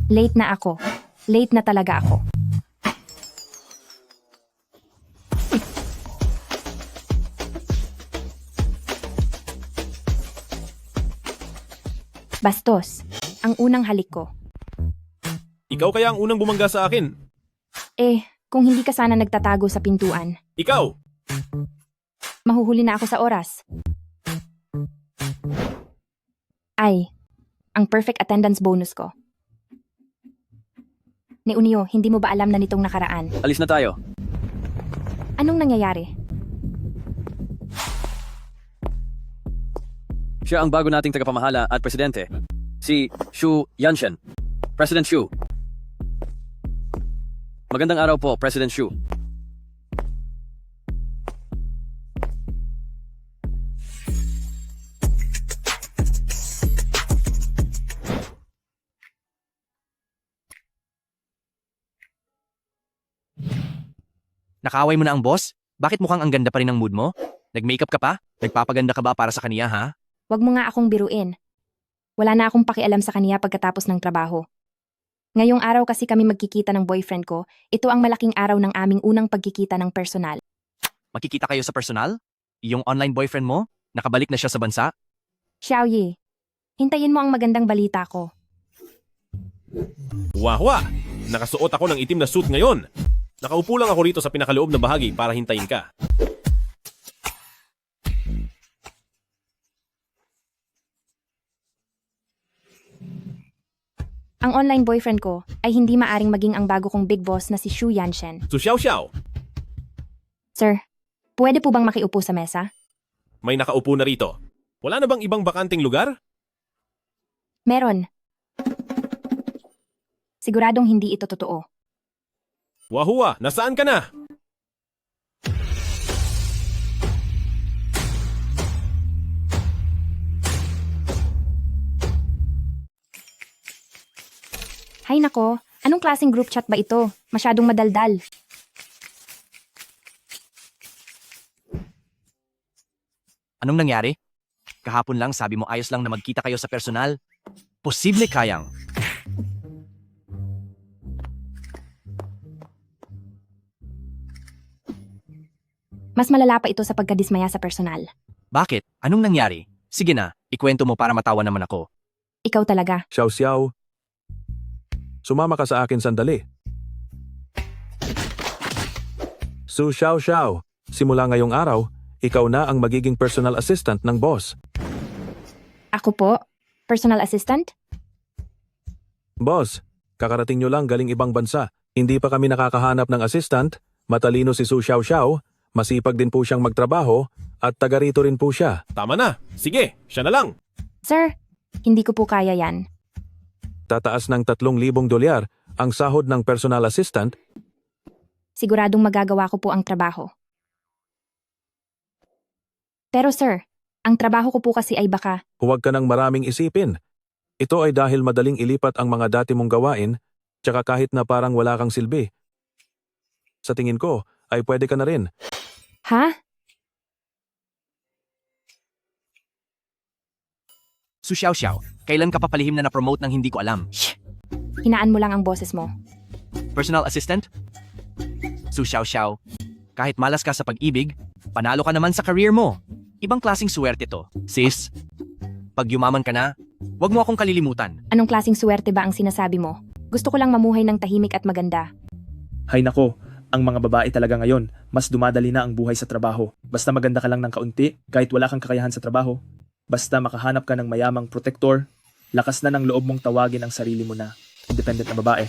Late na ako. Late na talaga ako. Bastos, ang unang halik ko. Ikaw kaya ang unang bumangga sa akin. Kung hindi ka sana nagtatago sa pintuan, Ikaw! mahuhuli na ako sa oras. Ay, ang perfect attendance bonus ko. Ni Unio, hindi mo ba alam na nitong nakaraan? Alis na tayo. Anong nangyayari? Siya ang bago nating tagapamahala at presidente. Si Xu Yanshen. President Xu. Magandang araw po, President Xu. Nakaaway mo na ang boss? Bakit mukhang ang ganda pa rin ang mood mo? Nag-makeup ka pa? Nagpapaganda ka ba para sa kaniya, ha? Wag mo nga akong biruin. Wala na akong pakialam sa kaniya pagkatapos ng trabaho. Ngayong araw kasi kami magkikita ng boyfriend ko, ito ang malaking araw ng aming unang pagkikita ng personal. Makikita kayo sa personal? Iyong online boyfriend mo? Nakabalik na siya sa bansa? Xiaoyi, hintayin mo ang magandang balita ko. Wahwa! Nakasuot ako ng itim na suit ngayon. Nakaupo lang ako rito sa pinakaloob na bahagi para hintayin ka. Ang online boyfriend ko ay hindi maaring maging ang bago kong big boss na si Xu Yanshen. So Xiao Xiao, Sir, pwede po bang makiupo sa mesa? may nakaupo na rito. Wala na bang ibang bakanting lugar? Meron. Siguradong hindi ito totoo. Wahua, nasaan ka na? Hay nako, anong klaseng group chat ba ito? Masyadong madaldal. Anong nangyari? Kahapon lang sabi mo ayos lang na magkita kayo sa personal. Posible kayang. Mas malala pa ito sa pagkadismaya sa personal. Bakit? Anong nangyari? Sige na, ikwento mo para matawa naman ako. Ikaw talaga. Xiao Xiao, sumama ka sa akin sandali. Su Xiao Xiao, simula ngayong araw, ikaw na ang magiging personal assistant ng boss. Ako po? Personal assistant? Boss, kakarating nyo lang galing ibang bansa. Hindi pa kami nakakahanap ng assistant. Matalino si Su Xiao Xiao, masipag din po siyang magtrabaho, at taga rito rin po siya. Tama na. Sige, siya na lang. Sir, hindi ko po kaya yan. Tataas ng 3,000 dolyar ang sahod ng personal assistant. Siguradong magagawa ko po ang trabaho. Pero sir, ang trabaho ko po kasi ay baka. Huwag ka nang maraming isipin. Ito ay dahil madaling ilipat ang mga dati mong gawain, tsaka kahit na parang wala kang silbi. Sa tingin ko, ay pwede ka na rin. Ha? Su Xiao Xiao, kailan ka papalihim na na-promote ng hindi ko alam? Shh! Hinaan mo lang ang boses mo. Personal assistant? Su Xiao Xiao, kahit malas ka sa pag-ibig, panalo ka naman sa career mo. Ibang klaseng swerte to. Sis, pag yumaman ka na, wag mo akong kalilimutan. Anong klaseng suwerte ba ang sinasabi mo? Gusto ko lang mamuhay ng tahimik at maganda. Hay nako, ang mga babae talaga ngayon, mas dumadali na ang buhay sa trabaho. Basta maganda ka lang ng kaunti, kahit wala kang kakayahan sa trabaho. Basta makahanap ka ng mayamang protector, lakas na ng loob mong tawagin ang sarili mo na independent na babae.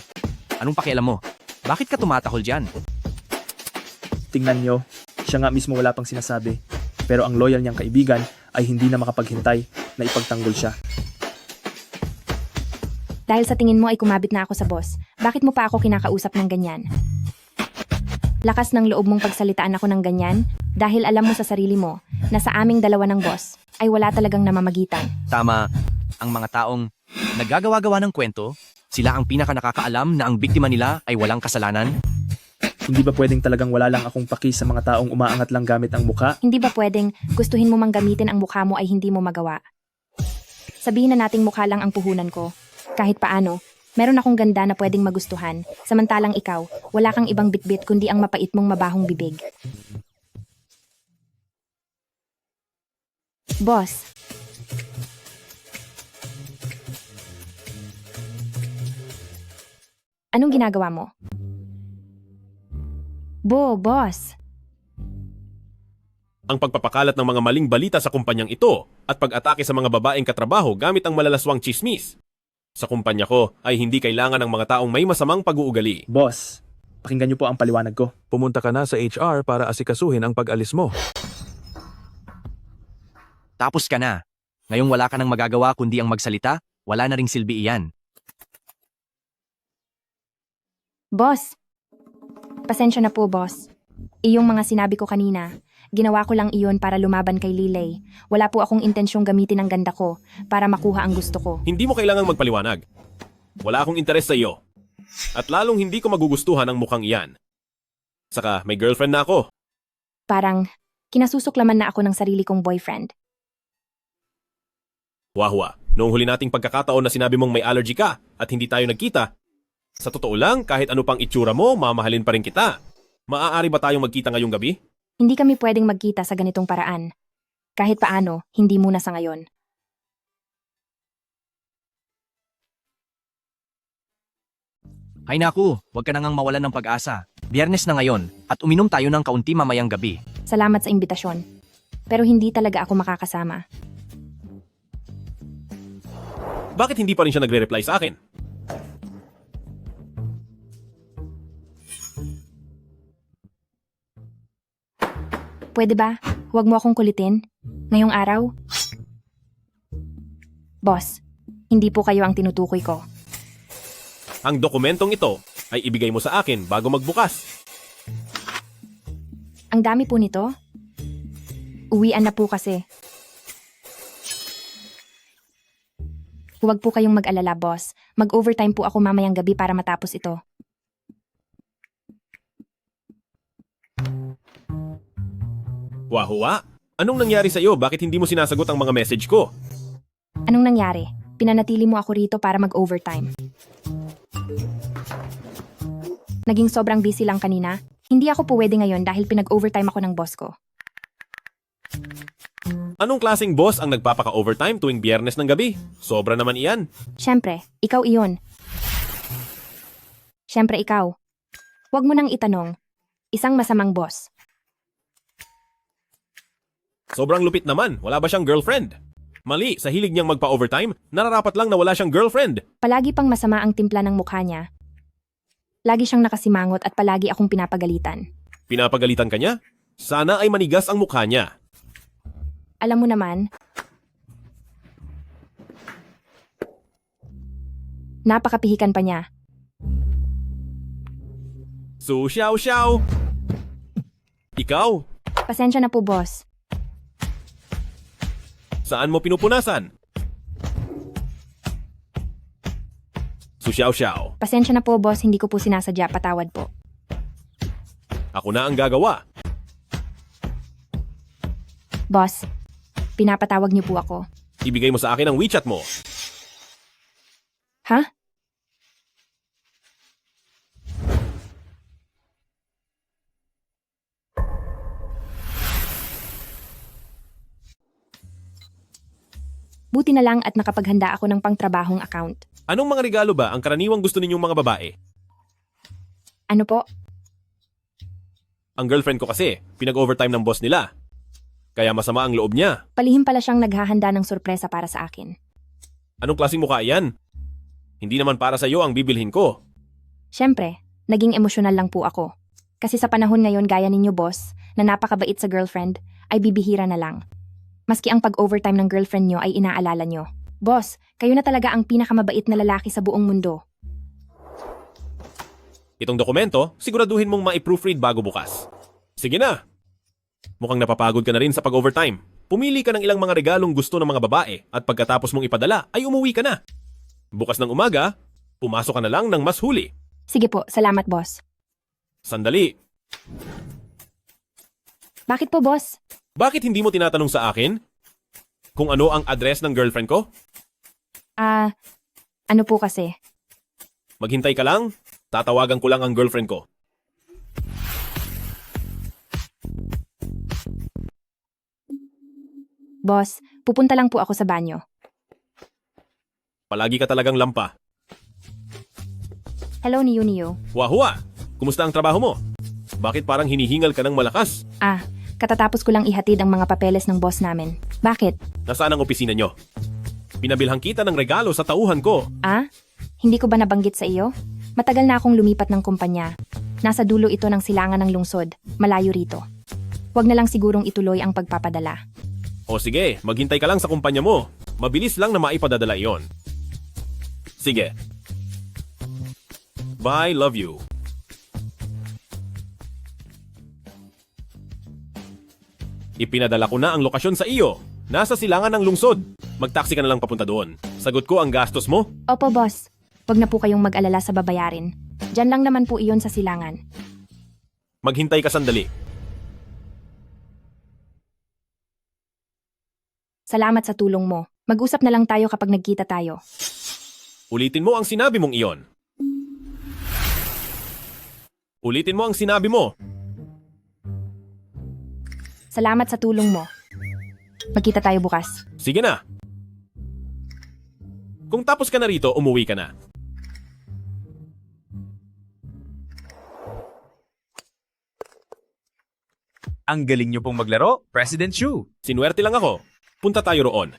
Anong pakialam mo? Bakit ka tumatahol dyan? Tingnan nyo, siya nga mismo wala pang sinasabi. Pero ang loyal niyang kaibigan ay hindi na makapaghintay na ipagtanggol siya. Dahil sa tingin mo ay kumabit na ako sa boss, bakit mo pa ako kinakausap ng ganyan? Lakas ng loob mong pagsalitaan ako ng ganyan dahil alam mo sa sarili mo na sa aming dalawa ng boss ay wala talagang namamagitan. Tama, ang mga taong naggagawa-gawa ng kwento, sila ang pinaka nakakaalam na ang biktima nila ay walang kasalanan. Hindi ba pwedeng talagang wala lang akong paki sa mga taong umaangat lang gamit ang muka? Hindi ba pwedeng gustuhin mo mang gamitin ang mukha mo ay hindi mo magawa? Sabihin na nating mukha lang ang puhunan ko. Kahit paano, Meron akong ganda na pwedeng magustuhan, samantalang ikaw, wala kang ibang bitbit kundi ang mapait mong mabahong bibig. Boss, anong ginagawa mo? Boss. Ang pagpapakalat ng mga maling balita sa kumpanyang ito at pag-atake sa mga babaeng katrabaho gamit ang malalaswang chismis. Sa kumpanya ko ay hindi kailangan ng mga taong may masamang pag-uugali. Boss, pakinggan niyo po ang paliwanag ko. Pumunta ka na sa HR para asikasuhin ang pag-alis mo. Tapos ka na. Ngayong wala ka nang magagawa kundi ang magsalita, wala na ring silbi iyan. Boss, pasensya na po, boss. Iyong mga sinabi ko kanina, ginawa ko lang iyon para lumaban kay Lilay. Wala po akong intensyong gamitin ang ganda ko para makuha ang gusto ko. Hindi mo kailangang magpaliwanag. Wala akong interes sa iyo. At lalong hindi ko magugustuhan ang mukhang iyan. Saka may girlfriend na ako. Parang, kinasusuklaman na ako ng sarili kong boyfriend. Wahwa, noong huli nating pagkakataon na sinabi mong may allergy ka at hindi tayo nagkita, sa totoo lang, kahit ano pang itsura mo, mamahalin pa rin kita. Maaari ba tayong magkita ngayong gabi? Hindi kami pwedeng magkita sa ganitong paraan. Kahit paano, hindi muna sa ngayon. Hay naku, huwag ka na ngang mawalan ng pag-asa. Biyernes na ngayon, at uminom tayo ng kaunti mamayang gabi. Salamat sa imbitasyon. Pero hindi talaga ako makakasama. Bakit hindi pa rin siya nagre-reply sa akin? Pwede ba? Huwag mo akong kulitin. Ngayong araw? Boss, hindi po kayo ang tinutukoy ko. Ang dokumentong ito ay ibigay mo sa akin bago magbukas. Ang dami po nito? Uwian na po kasi. Huwag po kayong mag-alala, boss. Mag-overtime po ako mamayang gabi para matapos ito. Wahua, anong nangyari sa iyo? Bakit hindi mo sinasagot ang mga message ko? Anong nangyari? Pinanatili mo ako rito para mag-overtime. Naging sobrang busy lang kanina. Hindi ako pwede ngayon dahil pinag-overtime ako ng boss ko. Anong klaseng boss ang nagpapaka-overtime tuwing biyernes ng gabi? Sobra naman iyan. Siyempre, ikaw iyon. Siyempre ikaw. Huwag mo nang itanong. Isang masamang boss. Sobrang lupit naman. Wala ba siyang girlfriend? Mali, sa hilig niyang magpa-overtime, nararapat lang na wala siyang girlfriend. Palagi pang masama ang timpla ng mukha niya. Lagi siyang nakasimangot at palagi akong pinapagalitan. Pinapagalitan ka niya? Sana ay manigas ang mukha niya. Alam mo naman, napakapihikan pa niya. So, xiao. Ikaw, Pasensya na po, boss. saan mo pinupunasan? So, xiao. Pasensya na po, boss. Hindi ko po sinasadya. Patawad po. Ako na ang gagawa. Boss, pinapatawag niyo po ako. Ibigay mo sa akin ang WeChat mo. Ha? Buti na lang at nakapaghanda ako ng pangtrabahong account. Anong mga regalo ba ang karaniwang gusto ninyong mga babae? Ano po? Ang girlfriend ko kasi, pinag-overtime ng boss nila. Kaya masama ang loob niya. Palihim pala siyang naghahanda ng sorpresa para sa akin. Anong klaseng mukha yan? Hindi naman para sa iyo ang bibilhin ko. Siyempre, naging emosyonal lang po ako. Kasi sa panahon ngayon gaya ninyo, boss, na napakabait sa girlfriend, ay bibihira na lang. Maski ang pag-overtime ng girlfriend nyo ay inaalala nyo. Boss, kayo na talaga ang pinakamabait na lalaki sa buong mundo. Itong dokumento, siguraduhin mong ma-proofread bago bukas. Sige na! Mukhang napapagod ka na rin sa pag-overtime. Pumili ka ng ilang mga regalong gusto ng mga babae at pagkatapos mong ipadala ay umuwi ka na. Bukas ng umaga, pumasok ka na lang ng mas huli. Sige po, salamat, boss. Sandali, Bakit po, boss? bakit hindi mo tinatanong sa akin kung ano ang address ng girlfriend ko? Ano po kasi? Maghintay ka lang. Tatawagan ko lang ang girlfriend ko. Boss, pupunta lang po ako sa banyo. Palagi ka talagang lampa. Hello, Niyo. Wahua! Kumusta ang trabaho mo? Bakit parang hinihingal ka ng malakas? Ah, katatapos ko lang ihatid ang mga papeles ng boss namin. Bakit? Nasaan ang opisina nyo? Pinabilhan kita ng regalo sa tauhan ko. Ah? Hindi ko ba nabanggit sa iyo? Matagal na akong lumipat ng kumpanya. Nasa dulo ito ng silangan ng lungsod, malayo rito. Huwag na lang sigurong ituloy ang pagpapadala. O sige, maghintay ka lang sa kumpanya mo. Mabilis lang na maipadadala iyon. Sige. Bye, love you. Ipinadala ko na ang lokasyon sa iyo. Nasa silangan ng lungsod. Magtaksi ka na lang papunta doon. Sagot ko ang gastos mo. Opo, boss. Huwag na po kayong mag-alala sa babayarin. Diyan lang naman po iyon sa silangan. Maghintay ka sandali. Salamat sa tulong mo. Mag-usap na lang tayo kapag nagkita tayo. Ulitin mo ang sinabi mong iyon. Ulitin mo ang sinabi mo. Salamat sa tulong mo. Magkita tayo bukas. Sige na. Kung tapos ka na rito, umuwi ka na. Ang galing nyo pong maglaro, President Shu. Sinuwerte lang ako. Punta tayo roon.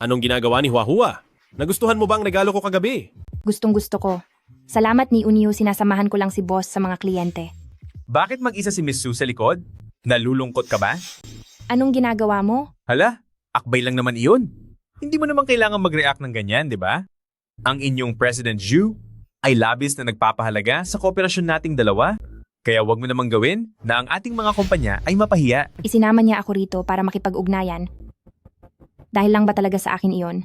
Anong ginagawa ni Huahua? Nagustuhan mo ba ang regalo ko kagabi? Gustong-gusto ko. Salamat ni Uniyo, sinasamahan ko lang si boss sa mga kliyente. Bakit mag-isa si Miss Su sa likod? Nalulungkot ka ba? Anong ginagawa mo? Hala, akbay lang naman iyon. Hindi mo naman kailangan mag-react ng ganyan, di ba? Ang inyong President Xu ay labis na nagpapahalaga sa kooperasyon nating dalawa. Kaya wag mo namang gawin na ang ating mga kumpanya ay mapahiya. Isinama niya ako rito para makipag-ugnayan. Dahil lang ba talaga sa akin iyon?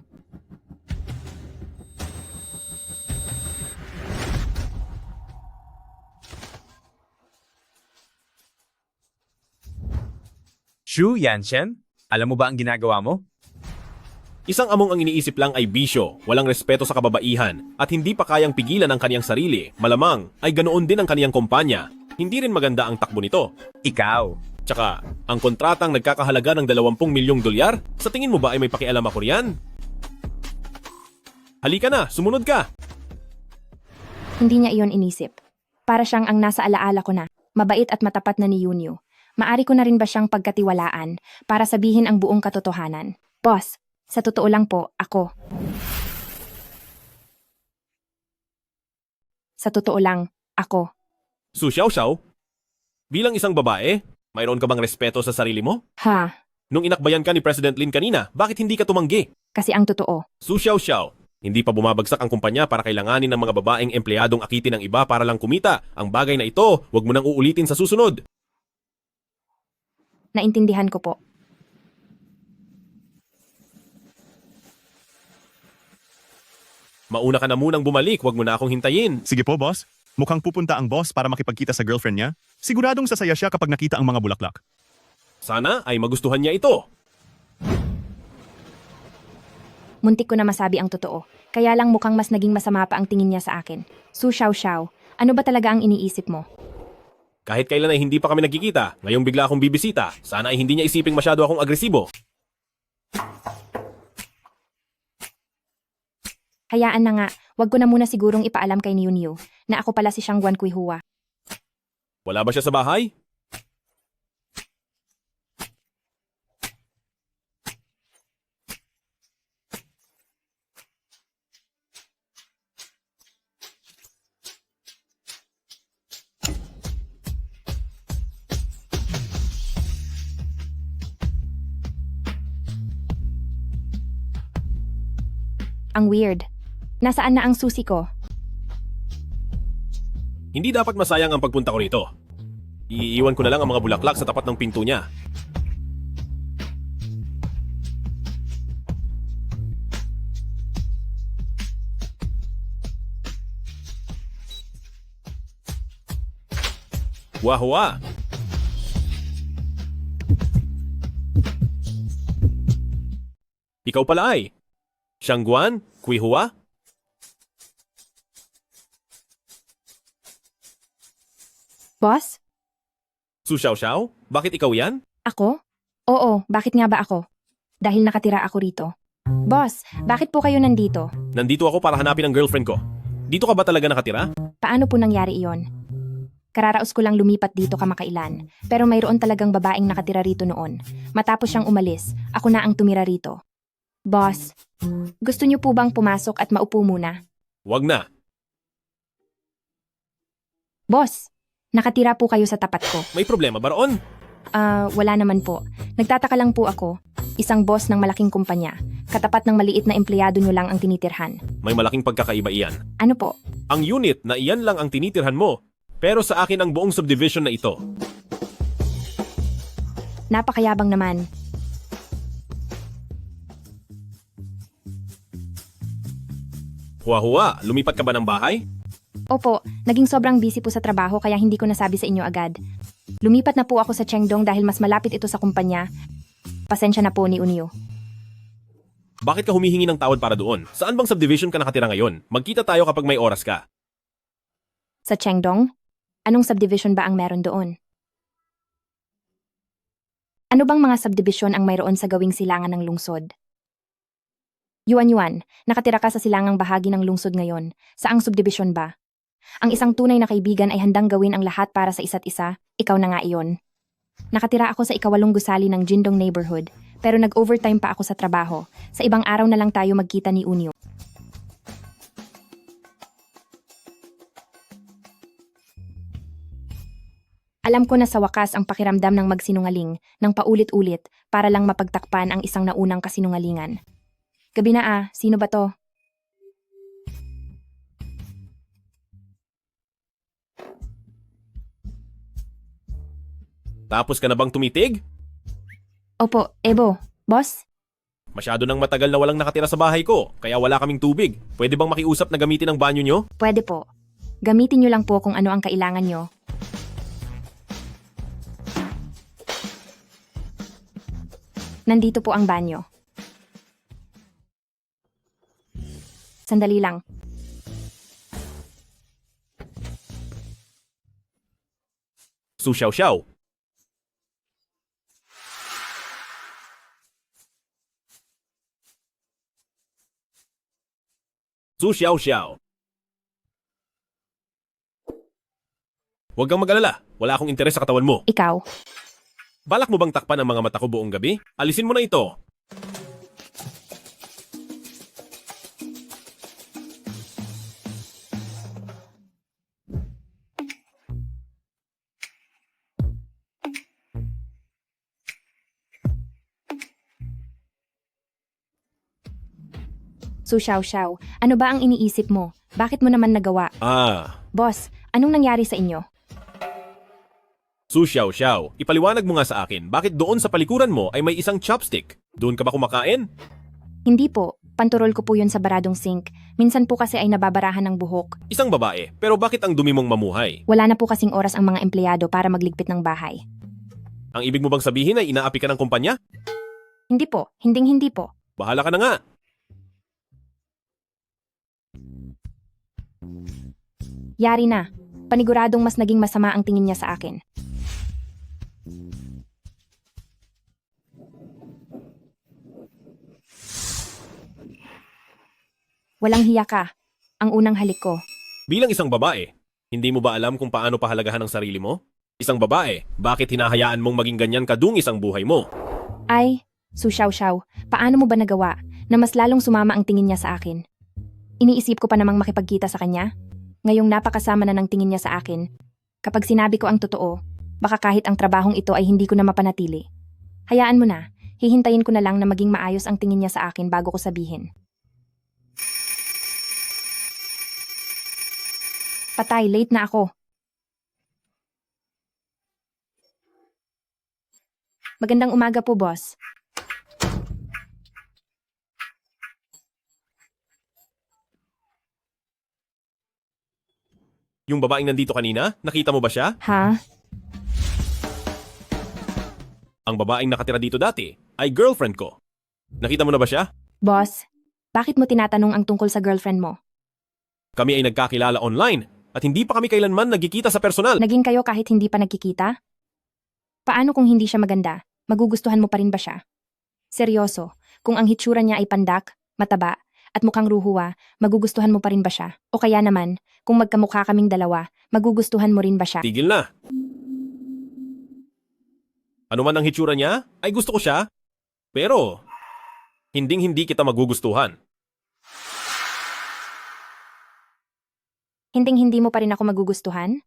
Xu Yanshen, alam mo ba ang ginagawa mo? Isang among ang iniisip lang ay bisyo, walang respeto sa kababaihan, at hindi pa kayang pigilan ang kaniyang sarili. Malamang ay ganoon din ang kaniyang kumpanya. Hindi rin maganda ang takbo nito. Ikaw. Tsaka, ang kontratang nagkakahalaga ng 20 milyong dolyar, sa tingin mo ba ay may pakialam ako riyan? Halika na, sumunod ka! Hindi niya iyon inisip. Para siyang ang nasa alaala ko na, mabait at matapat na ni Yunyo. Maari ko na rin ba siyang pagkatiwalaan para sabihin ang buong katotohanan? Boss, sa totoo lang po, ako. Sa totoo lang, ako. Su Xiaoxiao, bilang isang babae, mayroon ka bang respeto sa sarili mo? Ha, Nung inakbayan ka ni President Lin kanina, bakit hindi ka tumanggi? kasi ang totoo. Su Xiaoxiao, hindi pa bumabagsak ang kumpanya para kailanganin ng mga babaeng empleyadong akitin ng iba para lang kumita. Ang bagay na ito, wag mo nang uulitin sa susunod. Naintindihan ko po. Mauna ka na munang bumalik, wag mo na akong hintayin. Sige po, boss. Mukhang pupunta ang boss para makipagkita sa girlfriend niya. Siguradong sasaya siya kapag nakita ang mga bulaklak. Sana ay magustuhan niya ito. Muntik ko na masabi ang totoo. Kaya lang mukhang mas naging masama pa ang tingin niya sa akin. Su Xiaoxiao, ano ba talaga ang iniisip mo? Kahit kailan ay hindi pa kami nagkikita, ngayong bigla akong bibisita. Sana ay hindi niya isiping masyado akong agresibo. Hayaan na nga, wag ko na muna sigurong ipaalam kay Niunio na ako pala si Shangguan Kuihua. Wala ba siya sa bahay? Ang weird. Nasaan na ang susi ko? Hindi dapat masayang ang pagpunta ko rito. Iiwan ko na lang ang mga bulaklak sa tapat ng pinto niya. Wahua! Ikaw pala ay. Shangguan? Quihua? Boss? Su Xiaoxiao? Bakit ikaw yan? Ako? Oo, bakit nga ba ako? Dahil nakatira ako rito. Boss, bakit po kayo nandito? Nandito ako para hanapin ang girlfriend ko. Dito ka ba talaga nakatira? Paano po nangyari iyon? Kararaos ko lang lumipat dito kamakailan, pero mayroon talagang babaeng nakatira rito noon. Matapos siyang umalis, ako na ang tumira rito. Boss, gusto niyo po bang pumasok at maupo muna? Wag na. Boss, nakatira po kayo sa tapat ko. May problema ba roon? Wala naman po. Nagtataka lang po ako. Isang boss ng malaking kumpanya. Katapat ng maliit na empleyado nyo lang ang tinitirhan. May malaking pagkakaiba iyan. Ano po? Ang unit na iyan lang ang tinitirhan mo. Pero sa akin ang buong subdivision na ito. Napakayabang naman. Huwa-huwa, lumipat ka ba ng bahay? Opo, naging sobrang busy po sa trabaho kaya hindi ko nasabi sa inyo agad. Lumipat na po ako sa Chengdong dahil mas malapit ito sa kumpanya. Pasensya na po ni Unyo. Bakit ka humihingi ng tawad para doon? Saan bang subdivision ka nakatira ngayon? Magkita tayo kapag may oras ka. Sa Chengdong? Anong subdivision ba ang meron doon? Ano bang mga subdivision ang mayroon sa gawing silangan ng lungsod? Yuan, nakatira ka sa silangang bahagi ng lungsod ngayon. Saang subdivision ba? Ang isang tunay na kaibigan ay handang gawin ang lahat para sa isa't isa. Ikaw na nga iyon. Nakatira ako sa ikawalong gusali ng Jindong neighborhood, pero nag-overtime pa ako sa trabaho. Sa ibang araw na lang tayo magkita ni Unyo. Alam ko na sa wakas ang pakiramdam ng magsinungaling ng paulit-ulit para lang mapagtakpan ang isang naunang kasinungalingan. Gabi na sino ba to? Tapos ka na bang tumitig? Opo, Ebo. Boss? Masyado nang matagal na walang nakatira sa bahay ko, kaya wala kaming tubig. Pwede bang makiusap na gamitin ang banyo nyo? Pwede po. Gamitin nyo lang po kung ano ang kailangan nyo. Nandito po ang banyo. Sandali lang. Su Xiaoxiao. Su Xiaoxiao. Huwag kang mag-alala. Wala akong interes sa katawan mo. Ikaw. Balak mo bang takpan ang mga mata ko buong gabi? Alisin mo na ito. Su Xiaoxiao, ano ba ang iniisip mo? Bakit mo naman nagawa? Boss, anong nangyari sa inyo? Su Xiaoxiao, ipaliwanag mo nga sa akin, bakit doon sa palikuran mo ay may isang chopstick? Doon ka ba kumakain? Hindi po. Panturol ko po yun sa baradong sink. Minsan po kasi ay nababarahan ng buhok. Isang babae, pero bakit ang dumi mong mamuhay? Wala na po kasing oras ang mga empleyado para magligpit ng bahay. Ang ibig mo bang sabihin ay inaapi ka ng kumpanya? Hindi po. Hinding-hindi po. Bahala ka na nga. Yari na. Paniguradong mas naging masama ang tingin niya sa akin. Walang hiya ka. Ang unang halik ko. Bilang isang babae, hindi mo ba alam kung paano pahalagahan ang sarili mo? Isang babae, bakit hinahayaan mong maging ganyan kadungis ang buhay mo? Ay, Su Xiaoxiao, paano mo ba nagawa na mas lalong sumama ang tingin niya sa akin? Iniisip ko pa namang makipagkita sa kanya. Ngayong napakasama na ng tingin niya sa akin, kapag sinabi ko ang totoo, baka kahit ang trabahong ito ay hindi ko na mapanatili. Hayaan mo na, hihintayin ko na lang na maging maayos ang tingin niya sa akin bago ko sabihin. Patay, late na ako. Magandang umaga po, boss. Yung babaeng nandito kanina, nakita mo ba siya? Ha? Ang babaeng nakatira dito dati ay girlfriend ko. Nakita mo na ba siya? Boss, Bakit mo tinatanong ang tungkol sa girlfriend mo? Kami ay nagkakilala online at hindi pa kami kailanman nagkikita sa personal. Naging kayo kahit hindi pa nagkikita? Paano kung hindi siya maganda? Magugustuhan mo pa rin ba siya? Seryoso, kung ang hitsura niya ay pandak, mataba, at mukhang ruhuwa, magugustuhan mo pa rin ba siya? O kaya naman, kung magkamukha kaming dalawa, magugustuhan mo rin ba siya? Tigil na. Ano man ang hitsura niya, ay gusto ko siya. Pero, hinding-hindi kita magugustuhan. Hinding-hindi mo pa rin ako magugustuhan?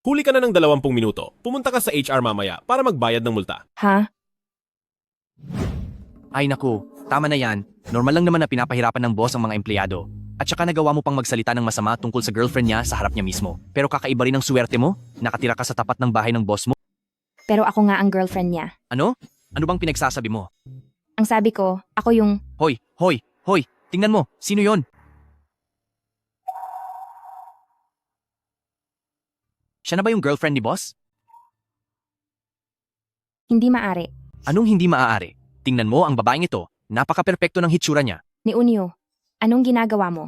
Huli ka na ng 20 minuto. Pumunta ka sa HR mamaya para magbayad ng multa. Ha? Ay naku, tama na yan. Normal lang naman na pinapahirapan ng boss ang mga empleyado. At saka nagawa mo pang magsalita ng masama tungkol sa girlfriend niya sa harap niya mismo. Pero kakaiba rin ang swerte mo, nakatira ka sa tapat ng bahay ng boss mo. Pero ako nga ang girlfriend niya. Ano? Ano bang pinagsasabi mo? Ang sabi ko, ako yung... Hoy, hoy, hoy, tingnan mo, sino yon? Siya na ba yung girlfriend ni boss? Hindi maari. Anong hindi maaari? Tingnan mo ang babaeng ito, napaka-perpekto ng hitsura niya. Ni Unyo, anong ginagawa mo?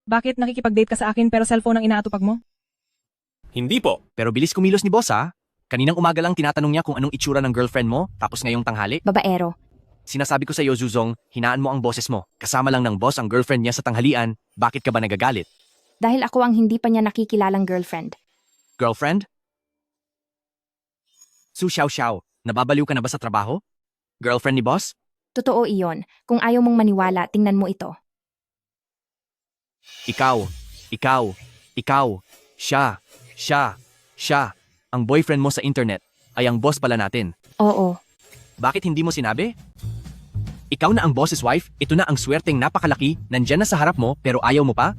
Bakit nakikipag-date ka sa akin pero cellphone ang inaatupag mo? Hindi po. Pero bilis kumilos ni boss ha. Kaninang umaga lang tinatanong niya kung anong itsura ng girlfriend mo, tapos ngayong tanghali. Babaero. Sinasabi ko sa iyo, Zuzong, hinaan mo ang boses mo. Kasama lang ng boss ang girlfriend niya sa tanghalian, bakit ka ba nagagalit? Dahil ako ang hindi pa niya nakikilalang girlfriend. Girlfriend? Su Xiao Xiao, nababaliw ka na ba sa trabaho? Girlfriend ni boss? Totoo iyon. Kung ayaw mong maniwala, tingnan mo ito. Ikaw, siya. Ang boyfriend mo sa internet ay ang boss pala natin. Oo. Bakit hindi mo sinabi? Ikaw na ang boss's wife, ito na ang swerteng napakalaki, nandyan na sa harap mo pero ayaw mo pa?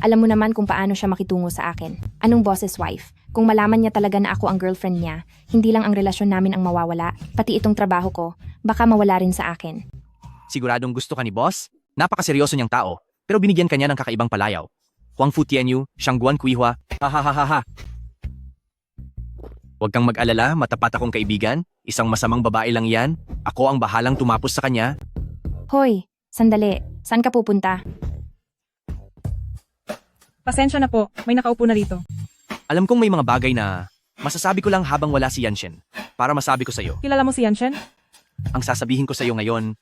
Alam mo naman kung paano siya makitungo sa akin. Anong boss's wife? Kung malaman niya talaga na ako ang girlfriend niya, hindi lang ang relasyon namin ang mawawala, pati itong trabaho ko, baka mawala rin sa akin. Siguradong gusto ka ni boss? Napakaseryoso niyang tao, pero binigyan ka niya ng kakaibang palayaw. Huang Fu Tianyu, Shangguan Kuihua, ha. Huwag kang mag-alala, matapat akong kaibigan. Isang masamang babae lang yan. Ako ang bahalang tumapos sa kanya. Hoy, sandali. Saan ka pupunta? Pasensya na po, may nakaupo na rito. Alam kong may mga bagay na masasabi ko lang habang wala si Yanshen. Para masabi ko sa'yo, Kilala mo si Yanshen? ang sasabihin ko sa'yo ngayon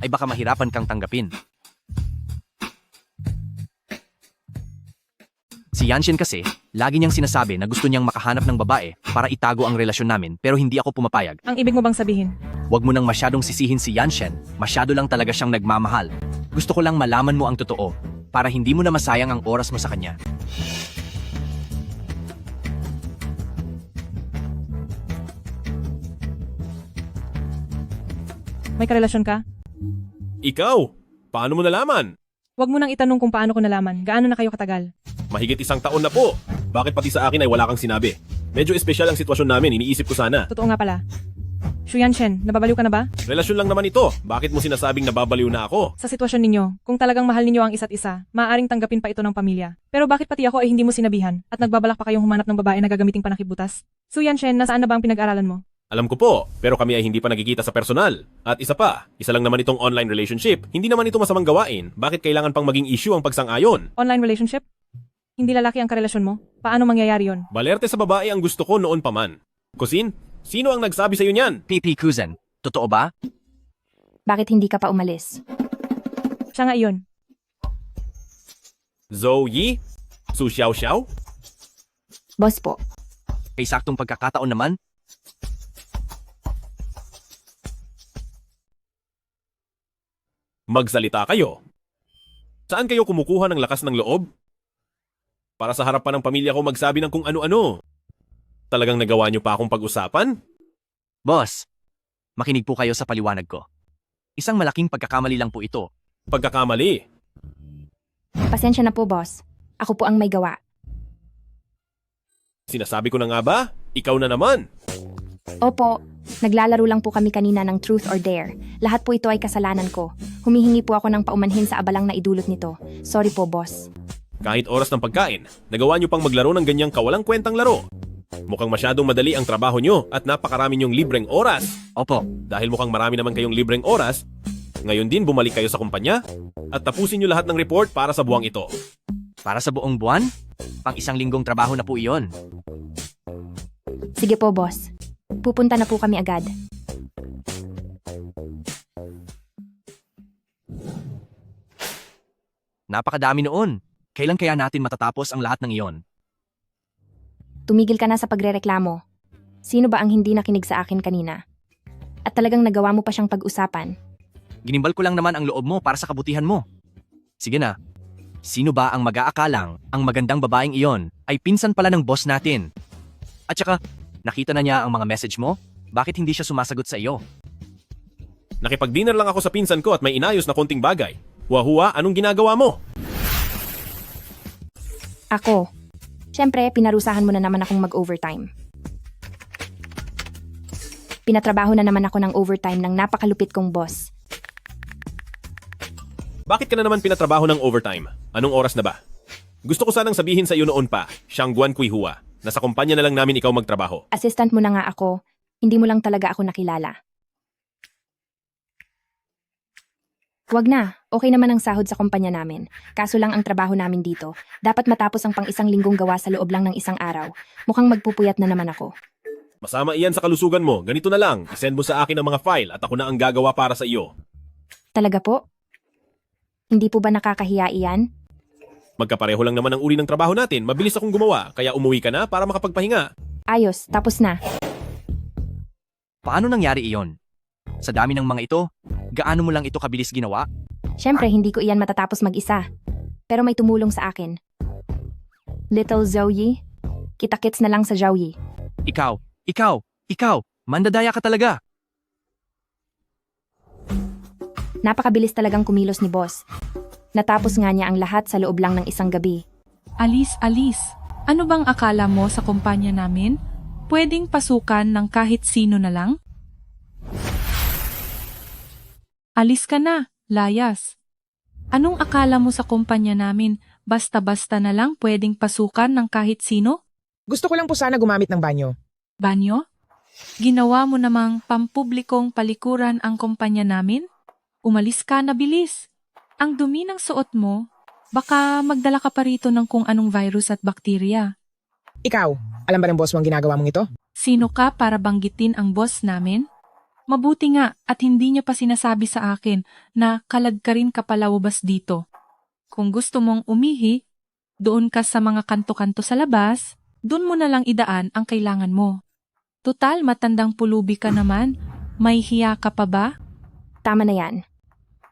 ay baka mahirapan kang tanggapin. Si Yanshen kasi, lagi niyang sinasabi na gusto niyang makahanap ng babae para itago ang relasyon namin pero hindi ako pumapayag. Ang ibig mo bang sabihin? Huwag mo nang masyadong sisihin si Yanshen, masyado lang talaga siyang nagmamahal. Gusto ko lang malaman mo ang totoo para hindi mo na masayang ang oras mo sa kanya. May karelasyon ka? Ikaw, paano mo nalaman? Huwag mo nang itanong kung paano ko nalaman. Gaano na kayo katagal? Mahigit 1 taon na po. Bakit pati sa akin ay wala kang sinabi? Medyo espesyal ang sitwasyon namin, iniisip ko sana. Totoo nga pala. Shu Yanshen, nababaliw ka na ba? Relasyon lang naman ito. Bakit mo sinasabing nababaliw na ako? Sa sitwasyon ninyo, kung talagang mahal ninyo ang isa't isa, maaaring tanggapin pa ito ng pamilya. Pero bakit pati ako ay hindi mo sinabihan at nagbabalak pa kayong humanap ng babae na gagamiting panakibutas? Su Yanshen, nasaan na ba ang pinag-aralan mo? Alam ko po, pero kami ay hindi pa nagkikita sa personal. At isa pa, isa lang naman itong online relationship. Hindi naman ito masamang gawain. Bakit kailangan pang maging issue ang pagsang-ayon? Online relationship? Hindi lalaki ang karelasyon mo? Paano mangyayari yon? Balerte sa babae ang gusto ko noon pa man. Kusin, sino ang nagsabi sa iyo niyan? PP Kuzen, totoo ba? Bakit hindi ka pa umalis? Siya nga iyon. Zoe? Su Xiao Xiao? Boss po. Kay saktong pagkakataon naman, Magsalita kayo. Saan kayo kumukuha ng lakas ng loob? Para sa harap pa ng pamilya ko magsabi ng kung ano-ano. Talagang nagawa niyo pa akong pag-usapan? boss, makinig po kayo sa paliwanag ko. Isang malaking pagkakamali lang po ito. Pagkakamali. Pasensya na po, boss. Ako po ang may gawa. Sinasabi ko na nga ba? Ikaw na naman. Opo, naglalaro lang po kami kanina ng Truth or Dare. Lahat po ito ay kasalanan ko. Humihingi po ako ng paumanhin sa abalang na idulot nito. Sorry po, boss. Kahit oras ng pagkain, nagawa niyo pang maglaro ng ganyang kawalang kwentang laro. Mukhang masyadong madali ang trabaho nyo at napakarami nyong libreng oras. Opo, Dahil mukhang marami naman kayong libreng oras, ngayon din bumalik kayo sa kumpanya at tapusin nyo lahat ng report para sa buwang ito. para sa buong buwan, pang isang linggong trabaho na po iyon. Sige po, boss. Pupunta na po kami agad. Napakadami noon. Kailan kaya natin matatapos ang lahat ng iyon? Tumigil ka na sa pagrereklamo. Sino ba ang hindi nakinig sa akin kanina? At talagang nagawa mo pa siyang pag-usapan. Ginimbal ko lang naman ang loob mo para sa kabutihan mo. Sige na. Sino ba ang mag-aakalang ang magandang babaeng iyon ay pinsan pala ng boss natin? At saka, nakita na niya ang mga message mo? Bakit hindi siya sumasagot sa iyo? Nakipag-dinner lang ako sa pinsan ko at may inayos na konting bagay. Huwa-huwa, anong ginagawa mo? Ako. Siyempre, pinarusahan mo na naman akong mag-overtime. Pinatrabaho na naman ako ng overtime ng napakalupit kong boss. Bakit ka na naman pinatrabaho ng overtime? Anong oras na ba? Gusto ko sanang sabihin sa iyo noon pa, Shangguan Kuihua, nasa kumpanya na lang namin ikaw magtrabaho. Assistant mo na nga ako. Hindi mo lang talaga ako nakilala. Wag na. Okay naman ang sahod sa kumpanya namin. Kaso lang ang trabaho namin dito. Dapat matapos ang pang isang linggong gawa sa loob lang ng isang araw. Mukhang magpupuyat na naman ako. Masama iyan sa kalusugan mo. Ganito na lang, isend mo sa akin ang mga file at ako na ang gagawa para sa iyo. Talaga po? Hindi po ba nakakahiya iyan? Magkapareho lang naman ang uri ng trabaho natin. Mabilis akong gumawa, kaya umuwi ka na para makapagpahinga. Ayos, tapos na. Paano nangyari iyon? Sa dami ng mga ito, gaano mo lang ito kabilis ginawa? Siyempre, hindi ko iyan matatapos mag-isa. Pero may tumulong sa akin. Little Zoe, kita-kits na lang sa Zoe. Ikaw, mandadaya ka talaga. Napakabilis talagang kumilos ni boss. Natapos nga niya ang lahat sa loob lang ng isang gabi. Alice, ano bang akala mo sa kumpanya namin? Pwedeng pasukan ng kahit sino na lang? Alis ka na, layas. Anong akala mo sa kumpanya namin? Basta-basta na lang pwedeng pasukan ng kahit sino? Gusto ko lang po sana gumamit ng banyo. Banyo? Ginawa mo namang pampublikong palikuran ang kumpanya namin? Umalis ka na bilis. Ang dumi ng suot mo, baka magdala ka pa rito ng kung anong virus at bakterya. Ikaw, alam ba ng boss mo ang ginagawa mong ito? Sino ka para banggitin ang boss namin? Mabuti nga at hindi niya pa sinasabi sa akin na kalagkarin ka palawabas dito. Kung gusto mong umihi, doon ka sa mga kanto-kanto sa labas, doon mo na lang idaan ang kailangan mo. Tutal, matandang pulubi ka naman. May hiya ka pa ba? Tama na yan.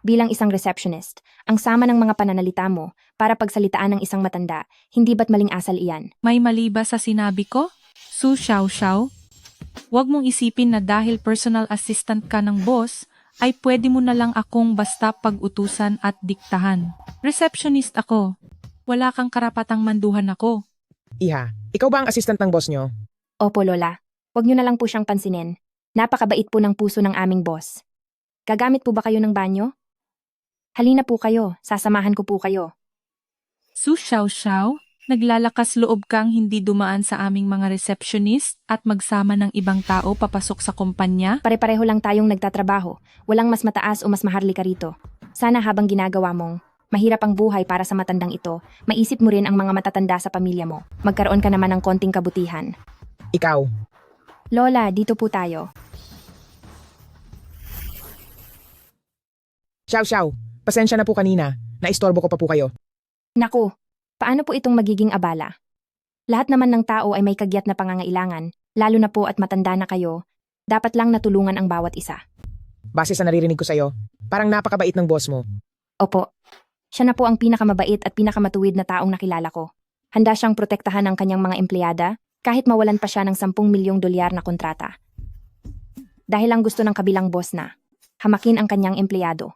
Bilang isang receptionist, ang sama ng mga pananalita mo para pagsalitaan ng isang matanda, hindi ba't maling asal iyan? May mali ba sa sinabi ko? Su Xiao Xiao? Huwag mong isipin na dahil personal assistant ka ng boss, ay pwede mo na lang akong basta pag-utusan at diktahan. Receptionist ako. Wala kang karapatang manduhan ako. Iha, ikaw ba ang assistant ng boss nyo? Opo, Lola. Huwag niyo na lang po siyang pansinin. Napakabait po ng puso ng aming boss. Gagamit po ba kayo ng banyo? Halina po kayo, sasamahan ko po kayo. Su Xiao Xiao, naglalakas loob kang hindi dumaan sa aming mga receptionist at magsama ng ibang tao papasok sa kumpanya? Pare-pareho lang tayong nagtatrabaho. Walang mas mataas o mas maharlika rito. Sana habang ginagawa mong mahirap ang buhay para sa matandang ito, maisip mo rin ang mga matatanda sa pamilya mo. Magkaroon ka naman ng konting kabutihan. Ikaw. Lola, dito po tayo. Xiao, pasensya na po kanina. Naistorbo ko pa po kayo. Naku, paano po itong magiging abala? Lahat naman ng tao ay may kagyat na pangangailangan, lalo na po at matanda na kayo. Dapat lang natulungan ang bawat isa. Base sa naririnig ko sa'yo, parang napakabait ng boss mo. Opo, siya na po ang pinakamabait at pinakamatuwid na taong nakilala ko. Handa siyang protektahan ang kanyang mga empleyada kahit mawalan pa siya ng 10 milyong dolyar na kontrata. Dahil lang gusto ng kabilang boss na hamakin ang kanyang empleyado.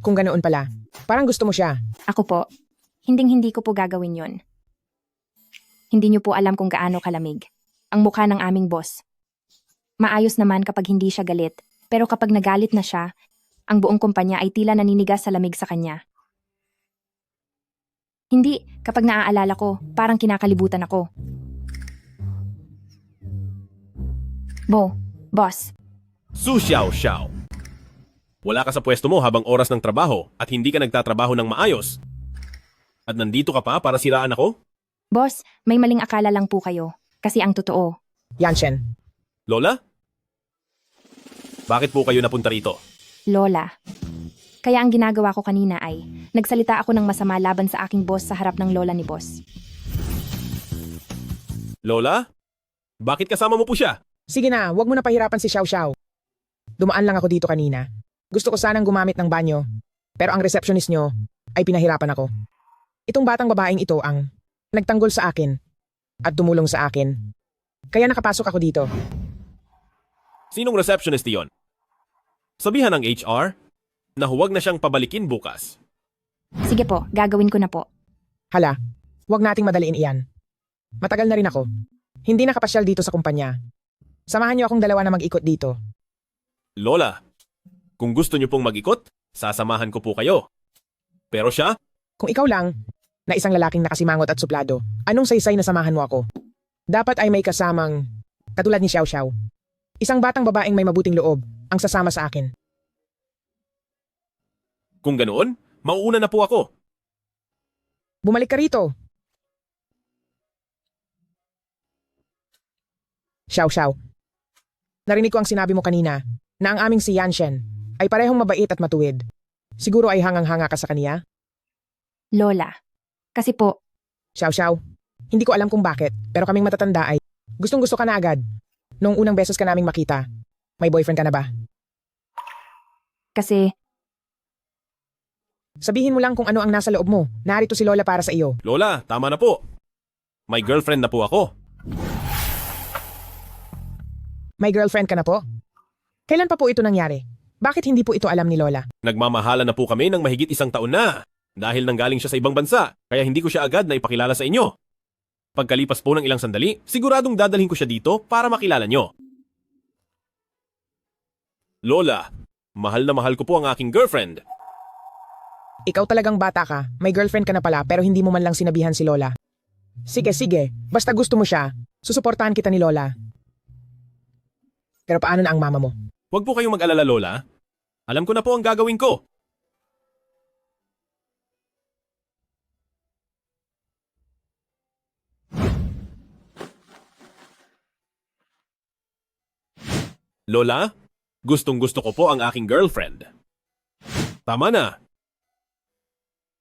Kung ganoon pala, parang gusto mo siya. Ako po, hinding-hindi ko po gagawin yon. Hindi niyo po alam kung gaano kalamig ang mukha ng aming boss. Maayos naman kapag hindi siya galit, pero kapag nagalit na siya, ang buong kumpanya ay tila naninigas sa lamig sa kanya. Hindi, kapag naaalala ko, parang kinakalibutan ako. Boss, Su Xiao Xiao. Wala ka sa pwesto mo habang oras ng trabaho at hindi ka nagtatrabaho ng maayos. At nandito ka pa para siraan ako? boss, may maling akala lang po kayo. Kasi ang totoo, Yanshen, Lola? Bakit po kayo napunta rito? Lola. Kaya ang ginagawa ko kanina ay, nagsalita ako ng masama laban sa aking boss sa harap ng lola ni boss. Lola? Bakit kasama mo po siya? sige na, wag mo na pahirapan si Xiao Xiao. Dumaan lang ako dito kanina. Gusto ko sanang gumamit ng banyo. Pero ang receptionist nyo ay pinahirapan ako. Itong batang babaeng ito ang nagtanggol sa akin at tumulong sa akin. Kaya nakapasok ako dito. Sinong receptionist iyon? Sabihan ng HR na huwag na siyang pabalikin bukas. Sige po, gagawin ko na po. Hala, wag nating madaliin iyan. Matagal na rin ako. Hindi nakapasyal dito sa kumpanya. Samahan niyo akong dalawa na mag-ikot dito. Lola, kung gusto niyo pong mag-ikot, sasamahan ko po kayo. Pero siya, Kung ikaw lang, na isang lalaking nakasimangot at suplado, anong saysay na samahan mo ako? Dapat ay may kasamang, katulad ni Xiao Xiao. Isang batang babaeng may mabuting loob, ang sasama sa akin. kung ganoon, mauuna na po ako. Bumalik ka rito. Xiao Xiao. Narinig ko ang sinabi mo kanina, na ang aming si Yanshen ay parehong mabait at matuwid. Siguro ay hangang-hanga ka sa kaniya? Lola. Kasi po, Xiao Xiao, hindi ko alam kung bakit, pero kaming matatanda ay gustong-gusto ka na agad. Noong unang beses ka naming makita, may boyfriend ka na ba? kasi, Sabihin mo lang kung ano ang nasa loob mo. Narito si Lola para sa iyo. Lola, tama na po. May girlfriend na po ako. May girlfriend ka na po? Kailan pa po ito nangyari? Bakit hindi po ito alam ni Lola? Nagmamahala na po kami ng mahigit 1 taon na. Dahil nanggaling siya sa ibang bansa, kaya hindi ko siya agad na ipakilala sa inyo. Pagkalipas po ng ilang sandali, siguradong dadalhin ko siya dito para makilala nyo. Lola, mahal na mahal ko po ang aking girlfriend. Ikaw talagang bata ka, may girlfriend ka na pala pero hindi mo man lang sinabihan si Lola. Sige, basta gusto mo siya, susuportahan kita ni Lola. Pero paano na ang mama mo? Huwag po kayong mag-alala, Lola. Alam ko na po ang gagawin ko. Lola, gustong-gusto ko po ang aking girlfriend. Tama na.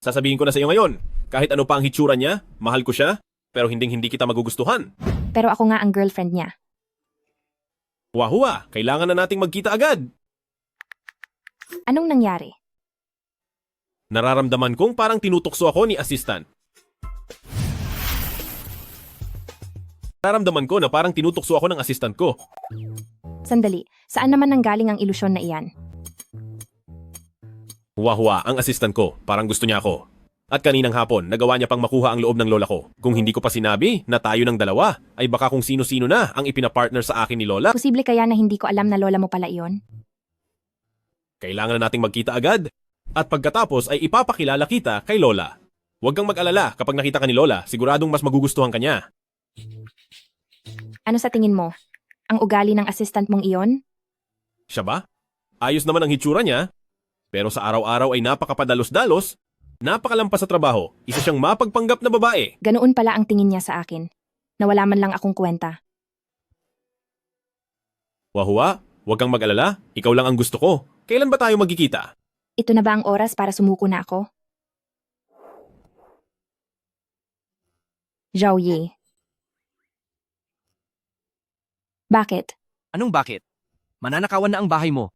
Sasabihin ko na sa iyo ngayon, kahit ano pa ang hitsura niya, mahal ko siya, pero hindi kita magugustuhan. pero ako nga ang girlfriend niya. Wahua, kailangan na nating magkita agad. Anong nangyari? Nararamdaman kong parang tinutukso ako ni assistant. Nararamdaman ko na parang tinutukso ako ng assistant ko. Sandali, saan naman nanggaling ang ilusyon na iyan? Wahua, ang assistant ko, parang gusto niya ako. At kaninang hapon, nagawa niya pang makuha ang loob ng lola ko. Kung hindi ko pa sinabi na tayo ng dalawa, ay baka kung sino-sino na ang ipinapartner sa akin ni lola. Posible kaya na hindi ko alam na lola mo pala iyon? Kailangan na nating magkita agad. At pagkatapos ay ipapakilala kita kay lola. Huwag kang mag-alala kapag nakita ka ni lola, siguradong mas magugustuhan ka niya. Ano sa tingin mo? Ang ugali ng assistant mong iyon? Siya ba? Ayos naman ang hitsura niya. Pero sa araw-araw ay napakapadalos-dalos, napakalampas sa trabaho, isa siyang mapagpanggap na babae. Ganoon pala ang tingin niya sa akin. Nawala man lang akong kwenta. Wahua, huwag kang mag-alala, ikaw lang ang gusto ko. Kailan ba tayo magkikita? Ito na ba ang oras para sumuko na ako? Zhao Ye. Bakit? Anong bakit? Mananakawan na ang bahay mo.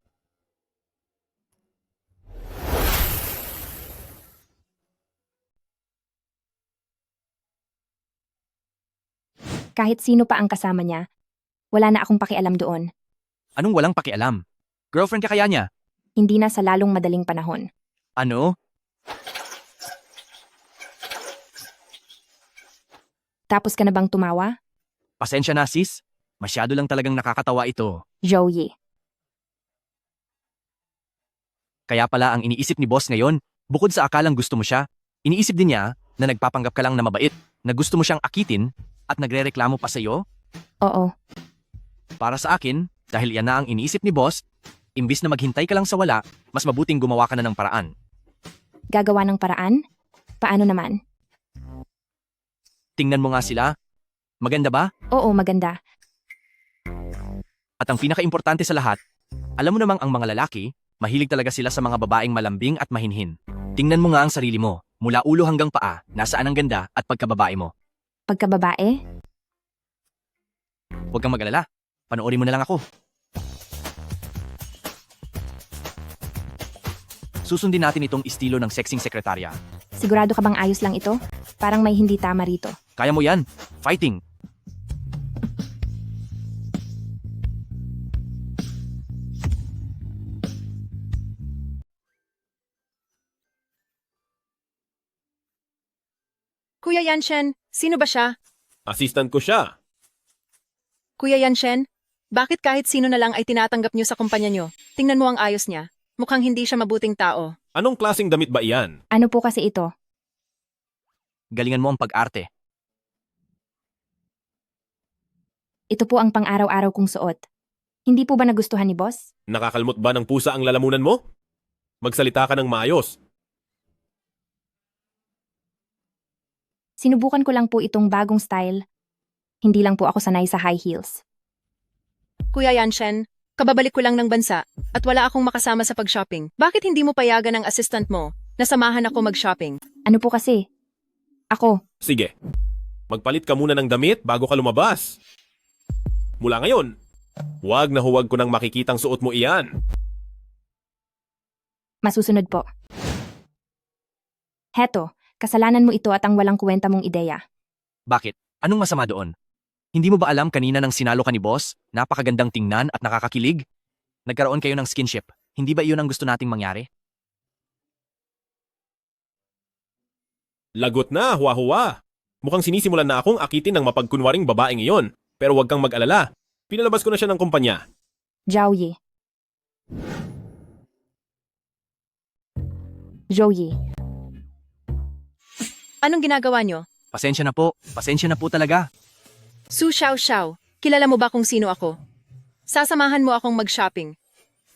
Kahit sino pa ang kasama niya, wala na akong pakialam doon. Anong walang pakialam? Girlfriend ka kaya niya? Hindi na sa lalong madaling panahon. Ano? Tapos ka na bang tumawa? Pasensya na sis? Masyado lang talagang nakakatawa ito. Zhao Ye. Kaya pala ang iniisip ni boss ngayon, bukod sa akalang gusto mo siya, iniisip din niya Na nagpapanggap ka lang na mabait, na gusto mo siyang akitin, at nagrereklamo pa sa'yo? Oo, Para sa akin, dahil yan na ang iniisip ni boss, imbis na maghintay ka lang sa wala, mas mabuting gumawa ka na ng paraan. gagawa ng paraan? Paano naman? Tingnan mo nga sila. Maganda ba? Oo, maganda. At ang pinakaimportante sa lahat, alam mo namang ang mga lalaki, mahilig talaga sila sa mga babaeng malambing at mahinhin. Tingnan mo nga ang sarili mo, mula ulo hanggang paa, nasaan ang ganda at pagkababae mo. Pagkababae? Huwag kang mag-alala, panoorin mo na lang ako. Susundin natin itong estilo ng sexing sekretarya. Sigurado ka bang ayos lang ito? Parang may hindi tama rito. Kaya mo yan, fighting! Kuya Yanshen, sino ba siya? Assistant ko siya. Kuya Yanshen, bakit kahit sino na lang ay tinatanggap niyo sa kumpanya niyo? Tingnan mo ang ayos niya. Mukhang hindi siya mabuting tao. Anong klaseng damit ba iyan? Ano po kasi ito? Galingan mo ang pag-arte. Ito po ang pang-araw-araw kong suot. Hindi po ba nagustuhan ni boss? Nakakalmot ba ng pusa ang lalamunan mo? Magsalita ka ng maayos. Sinubukan ko lang po itong bagong style. Hindi lang po ako sanay sa high heels. Kuya Yanshen, kababalik ko lang ng bansa at wala akong makasama sa pag-shopping. Bakit hindi mo payagan ang assistant mo na samahan ako mag-shopping? Ano po kasi? Ako, Sige. Magpalit ka muna ng damit bago ka lumabas. Mula ngayon, huwag na huwag ko nang makikitang suot mo iyan. masusunod po. Heto, kasalanan mo ito at ang walang kwenta mong ideya. Bakit? Anong masama doon? Hindi mo ba alam kanina nang sinalo ka ni boss? Napakagandang tingnan at nakakakilig? Nagkaroon kayo ng skinship. Hindi ba iyon ang gusto nating mangyari? Lagot na, huwa-huwa. Mukhang sinisimulan na akong akitin ng mapagkunwaring babaeng iyon. Pero huwag kang mag-alala. Pinalabas ko na siya ng kumpanya. Zhao Joey, Anong ginagawa niyo? Pasensya na po. Pasensya na po talaga. Su Xiao Xiao, kilala mo ba kung sino ako? Sasamahan mo akong mag-shopping.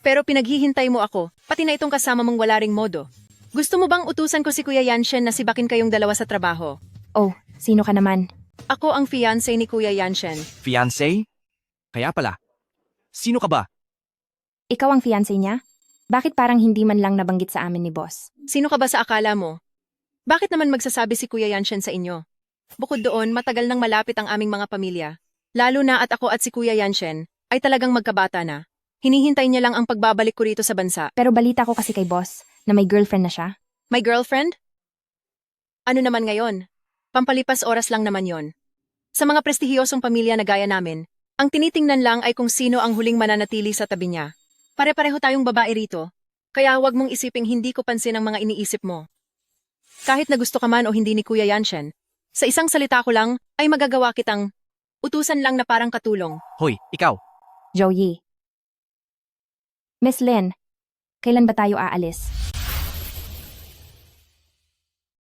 Pero pinaghihintay mo ako, pati na itong kasama mong wala ring modo. Gusto mo bang utusan ko si Kuya Yanshen na sibakin kayong dalawa sa trabaho? oh, sino ka naman? Ako ang fiancé ni Kuya Yanshen. Fiancé? Kaya pala. Sino ka ba? Ikaw ang fiancé niya? Bakit parang hindi man lang nabanggit sa amin ni boss? Sino ka ba sa akala mo? Bakit naman magsasabi si Kuya Yanshen sa inyo? Bukod doon, matagal nang malapit ang aming mga pamilya. Lalo na at ako at si Kuya Yanshen ay talagang magkabata na. Hinihintay niya lang ang pagbabalik ko rito sa bansa. Pero balita ko kasi kay boss na may girlfriend na siya. My girlfriend? Ano naman ngayon? Pampalipas oras lang naman yon. Sa mga prestihiyosong pamilya na gaya namin, ang tinitingnan lang ay kung sino ang huling mananatili sa tabi niya. Pare-pareho tayong babae rito, kaya huwag mong isiping hindi ko pansin ang mga iniisip mo. Kahit na gusto ka man o hindi ni Kuya Yanshen, sa isang salita ko lang ay magagawa kitang utusan lang na parang katulong. Hoy, ikaw. Joey. Miss Lynn, kailan ba tayo aalis?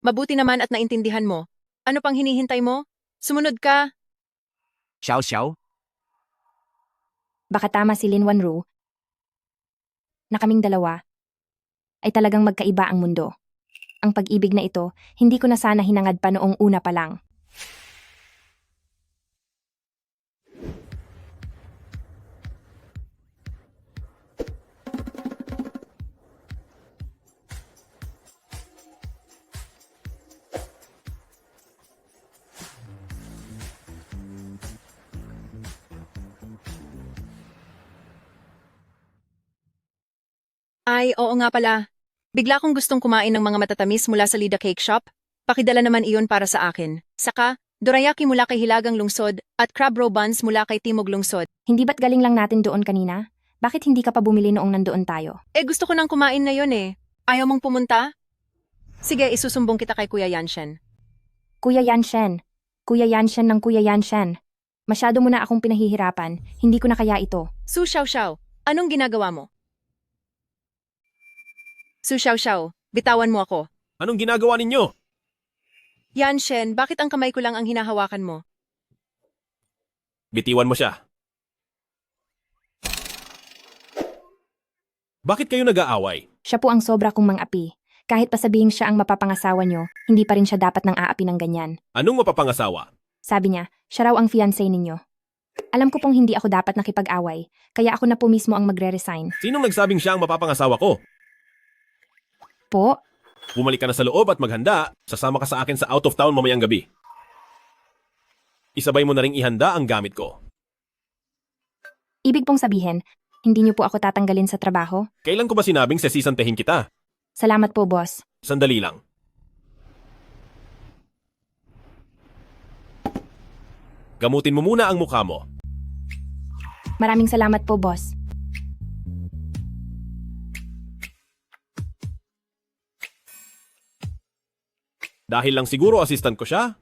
Mabuti naman at naintindihan mo. Ano pang hinihintay mo? Sumunod ka. Xiao Xiao? Baka tama si Lin Wanru na kaming dalawa ay talagang magkaiba ang mundo. Ang pag-ibig na ito, hindi ko na sana hinangad pa noong una pa lang. Ay, oo nga pala. Bigla kong gustong kumain ng mga matatamis mula sa Lida Cake Shop. Pakidala naman iyon para sa akin. Saka, dorayaki mula kay Hilagang Lungsod at crab roe buns mula kay Timog Lungsod. Hindi ba't galing lang natin doon kanina? Bakit hindi ka pa bumili noong nandoon tayo? Gusto ko nang kumain na yon eh. Ayaw mong pumunta? Sige, isusumbong kita kay Kuya Yanshen. Kuya Yanshen. Kuya Yanshen ng Kuya Yanshen. Masyado mo na akong pinahihirapan. Hindi ko na kaya ito. Su Xiao Xiao, anong ginagawa mo? Su Xiao Xiao, bitawan mo ako. Anong ginagawa ninyo? Yanshen, bakit ang kamay ko lang ang hinahawakan mo? Bitiwan mo siya. Bakit kayo nag-aaway? Siya po ang sobra kong mang-api. Kahit pa sabihin siya ang mapapangasawa nyo, hindi pa rin siya dapat nang aapi ng ganyan. Anong mapapangasawa? Sabi niya, siya raw ang fiancé ninyo. Alam ko pong hindi ako dapat nakipag-away, kaya ako na po mismo ang magre-resign. Sinong nagsabing siya ang mapapangasawa ko? Po? Bumalik ka na sa loob at maghanda. Sasama ka sa akin sa out of town mamayang gabi. Isabay mo na ring ihanda ang gamit ko. Ibig pong sabihin, hindi niyo po ako tatanggalin sa trabaho? Kailan ko ba sinabing sesisantehin kita? Salamat po, boss. Sandali lang. Gamutin mo muna ang mukha mo. Maraming salamat po, boss. Dahil lang siguro assistant ko siya,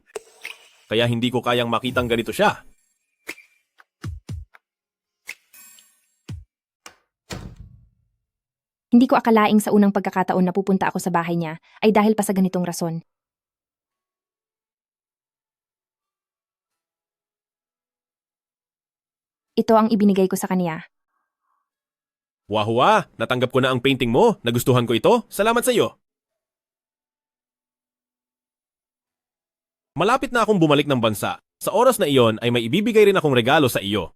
kaya hindi ko kayang makitang ganito siya. Hindi ko akalaing sa unang pagkakataon na pupunta ako sa bahay niya ay dahil pa sa ganitong rason. Ito ang ibinigay ko sa kanya. Wahua, natanggap ko na ang painting mo. Nagustuhan ko ito. Salamat sa iyo. Malapit na akong bumalik ng bansa. Sa oras na iyon ay may ibibigay rin akong regalo sa iyo.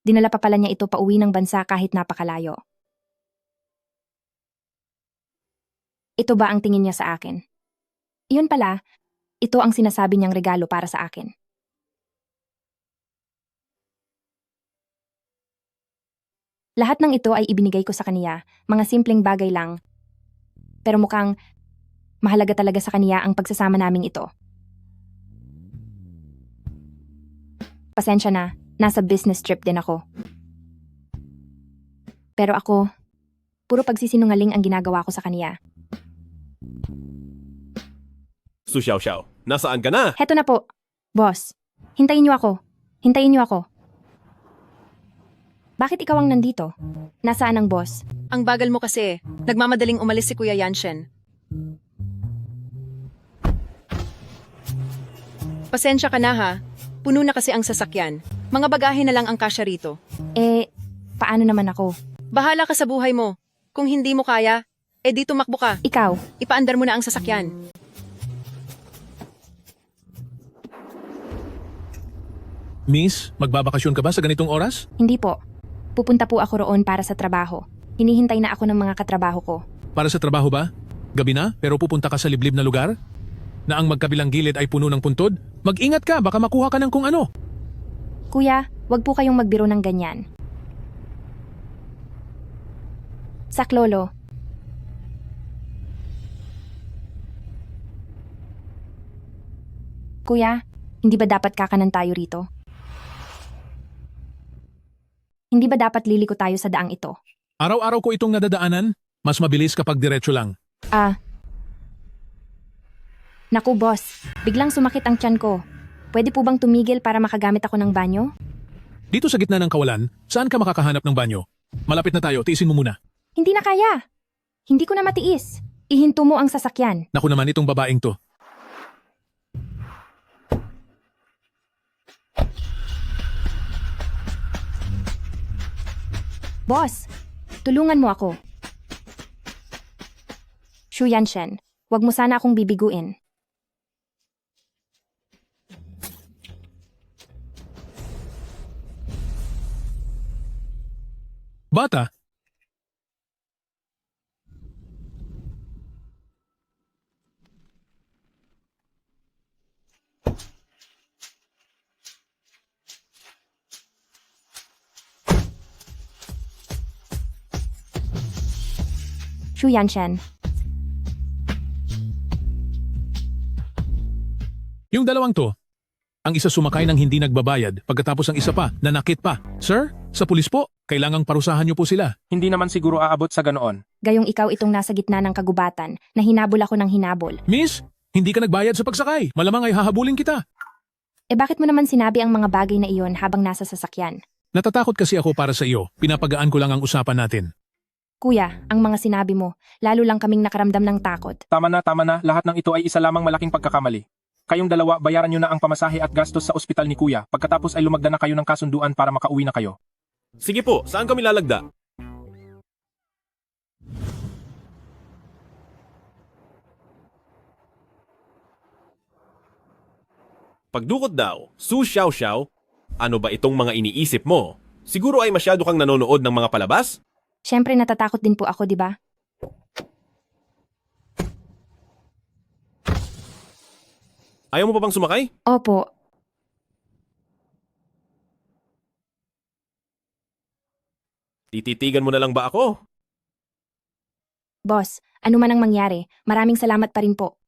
Dinala pa pala niya ito pauwi ng bansa kahit napakalayo. Ito ba ang tingin niya sa akin? Iyon pala, ito ang sinasabi niyang regalo para sa akin. Lahat ng ito ay ibinigay ko sa kaniya, mga simpleng bagay lang. Pero mukhang mahalaga talaga sa kaniya ang pagsasama naming ito. Pasensya na, nasa business trip din ako. Pero ako, puro pagsisinungaling ang ginagawa ko sa kaniya. Su Xiao Xiao, nasaan ka na? Heto na po, boss. Hintayin niyo ako. Hintayin niyo ako. Bakit ikaw ang nandito? Nasaan ang boss? Ang bagal mo kasi. Nagmamadaling umalis si Kuya Yanshen. Pasensya ka na ha. Puno na kasi ang sasakyan. Mga bagahe na lang ang kasya rito. Paano naman ako? Bahala ka sa buhay mo. Kung hindi mo kaya, di tumakbo ka. Ikaw, Ipaandar mo na ang sasakyan. Miss, magbabakasyon ka ba sa ganitong oras? hindi po. Pupunta po ako roon para sa trabaho. Hinihintay na ako ng mga katrabaho ko. Para sa trabaho ba? Gabi na, pero pupunta ka sa liblib na lugar? Na ang magkabilang gilid ay puno ng puntod? Mag-ingat ka, baka makuha ka ng kung ano. Kuya, wag po kayong magbiro ng ganyan. Saklolo. Kuya, hindi ba dapat kakanan tayo rito? Hindi ba dapat liliko tayo sa daang ito? Araw-araw ko itong nadadaanan, mas mabilis kapag diretso lang. Naku boss, biglang sumakit ang tiyan ko. Pwede po bang tumigil para makagamit ako ng banyo? Dito sa gitna ng kawalan, saan ka makakahanap ng banyo? Malapit na tayo, tiisin mo muna. Hindi na kaya. Hindi ko na matiis. Ihinto mo ang sasakyan. Naku naman itong babaeng to. Boss, tulungan mo ako. Shu Yanshen, wag mo sana akong bibiguin. Bata, Shu Yanshen, yung dalawang to, ang isa sumakay ng hindi nagbabayad, pagkatapos ang isa pa, nanakit pa. Sir, sa pulis po, kailangang parusahan niyo po sila. Hindi naman siguro aabot sa ganoon. gayong ikaw itong nasa gitna ng kagubatan na hinabol ako ng hinabol. Miss, hindi ka nagbayad sa pagsakay. Malamang ay hahabulin kita. Bakit mo naman sinabi ang mga bagay na iyon habang nasa sasakyan? Natatakot kasi ako para sa iyo. Pinapagaan ko lang ang usapan natin. Kuya, ang mga sinabi mo, lalo lang kaming nakaramdam ng takot. Tama na, lahat ng ito ay isa lamang malaking pagkakamali. Kayong dalawa, bayaran nyo na ang pamasahe at gastos sa ospital ni Kuya. Pagkatapos ay lumagda na kayo ng kasunduan para makauwi na kayo. Sige po, saan kami lalagda? Pagdukot daw, Su Xiao Xiao, ano ba itong mga iniisip mo? Siguro ay masyado kang nanonood ng mga palabas? Siyempre natatakot din po ako, di ba? Ayaw mo pa bang sumakay? Opo. Tititigan mo na lang ba ako? Boss, ano man ang mangyari, maraming salamat pa rin po.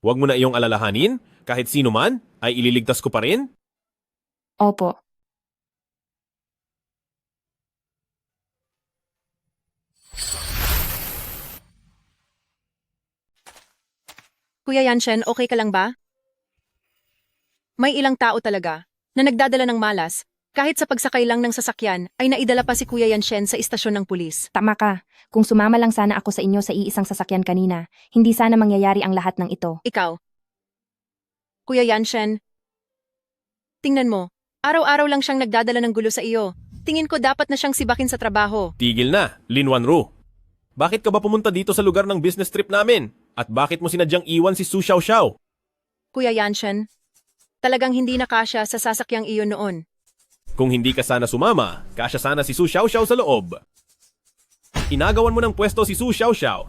Huwag mo na iyong alalahanin, kahit sino man, ay ililigtas ko pa rin? Opo. Kuya Yanshen, okay ka lang ba? May ilang tao talaga na nagdadala ng malas. Kahit sa pagsakay lang ng sasakyan ay naidala pa si Kuya Yanshen sa istasyon ng pulis. Tama ka. Kung sumama lang sana ako sa inyo sa iisang sasakyan kanina, hindi sana mangyayari ang lahat ng ito. Ikaw. Kuya Yanshen, tingnan mo, araw-araw lang siyang nagdadala ng gulo sa iyo. Tingin ko dapat na siyang sibakin sa trabaho. Tigil na, Lin Wanru. Bakit ka ba pumunta dito sa lugar ng business trip namin? At bakit mo sinadyang iwan si Su Xiao Xiao? Kuya Yanshen, talagang hindi na kasya sa sasakyang iyon noon. Kung hindi ka sana sumama, kasya sana si Su Xiao Xiao sa loob. Inagawan mo ng pwesto si Su Xiao Xiao.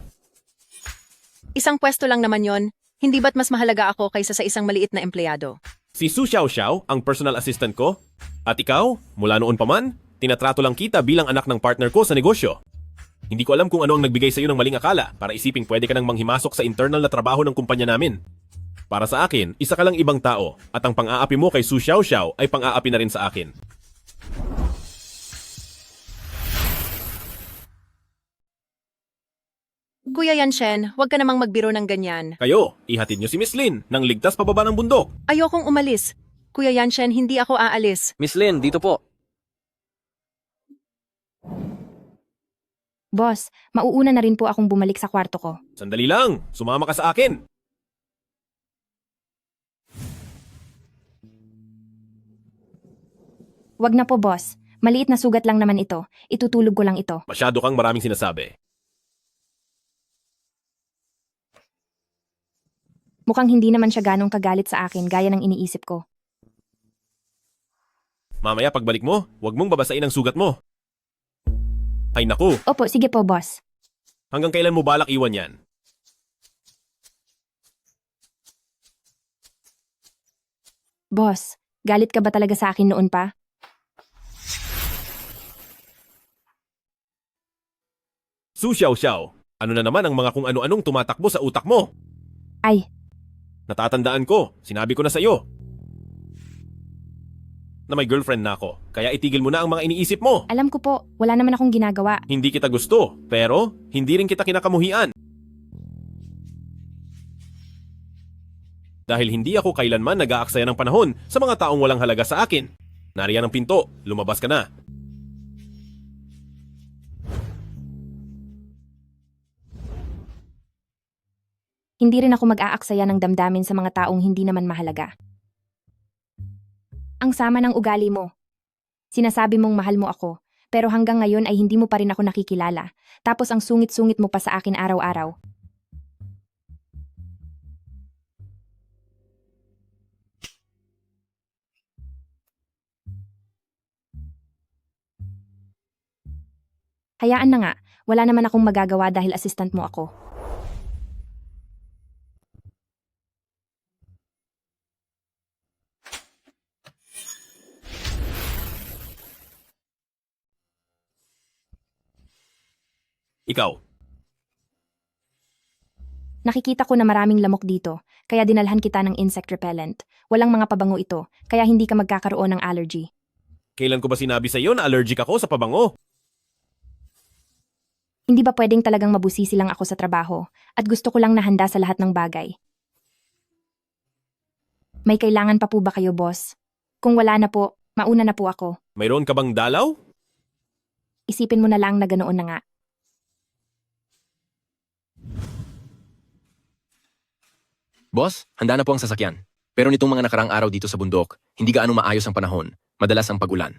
Isang pwesto lang naman yon. Hindi ba't mas mahalaga ako kaysa sa isang maliit na empleyado? Si Su Xiao Xiao ang personal assistant ko. At ikaw, mula noon pa man, tinatrato lang kita bilang anak ng partner ko sa negosyo. Hindi ko alam kung ano ang nagbigay sa iyo ng maling akala para isiping pwede ka nang manghimasok sa internal na trabaho ng kumpanya namin. Para sa akin, isa ka lang ibang tao at ang pang-aapi mo kay Su Xiao Xiao ay pang-aapi na rin sa akin. Kuya Yanshen, huwag ka namang magbiro ng ganyan. Kayo, ihatid niyo si Miss Lin nang ligtas pababa ng bundok. Ayokong umalis. Kuya Yanshen, hindi ako aalis. Miss Lin, dito po. Boss, mauuna na rin po akong bumalik sa kwarto ko. Sandali lang, sumama ka sa akin. Wag na po, boss. Maliit na sugat lang naman ito. Itutulog ko lang ito. Masyado kang maraming sinasabi. Mukhang hindi naman siya ganong kagalit sa akin gaya ng iniisip ko. Mamaya pagbalik mo, huwag mong babasain ang sugat mo. Ay naku, Opo, sige po, boss. hanggang kailan mo balak iwan yan? Boss, galit ka ba talaga sa akin noon pa? Su Xiao Xiao, ano na naman ang mga kung ano-anong tumatakbo sa utak mo? Ay, Natatandaan ko, sinabi ko na sa iyo. Na may girlfriend na ako, kaya itigil mo na ang mga iniisip mo. alam ko po, wala naman akong ginagawa. Hindi kita gusto, pero hindi rin kita kinakamuhian. Dahil hindi ako kailanman nag-aaksaya ng panahon sa mga taong walang halaga sa akin. Nariyan ang pinto, lumabas ka na. Hindi rin ako mag-aaksaya ng damdamin sa mga taong hindi naman mahalaga. Ang sama ng ugali mo. Sinasabi mong mahal mo ako, pero hanggang ngayon ay hindi mo pa rin ako nakikilala. Tapos ang sungit-sungit mo pa sa akin araw-araw. Hayaan na nga, wala naman akong magagawa dahil assistant mo ako. Ikaw, Nakikita ko na maraming lamok dito, kaya dinalhan kita ng insect repellent. Walang mga pabango ito, kaya hindi ka magkakaroon ng allergy. kailan ko ba sinabi sa iyo na allergic ako sa pabango? Hindi ba pwedeng talagang mabusisi lang ako sa trabaho at gusto ko lang nahanda sa lahat ng bagay? May kailangan pa po ba kayo, boss? Kung wala na po, mauna na po ako. Mayroon ka bang dalaw? Isipin mo na lang na ganoon na nga. Boss, handa na po ang sasakyan. Pero nitong mga nakaraang araw dito sa bundok, hindi gaano maayos ang panahon, madalas ang pag-ulan.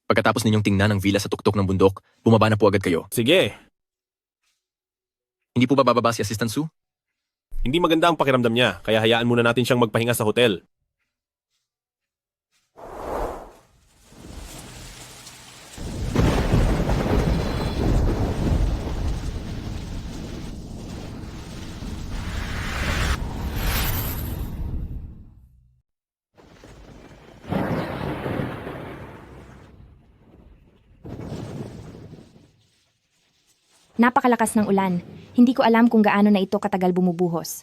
Pagkatapos ninyong tingnan ang villa sa tuktok ng bundok, bumaba na po agad kayo. Sige, Hindi po ba bababa si Assistant Sue? hindi maganda ang pakiramdam niya, kaya hayaan muna natin siyang magpahinga sa hotel. Napakalakas ng ulan. Hindi ko alam kung gaano na ito katagal bumubuhos.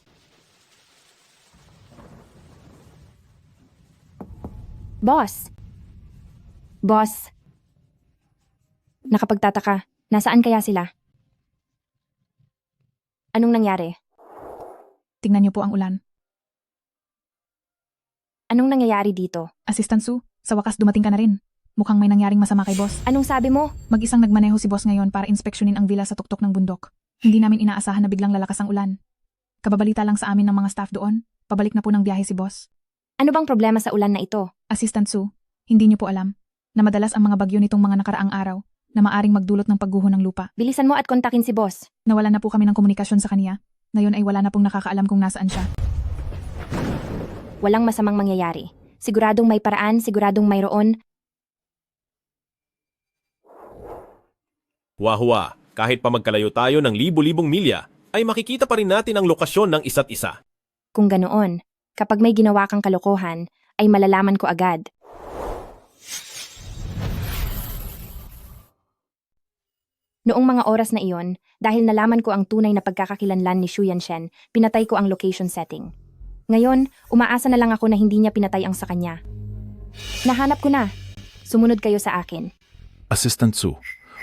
Boss! Boss! Nakapagtataka. Nasaan kaya sila? Anong nangyari? Tingnan niyo po ang ulan. Anong nangyayari dito? Assistant Sue, sa wakas dumating ka na rin. Mukhang may nangyaring masama kay boss. Anong sabi mo? Mag-isang nagmaneho si boss ngayon para inspeksyonin ang villa sa tuktok ng bundok. Hindi namin inaasahan na biglang lalakas ang ulan. Kababalita lang sa amin ng mga staff doon, pabalik na po ng biyahe si boss. Ano bang problema sa ulan na ito? Assistant Sue, hindi niyo po alam na madalas ang mga bagyo nitong mga nakaraang araw na maaring magdulot ng pagguho ng lupa. Bilisan mo at kontakin si boss. Nawala na po kami ng komunikasyon sa kaniya. Ngayon ay wala na pong nakakaalam kung nasaan siya. Walang masamang mangyayari. Siguradong may paraan, siguradong mayroon. Wahwa, kahit pa magkalayo tayo ng libu-libong milya, ay makikita pa rin natin ang lokasyon ng isa't isa. Kung ganoon, kapag may ginawa kang kalokohan, ay malalaman ko agad. Noong mga oras na iyon, dahil nalaman ko ang tunay na pagkakakilanlan ni Xu Yanshen, pinatay ko ang location setting. Ngayon, umaasa na lang ako na hindi niya pinatay ang sa kanya. Nahanap ko na. Sumunod kayo sa akin. Assistant Sue,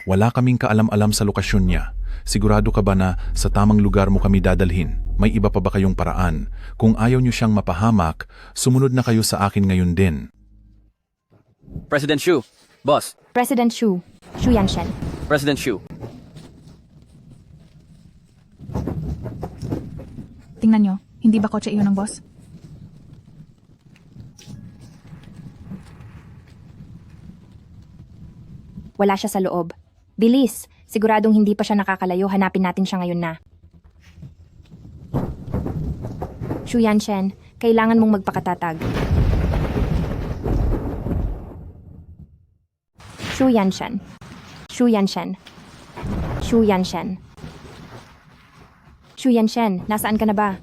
wala kaming kaalam-alam sa lokasyon niya. Sigurado ka ba na sa tamang lugar mo kami dadalhin? May iba pa ba kayong paraan? Kung ayaw niyo siyang mapahamak, sumunod na kayo sa akin ngayon din. President Shu, boss, President Xu Yanshen. President Shu. Tingnan nyo, hindi ba kotse iyon ng boss? Wala siya sa loob. Bilis! Siguradong hindi pa siya nakakalayo, hanapin natin siya ngayon na. Xu Yanshen, kailangan mong magpakatatag. Xu Yanshen. Xu Yanshen. Xu Yanshen. Xu Yanshen, nasaan ka na ba?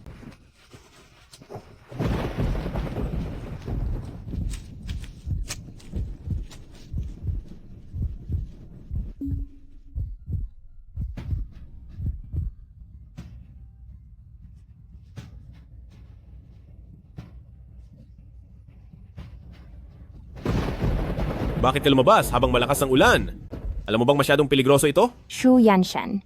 Bakit ka lumabas habang malakas ang ulan? Alam mo bang masyadong peligroso ito? Xu Yanshen.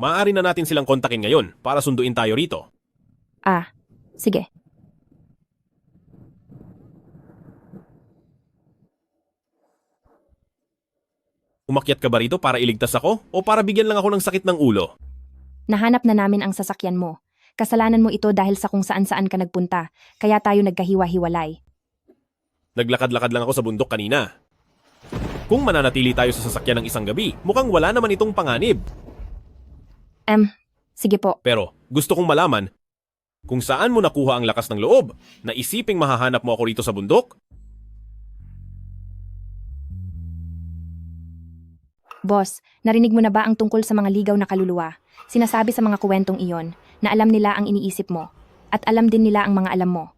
Maaari na natin silang kontakin ngayon para sunduin tayo rito. Ah, sige. Umakyat ka ba rito para iligtas ako o para bigyan lang ako ng sakit ng ulo? Nahanap na namin ang sasakyan mo. Kasalanan mo ito dahil sa kung saan-saan ka nagpunta, kaya tayo nagkahiwa-hiwalay. Naglakad-lakad lang ako sa bundok kanina. Kung mananatili tayo sa sasakyan ng isang gabi, mukhang wala naman itong panganib. Sige po. Pero gusto kong malaman kung saan mo nakuha ang lakas ng loob na isiping mahahanap mo ako rito sa bundok? Boss, narinig mo na ba ang tungkol sa mga ligaw na kaluluwa? Sinasabi sa mga kwentong iyon na alam nila ang iniisip mo at alam din nila ang mga alam mo.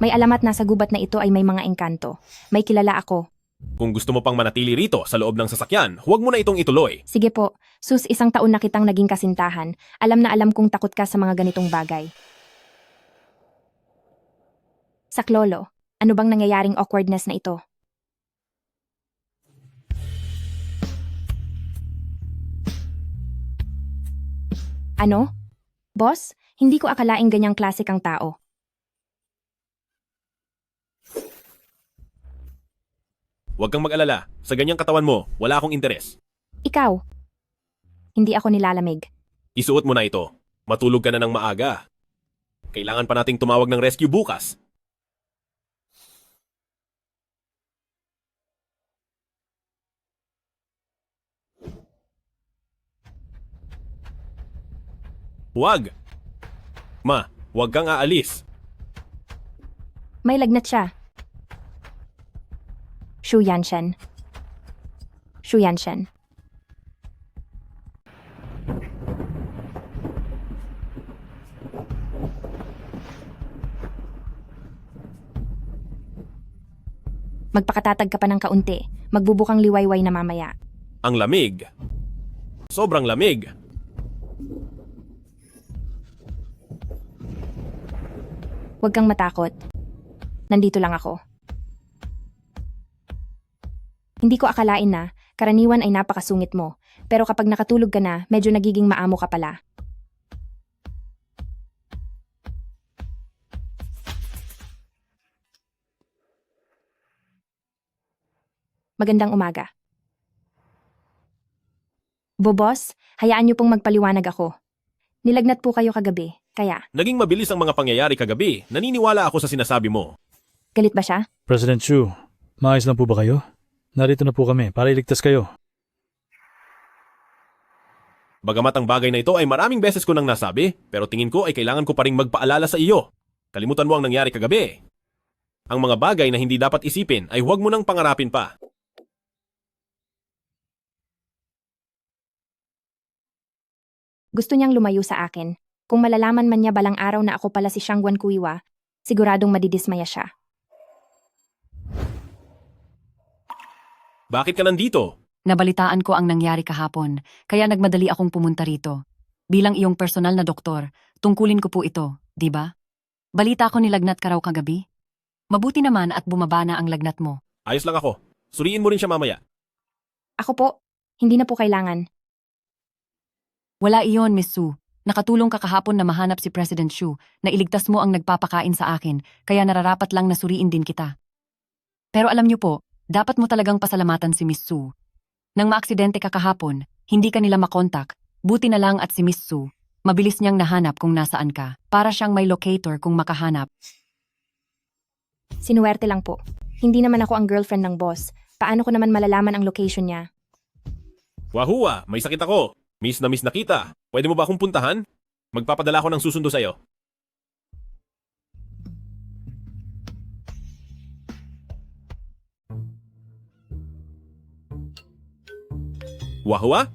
May alamat na sa gubat na ito ay may mga engkanto. May kilala ako. Kung gusto mo pang manatili rito sa loob ng sasakyan, huwag mo na itong ituloy. Sige po, sus 1 taon na kitang naging kasintahan. Alam na alam kong takot ka sa mga ganitong bagay. Saklolo, ano bang nangyayaring awkwardness na ito? Ano? Boss, hindi ko akalaing ganyang klase kang tao. Huwag kang mag-alala. Sa ganyang katawan mo, wala akong interes. Ikaw. Hindi ako nilalamig. Isuot mo na ito. Matulog ka na ng maaga. Kailangan pa nating tumawag ng rescue bukas. Huwag! Ma, huwag kang aalis. May lagnat siya. Shu Yanshen. Shu Yanshen. Magpakatatag ka pa ng kaunti. Magbubukang liwayway na mamaya. Ang lamig. Sobrang lamig. Huwag kang matakot. Nandito lang ako. Hindi ko akalain na karaniwan ay napakasungit mo, pero kapag nakatulog ka na, medyo nagiging maamo ka pala. Magandang umaga. Bobos, hayaan niyo pong magpaliwanag ako. Nilagnat po kayo kagabi, kaya Naging mabilis ang mga pangyayari kagabi. Naniniwala ako sa sinasabi mo. galit ba siya? President Chu, maayos lang po ba kayo? Narito na po kami para iligtas kayo. Bagamat ang bagay na ito ay maraming beses ko nang nasabi, pero tingin ko ay kailangan ko pa ring magpaalala sa iyo. Kalimutan mo ang nangyari kagabi. Ang mga bagay na hindi dapat isipin ay huwag mo nang pangarapin pa. Gusto niyang lumayo sa akin. Kung malalaman man niya balang araw na ako pala si Shangguan Kuiwa, siguradong madidismaya siya. Bakit ka nandito? Nabalitaan ko ang nangyari kahapon, kaya nagmadali akong pumunta rito. Bilang iyong personal na doktor, tungkulin ko po ito, di ba? Balita ko nilagnat ka raw kagabi. Mabuti naman at bumaba na ang lagnat mo. Ayos lang ako. Suriin mo rin siya mamaya. Ako po, hindi na po kailangan. Wala iyon, Miss Su. Nakatulong ka kahapon na mahanap si President Xu, na iligtas mo ang nagpapakain sa akin, kaya nararapat lang na suriin din kita. Pero alam niyo po, dapat mo talagang pasalamatan si Miss Su. Nang maaksidente ka kahapon, hindi ka nila makontak, buti na lang at si Miss Su, mabilis niyang nahanap kung nasaan ka, para siyang may locator kung makahanap. Sinuwerte lang po. Hindi naman ako ang girlfriend ng boss. Paano ko naman malalaman ang location niya? Wahua, may sakit ako. Miss na kita. Pwede mo ba akong puntahan? Magpapadala ako ng susundo sa'yo. Wahua?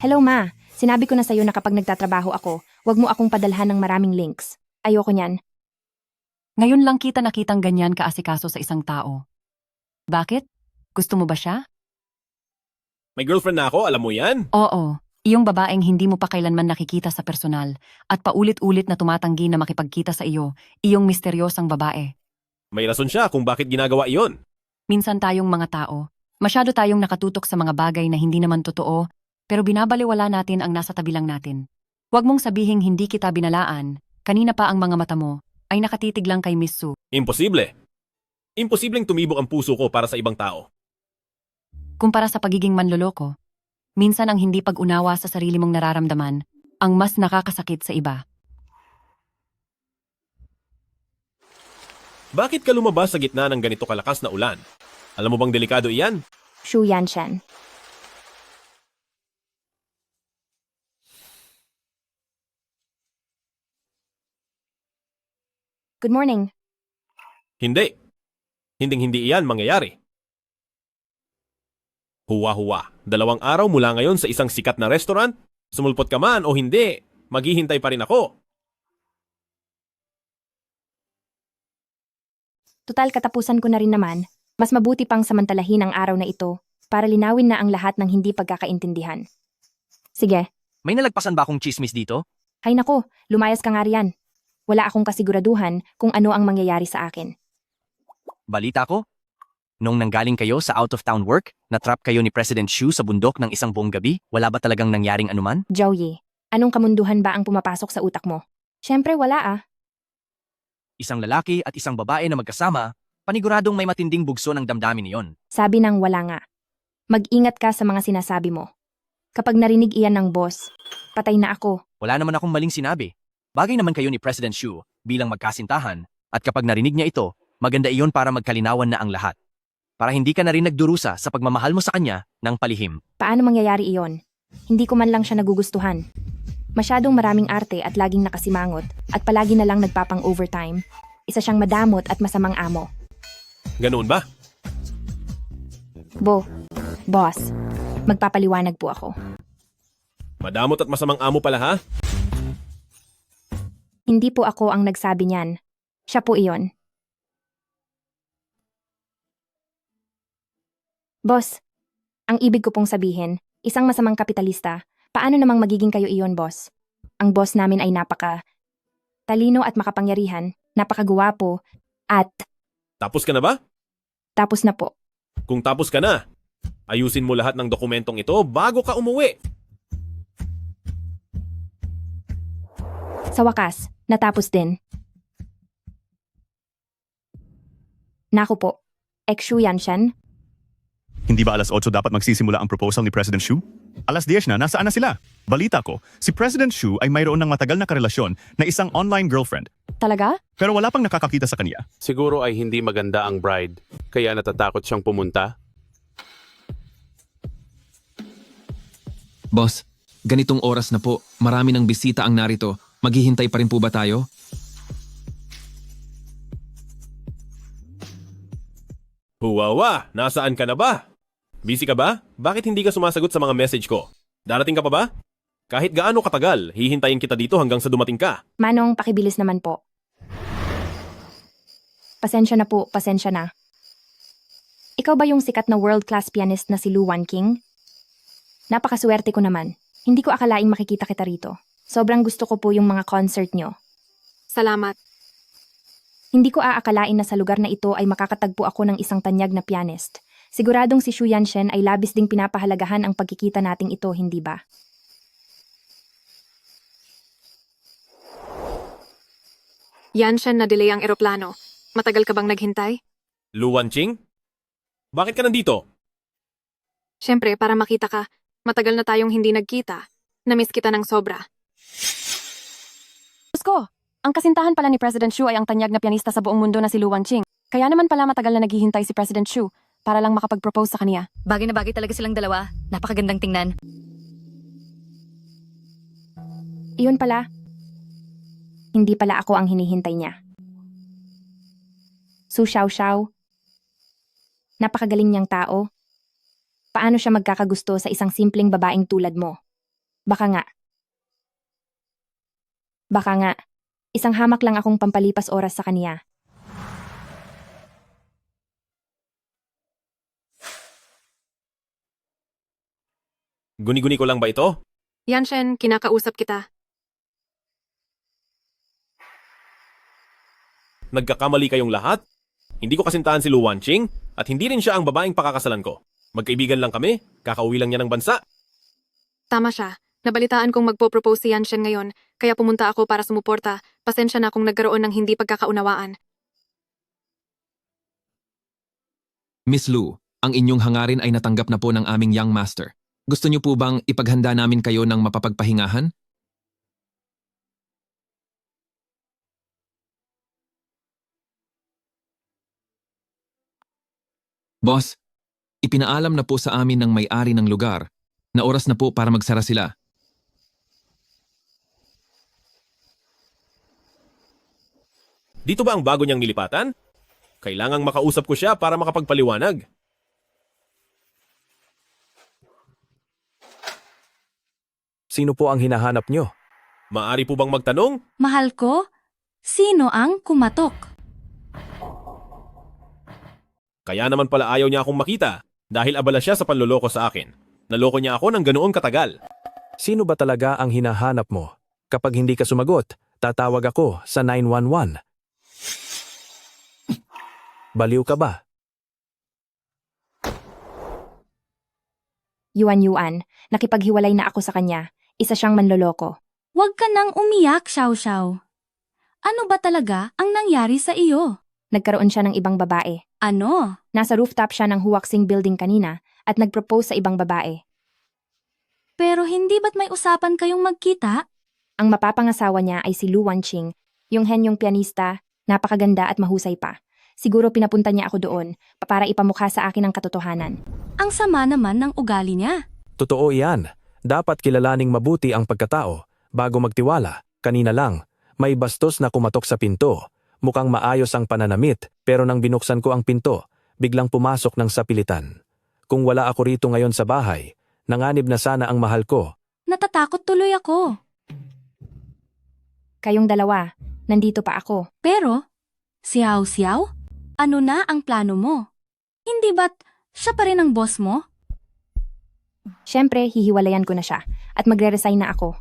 Hello ma, sinabi ko na sa'yo na kapag nagtatrabaho ako, wag mo akong padalhan ng maraming links. Ayoko niyan. Ngayon lang kita nakitang ganyan kaasikaso sa isang tao. Bakit? Gusto mo ba siya? May girlfriend na ako, alam mo yan? Oo, iyong babaeng hindi mo pa kailanman nakikita sa personal at paulit-ulit na tumatanggi na makipagkita sa iyo, iyong misteryosang babae. May rason siya kung bakit ginagawa iyon. Minsan tayong mga tao, masyado tayong nakatutok sa mga bagay na hindi naman totoo, pero binabaliwala natin ang nasa tabi lang natin. Huwag mong sabihing hindi kita binalaan, kanina pa ang mga mata mo ay nakatitig lang kay Miss Su. Imposible. Imposibleng tumibok ang puso ko para sa ibang tao. Kumpara sa pagiging manloloko, minsan ang hindi pag-unawa sa sarili mong nararamdaman ang mas nakakasakit sa iba. Bakit ka lumabas sa gitna ng ganito kalakas na ulan? Alam mo bang delikado iyan? Shu Yanshen. Good morning. Hindi. Hinding-hindi iyan mangyayari. Huwa-huwa, 2 araw mula ngayon sa isang sikat na restaurant? Sumulpot ka man o hindi, maghihintay pa rin ako. Tutal katapusan ko na rin naman, mas mabuti pang samantalahin ang araw na ito para linawin na ang lahat ng hindi pagkakaintindihan. Sige. May nalagpasan ba akong chismis dito? Hay nako, lumayas ka nga riyan. Wala akong kasiguraduhan kung ano ang mangyayari sa akin. Balita ko? Noong nanggaling kayo sa out-of-town work, natrap kayo ni President Xu sa bundok ng isang buong gabi, wala ba talagang nangyaring anuman? Joey, anong kamunduhan ba ang pumapasok sa utak mo? Siyempre wala ah. Isang lalaki at isang babae na magkasama, paniguradong may matinding bugso ng damdamin niyon. Sabi ng wala nga. Mag-ingat ka sa mga sinasabi mo. Kapag narinig iyan ng boss, patay na ako. Wala naman akong maling sinabi. Bagay naman kayo ni President Xu bilang magkasintahan, at kapag narinig niya ito, maganda iyon para magkalinawan na ang lahat. Para hindi ka na rin nagdurusa sa pagmamahal mo sa kanya ng palihim. Paano mangyayari iyon? Hindi ko man lang siya nagugustuhan. Masyadong maraming arte at laging nakasimangot at palagi na lang nagpapang overtime. Isa siyang madamot at masamang amo. Ganoon ba? Boss, magpapaliwanag po ako. Madamot at masamang amo pala ha? Hindi po ako ang nagsabi niyan. Siya po iyon. Boss, ang ibig ko pong sabihin, isang masamang kapitalista, paano namang magiging kayo iyon, boss? Ang boss namin ay talino at makapangyarihan, napakagwapo, at Tapos ka na ba? tapos na po. Kung tapos ka na, ayusin mo lahat ng dokumentong ito bago ka umuwi. Sa wakas, natapos din. Naku po, Xu Yanshan, Hindi ba alas 8 dapat magsisimula ang proposal ni President Xu? Alas 10 na, nasaan na sila? Balita ko, si President Xu ay mayroon ng matagal na karelasyon na isang online girlfriend. talaga? Pero wala pang nakakakita sa kanya. Siguro ay hindi maganda ang bride, kaya natatakot siyang pumunta. Boss, ganitong oras na po, marami ng bisita ang narito. Maghihintay pa rin po ba tayo? Huwawa, nasaan ka na ba? Busy ka ba? Bakit hindi ka sumasagot sa mga message ko? Darating ka pa ba? Kahit gaano katagal, hihintayin kita dito hanggang sa dumating ka. Manong, pakibilis naman po. Pasensya na po, pasensya na. Ikaw ba yung sikat na world-class pianist na si Luan King? Napakaswerte ko naman. Hindi ko akalaing makikita kita rito. Sobrang gusto ko po yung mga concert nyo. Salamat. Hindi ko aakalain na sa lugar na ito ay makakatagpo ako ng isang tanyag na pianist. Siguradong si Xu Yanshen ay labis ding pinapahalagahan ang pagkikita nating ito, hindi ba? Yanshan, na-delay ang eroplano. Matagal ka bang naghintay? Luan Ching? Bakit ka nandito? Siyempre, para makita ka. Matagal na tayong hindi nagkita. Namiss kita ng sobra. Ko, ang kasintahan pala ni President Xu ay ang tanyag na pianista sa buong mundo na si Luan Qing. Kaya naman pala matagal na naghihintay si President Xu para lang makapag-propose sa kanya. Bagay na bagay talaga silang dalawa. Napakagandang tingnan. Iyon pala. Hindi pala ako ang hinihintay niya. Su Xiaoxiao. Napakagaling niyang tao. Paano siya magkakagusto sa isang simpleng babaeng tulad mo? Baka nga, isang hamak lang akong pampalipas oras sa kaniya. Guni-guni ko lang ba ito? Yanshen, kinakausap kita. Nagkakamali kayong lahat? Hindi ko kasintahan si Luan Ching at hindi rin siya ang babaeng pakakasalan ko. Magkaibigan lang kami, kakauwi lang niya ng bansa. Tama siya. Nabalitaan kong magpo-propose si Yanshen ngayon, kaya pumunta ako para sumuporta. Pasensya na kung nagkaroon ng hindi pagkakaunawaan. Miss Lu, ang inyong hangarin ay natanggap na po ng aming young master. Gusto niyo po bang ipaghanda namin kayo ng mapapagpahingahan? Boss, ipinaalam na po sa amin ng may-ari ng lugar na oras na po para magsara sila. Dito ba ang bago niyang nilipatan? Kailangang makausap ko siya para makapagpaliwanag. Sino po ang hinahanap nyo? Maari po bang magtanong? Mahal ko, sino ang kumatok? Kaya naman pala ayaw niya akong makita dahil abala siya sa panloloko sa akin. Naloko niya ako ng ganoong katagal. Sino ba talaga ang hinahanap mo? Kapag hindi ka sumagot, tatawag ako sa 911. Baliw ka ba? Yuan, nakipaghiwalay na ako sa kanya. Isa siyang manloloko. Huwag ka nang umiyak, Xiao Xiao. Ano ba talaga ang nangyari sa iyo? Nagkaroon siya ng ibang babae. Ano? Nasa rooftop siya ng Huaxing building kanina at nagpropose sa ibang babae. Pero hindi ba't may usapan kayong magkita? Ang mapapangasawa niya ay si Lu Wanqing, yung henyong pianista, napakaganda at mahusay pa. Siguro pinapunta niya ako doon para ipamukha sa akin ang katotohanan. Ang sama naman ng ugali niya. Totoo iyan. Dapat kilalaning mabuti ang pagkatao bago magtiwala. Kanina lang, may bastos na kumatok sa pinto. Mukhang maayos ang pananamit, pero nang binuksan ko ang pinto, biglang pumasok ng sapilitan. Kung wala ako rito ngayon sa bahay, nanganib na sana ang mahal ko. Natatakot tuloy ako. Kayong dalawa, nandito pa ako. Pero, Xiao, ano na ang plano mo? Hindi ba't siya pa rin ang boss mo? Siyempre, hihiwalayan ko na siya at magre-resign na ako.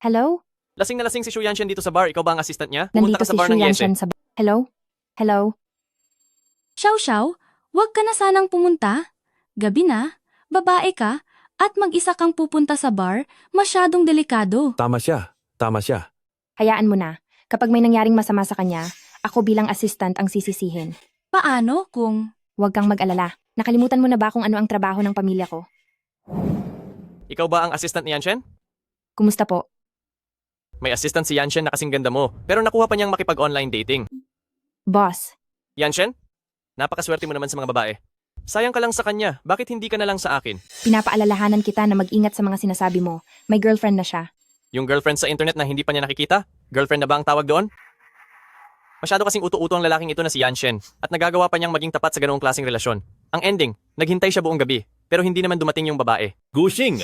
Hello? Lasing na lasing si Shu Yanshen dito sa bar. Ikaw ba ang assistant niya? Pumunta Nandito ka sa si bar Xu ng Yese. Yanshen sa... Hello? Hello? Xiao, huwag ka na sanang pumunta. Gabi na, babae ka, at mag-isa kang pupunta sa bar, masyadong delikado. Tama siya. Hayaan mo na. Kapag may nangyaring masama sa kanya, ako bilang assistant ang sisisihin. Paano kung... Huwag kang mag-alala. Nakalimutan mo na ba kung ano ang trabaho ng pamilya ko? Ikaw ba ang assistant ni Yanshen? Kumusta po? May assistant si Yanshen na kasing ganda mo, pero nakuha pa niyang makipag-online dating. Boss, Yanshen? Napakaswerte mo naman sa mga babae. Sayang ka lang sa kanya, bakit hindi ka na lang sa akin? pinapaalalahanan kita na mag-ingat sa mga sinasabi mo. May girlfriend na siya. Yung girlfriend sa internet na hindi pa niya nakikita? Girlfriend na ba ang tawag doon? Masyado kasing uto-uto ang lalaking ito na si Yanshen at nagagawa pa niyang maging tapat sa ganoong klaseng relasyon. Ang ending, naghintay siya buong gabi, pero hindi naman dumating yung babae. Gushing!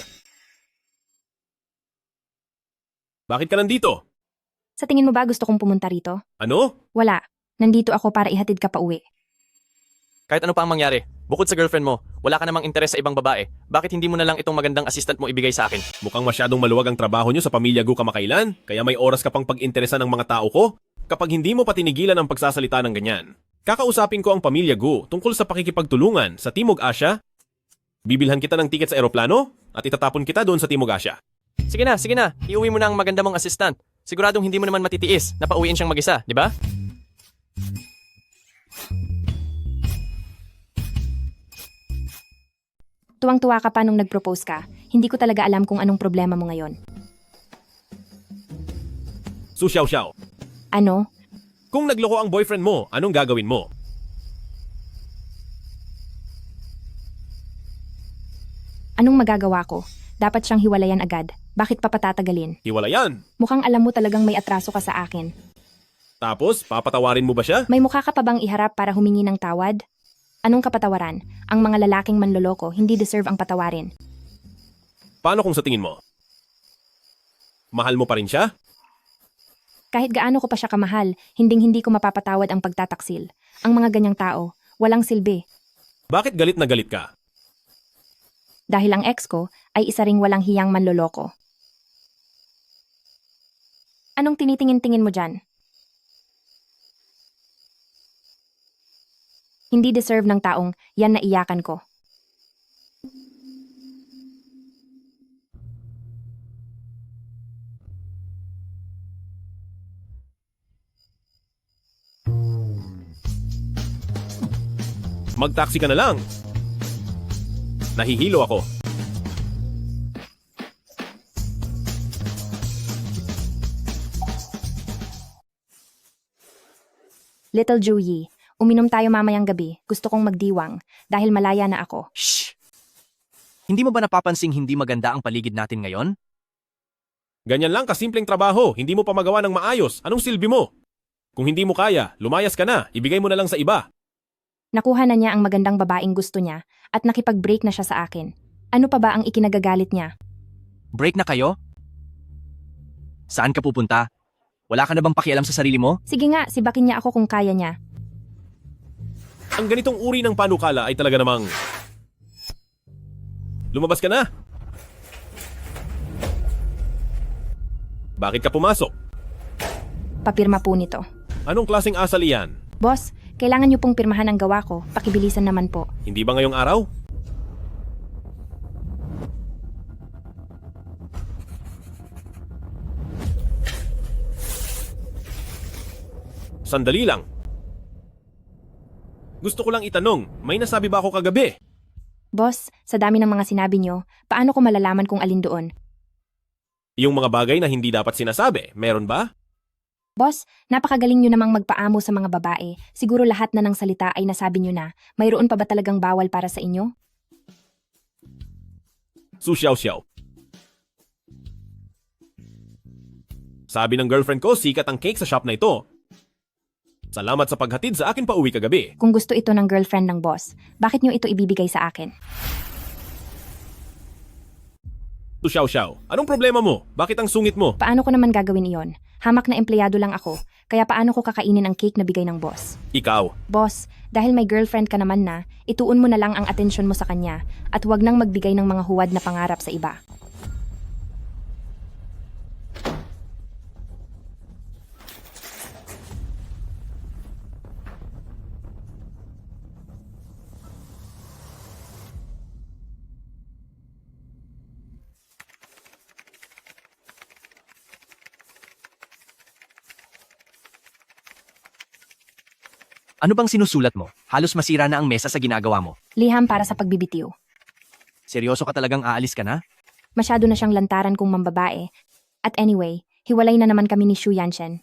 Bakit ka nandito? Sa tingin mo ba gusto kong pumunta rito? Ano? Wala. Nandito ako para ihatid ka pa uwi. Kahit ano pa ang mangyari, bukod sa girlfriend mo, wala ka namang interes sa ibang babae. Bakit hindi mo na lang itong magandang assistant mo ibigay sa akin? Mukhang masyadong maluwag ang trabaho niyo sa pamilya Gu kamakailan, kaya may oras ka pang pag-interesan ng mga tao ko? Kapag hindi mo pa tinigilan ang pagsasalita ng ganyan. Kakausapin ko ang pamilya Gu tungkol sa pakikipagtulungan sa Timog Asya. Bibilhan kita ng tiket sa eroplano at itatapon kita doon sa Timog Asya. Sige na, iuwi mo na ang maganda mong assistant. Siguradong hindi mo naman matitiis na pauwiin siyang mag-isa, di ba? Tuwang-tuwa ka pa nung nag-propose ka. Hindi ko talaga alam kung anong problema mo ngayon. Su Xiao Xiao, Ano? kung nagloko ang boyfriend mo, anong gagawin mo? Anong magagawa ko? Dapat siyang hiwalayan agad. Bakit pa patatagalin? Hiwalayan. Mukhang alam mo talagang may atraso ka sa akin. Tapos, papatawarin mo ba siya? May mukha ka pa bang iharap para humingi ng tawad? Anong kapatawaran? Ang mga lalaking manloloko hindi deserve ang patawarin. Paano kung sa tingin mo? Mahal mo pa rin siya? Kahit gaano ko pa siya kamahal, hinding-hindi ko mapapatawad ang pagtataksil. Ang mga ganyang tao, walang silbi. Bakit galit na galit ka? Dahil ang ex ko ay isa ring walang hiyang manloloko. Anong tinitingin-tingin mo dyan? Hindi deserve ng taong yan na iyakan ko. Mag-taxi ka na lang. Nahihilo ako. Little Juyi, uminom tayo mamayang gabi. Gusto kong magdiwang dahil malaya na ako. Shh! Hindi mo ba napapansing hindi maganda ang paligid natin ngayon? Ganyan lang kasimpleng trabaho, hindi mo pa magawa ng maayos. Anong silbi mo? Kung hindi mo kaya, lumayas ka na, ibigay mo na lang sa iba. Nakuha na niya ang magandang babaeng gusto niya at nakipag-break na siya sa akin. Ano pa ba ang ikinagagalit niya? Break na kayo? Saan ka pupunta? Wala ka na bang pakialam sa sarili mo? Sige nga, sibakin niya ako kung kaya niya. Ang ganitong uri ng panukala ay talaga namang... Lumabas ka na! Bakit ka pumasok? Papirma po nito. Anong klaseng asal iyan? Boss, Kailangan niyo pong pirmahan ang gawa ko. Pakibilisan naman po. Hindi ba ngayong araw? Sandali lang. Gusto ko lang itanong, may nasabi ba ako kagabi? Boss, sa dami ng mga sinabi niyo, paano ko malalaman kung alin doon? Yung mga bagay na hindi dapat sinasabi, meron ba? Boss, napakagaling niyo namang magpaamo sa mga babae. Siguro lahat na ng salita ay nasabi niyo na. Mayroon pa ba talagang bawal para sa inyo? Su Xiao Xiao. Sabi ng girlfriend ko, sikat ang cake sa shop na ito. Salamat sa paghatid sa akin pauwi kagabi. Kung gusto ito ng girlfriend ng boss, bakit niyo ito ibibigay sa akin? Su Xiao Xiao, anong problema mo? Bakit ang sungit mo? Paano ko naman gagawin iyon? Hamak na empleyado lang ako, kaya paano ko kakainin ang cake na bigay ng boss? Ikaw. Boss, dahil may girlfriend ka naman na, ituon mo na lang ang atensyon mo sa kanya at huwag nang magbigay ng mga huwad na pangarap sa iba. Ano bang sinusulat mo? Halos masira na ang mesa sa ginagawa mo. Liham para sa pagbibitiw. Seryoso ka talagang aalis ka na? Masyado na siyang lantaran kung mambabae. At anyway, hiwalay na naman kami ni Xu Yanshen.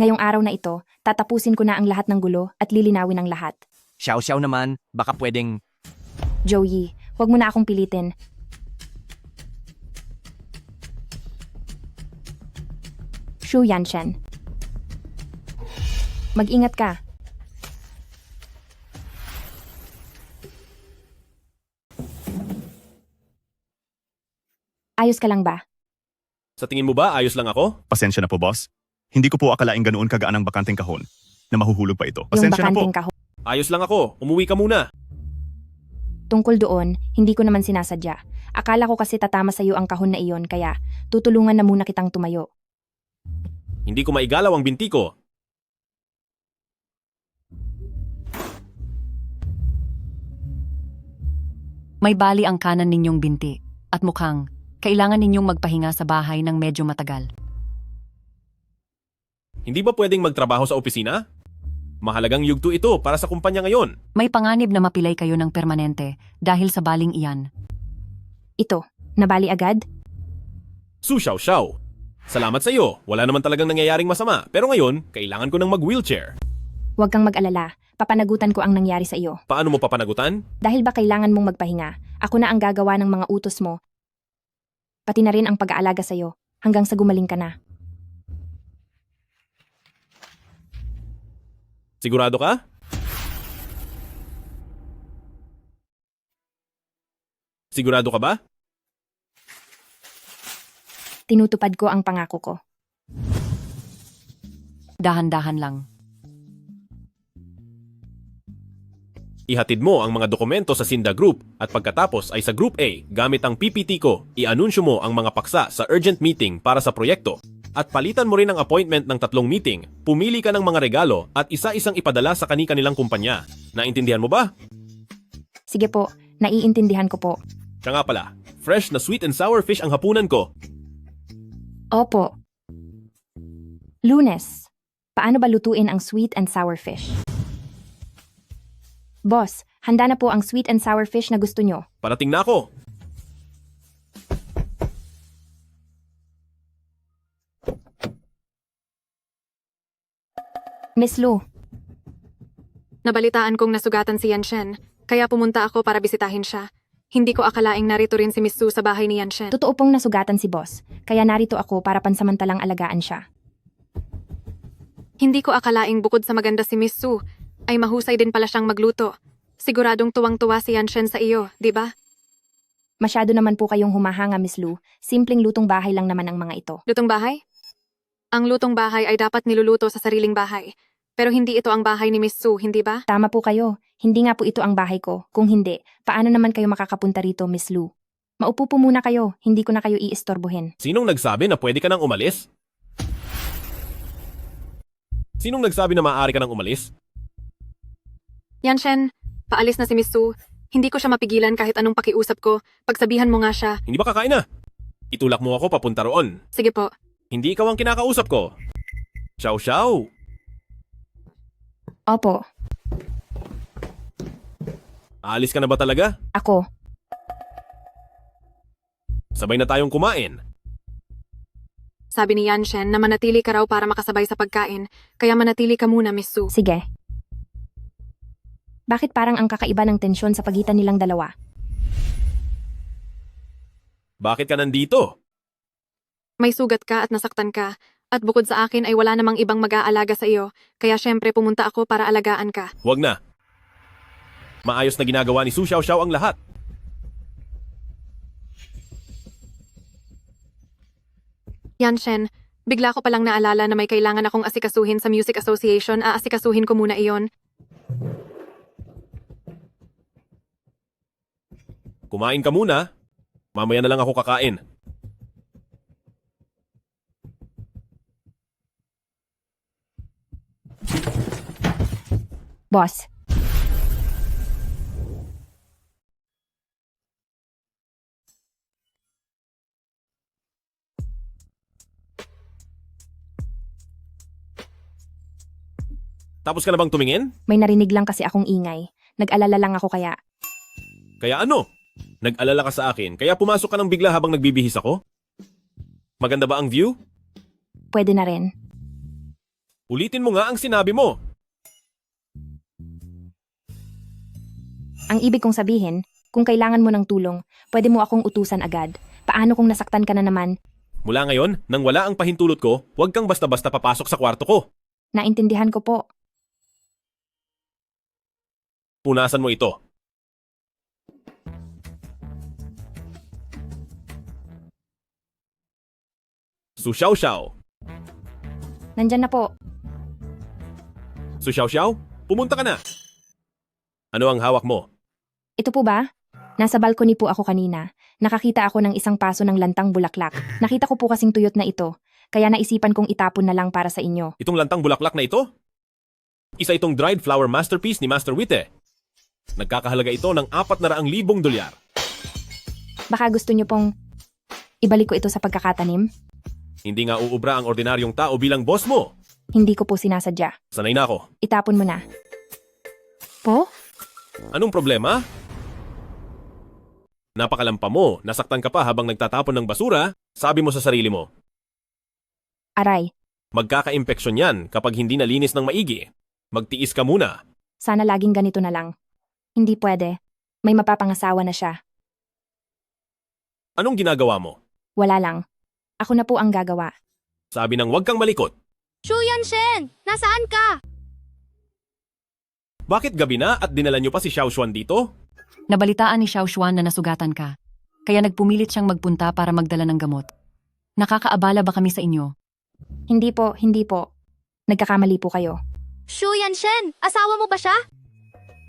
Ngayong araw na ito, tatapusin ko na ang lahat ng gulo at lilinawin ang lahat. Xiao naman, baka pwedeng... Joey, huwag mo na akong pilitin. Xu Yanshen. Mag-ingat ka. Ayos ka lang ba? Sa tingin mo ba ayos lang ako? Pasensya na po, boss. Hindi ko po akalaing ganoon kagaan ang bakanteng kahon na mahuhulog pa ito. Pasensya na po. Yung bakanteng kahon. Ayos lang ako. Umuwi ka muna. Tungkol doon, hindi ko naman sinasadya. Akala ko kasi tatama sa iyo ang kahon na iyon kaya tutulungan na muna kitang tumayo. Hindi ko maigalaw ang binti ko. May bali ang kanan ninyong binti at mukhang kailangan ninyong magpahinga sa bahay ng medyo matagal. Hindi ba pwedeng magtrabaho sa opisina? Mahalagang yugto ito para sa kumpanya ngayon. May panganib na mapilay kayo ng permanente dahil sa baling iyan. Ito, nabali agad? Su Xiao Xiao. Salamat sa iyo. Wala naman talagang nangyayaring masama. Pero ngayon, kailangan ko ng mag-wheelchair. Huwag kang mag-alala. Papanagutan ko ang nangyari sa iyo. Paano mo papanagutan? Dahil ba kailangan mong magpahinga, ako na ang gagawa ng mga utos mo. Pati na rin ang pag-aalaga sa iyo, hanggang sa gumaling ka na. Sigurado ka? Sigurado ka ba? Tinutupad ko ang pangako ko. Dahan-dahan lang. Ihatid mo ang mga dokumento sa Sinda Group at pagkatapos ay sa Group A gamit ang PPT ko, i-anunsyo mo ang mga paksa sa urgent meeting para sa proyekto. At palitan mo rin ang appointment ng 3 meeting, pumili ka ng mga regalo at isa-isang ipadala sa kani-kanilang kumpanya. Naintindihan mo ba? Sige po, naiintindihan ko po. Siya nga pala, fresh na sweet and sour fish ang hapunan ko. Opo. Lunes, paano ba lutuin ang sweet and sour fish? Boss, handa na po ang sweet and sour fish na gusto nyo. Parating na ako. Miss Lu, Nabalitaan kong nasugatan si Yanshen, kaya pumunta ako para bisitahin siya. Hindi ko akalaing narito rin si Miss Su sa bahay ni Yanshen. totoo pong nasugatan si boss, kaya narito ako para pansamantalang alagaan siya. Hindi ko akalaing bukod sa maganda si Miss Su, ay mahusay din pala siyang magluto. Siguradong tuwang-tuwa si Yanshen sa iyo, di ba? Masyado naman po kayong humahanga, Miss Lu. Simpleng lutong bahay lang naman ang mga ito. Lutong bahay? Ang lutong bahay ay dapat niluluto sa sariling bahay. Pero hindi ito ang bahay ni Miss Su, hindi ba? Tama po kayo. Hindi nga po ito ang bahay ko. Kung hindi, paano naman kayo makakapunta rito, Miss Lu? Maupo po muna kayo. Hindi ko na kayo iistorbohin. Sinong nagsabi na pwede ka nang umalis? Sinong nagsabi na maaari ka nang umalis? Yanshen, paalis na si Miss Su. Hindi ko siya mapigilan kahit anong pakiusap ko. Pagsabihan mo nga siya. Hindi ba kakain na? Itulak mo ako papunta roon. Sige po. Hindi ikaw ang kinakausap ko. Xiao Xiao. Opo, Aalis ka na ba talaga? ako. Sabay na tayong kumain. Sabi ni Yanshen na manatili ka raw para makasabay sa pagkain, kaya manatili ka muna, Miss Su. Sige. Bakit parang ang kakaiba ng tensyon sa pagitan nilang dalawa? Bakit ka nandito? May sugat ka at nasaktan ka, at bukod sa akin ay wala namang ibang mag-aalaga sa iyo, kaya syempre pumunta ako para alagaan ka. Huwag na. Maayos na ginagawa ni Su Xiao Xiao ang lahat. Yanshen, bigla ko palang naalala na may kailangan akong asikasuhin sa Music Association, aasikasuhin ko muna iyon. Kumain ka muna. Mamaya na lang ako kakain. Boss, Tapos ka na bang tumingin? may narinig lang kasi akong ingay. Nag-alala lang ako kaya. Kaya ano? Nag-alala ka sa akin, kaya pumasok ka ng bigla habang nagbibihis ako? Maganda ba ang view? Pwede na rin. Ulitin mo nga ang sinabi mo. Ang ibig kong sabihin, kung kailangan mo ng tulong, pwede mo akong utusan agad. Paano kung nasaktan ka na naman? Mula ngayon, nang wala ang pahintulot ko, huwag kang basta-basta papasok sa kwarto ko. Naintindihan ko po. Punasan mo ito. Su Xiao Xiao. Nandyan na po. Su Xiao Xiao, pumunta ka na. Ano ang hawak mo? Ito po ba? Nasa balcony po ako kanina. Nakakita ako ng isang paso ng lantang bulaklak. Nakita ko po kasing tuyot na ito. Kaya naisipan kong itapon na lang para sa inyo. Itong lantang bulaklak na ito? Isa itong dried flower masterpiece ni Master Witte. Nagkakahalaga ito ng 400,000 dolyar. Baka gusto nyo pong ibalik ko ito sa pagkakatanim? Hindi nga uubra ang ordinaryong tao bilang boss mo. Hindi ko po sinasadya. Sanay na ako. Itapon mo na. Po? Anong problema? Napakalampa mo, nasaktan ka pa habang nagtatapon ng basura, sabi mo sa sarili mo. Aray, Magkaka-impeksyon yan kapag hindi nalinis ng maigi. Magtiis ka muna. sana laging ganito na lang. Hindi pwede. May mapapangasawa na siya. Anong ginagawa mo? Wala lang. Ako na po ang gagawa. Sabi ng huwag kang malikot. Shu Yanshen! Nasaan ka? Bakit gabi na at dinala niyo pa si Xiao Xuan dito? Nabalitaan ni Xiao Xuan na nasugatan ka. Kaya nagpumilit siyang magpunta para magdala ng gamot. Nakakaabala ba kami sa inyo? Hindi po, hindi po. Nagkakamali po kayo. Shu Yanshen! Asawa mo ba siya?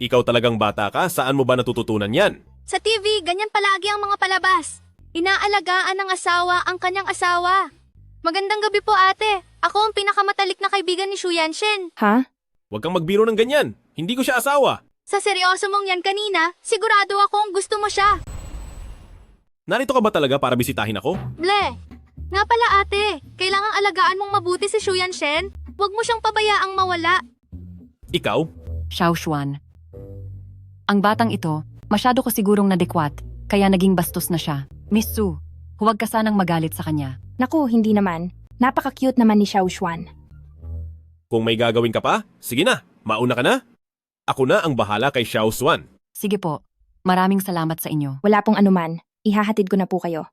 Ikaw talagang bata ka, saan mo ba natututunan yan? Sa TV, ganyan palagi ang mga palabas. Inaalagaan ng asawa ang kanyang asawa. Magandang gabi po ate. Ako ang pinakamatalik na kaibigan ni Shu Yanshen. Ha? Huwag kang magbiro ng ganyan. Hindi ko siya asawa. Sa seryoso mong yan kanina, sigurado akong gusto mo siya. Narito ka ba talaga para bisitahin ako? Ble! Nga pala ate, kailangang alagaan mong mabuti si Shu Yanshen. Huwag mo siyang pabayaang mawala. Ikaw? Xiao Xuan. Ang batang ito, masyado ko sigurong nadekwat, kaya naging bastos na siya. Miss Su, huwag ka sanang magalit sa kanya. Naku, hindi naman. Napaka-cute naman ni Xiao Xuan. Kung may gagawin ka pa, sige na, mauna ka na. Ako na ang bahala kay Xiao Xuan. Sige po, maraming salamat sa inyo. Wala pong anuman. Ihahatid ko na po kayo.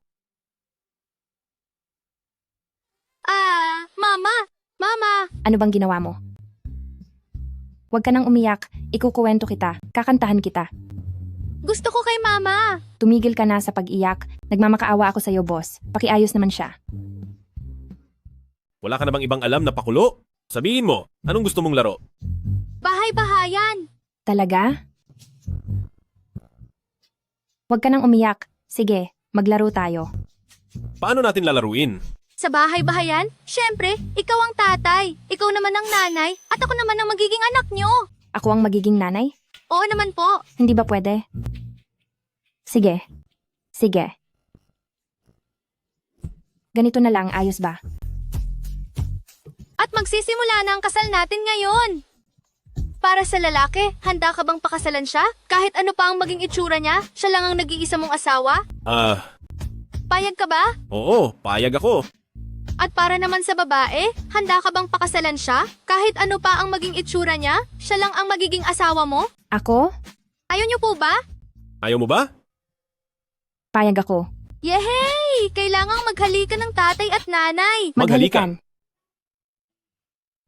Mama! Mama! Ano bang ginawa mo? Huwag ka nang umiyak. Ikukuwento kita. Kakantahan kita. Gusto ko kay mama! Tumigil ka na sa pag-iyak. Nagmamakaawa ako sa'yo, boss. Pakiayos naman siya. Wala ka na bang ibang alam na pakulo? Sabihin mo, anong gusto mong laro? Bahay-bahayan! Talaga? Huwag ka nang umiyak. Sige, maglaro tayo. Paano natin lalaruin? Sa bahay-bahayan? Siyempre, ikaw ang tatay. Ikaw naman ang nanay. At ako naman ang magiging anak nyo. Ako ang magiging nanay? Oo naman po. Hindi ba pwede? Sige. Sige. Ganito na lang, ayos ba? At magsisimula na ang kasal natin ngayon. Para sa lalaki, handa ka bang pakasalan siya? Kahit ano pa ang maging itsura niya, siya lang ang nag-iisa mong asawa? Payag ka ba? Oo, payag ako. At para naman sa babae, handa ka bang pakasalan siya? Kahit ano pa ang maging itsura niya, siya lang ang magiging asawa mo? Ako? Ayaw niyo po ba? Ayaw mo ba? Payag ako. Yehey! Kailangang maghalikan ng tatay at nanay. Maghalikan?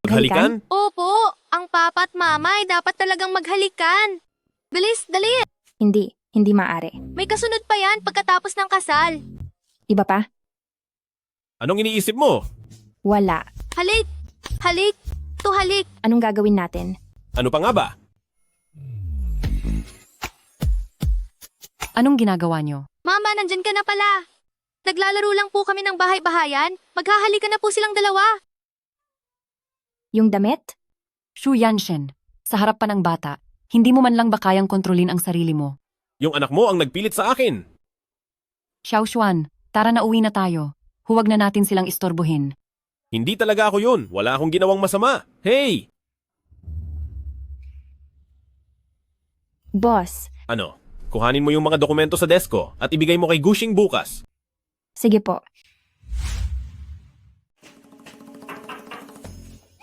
Maghalikan? Opo, ang papa at mama ay dapat talagang maghalikan. Bilis, dali! Hindi maaari. May kasunod pa yan pagkatapos ng kasal. Iba pa? Anong iniisip mo? Wala. Halik! Halik! Tuhalik! Anong gagawin natin? Ano pa nga ba? Anong ginagawa nyo? Mama, nandyan ka na pala. Naglalaro lang po kami ng bahay-bahayan. Maghahalikan na po silang dalawa. Yung damit? Shu Yanshen, sa harap pa ng bata, hindi mo man lang ba kayang kontrolin ang sarili mo? Yung anak mo ang nagpilit sa akin. Xiao Xuan, tara na uwi na tayo. Huwag na natin silang istorbohin. Hindi talaga ako yun. Wala akong ginawang masama. Hey! Boss, Ano? Kuhanin mo yung mga dokumento sa desk ko at ibigay mo kay Gushing bukas. sige po.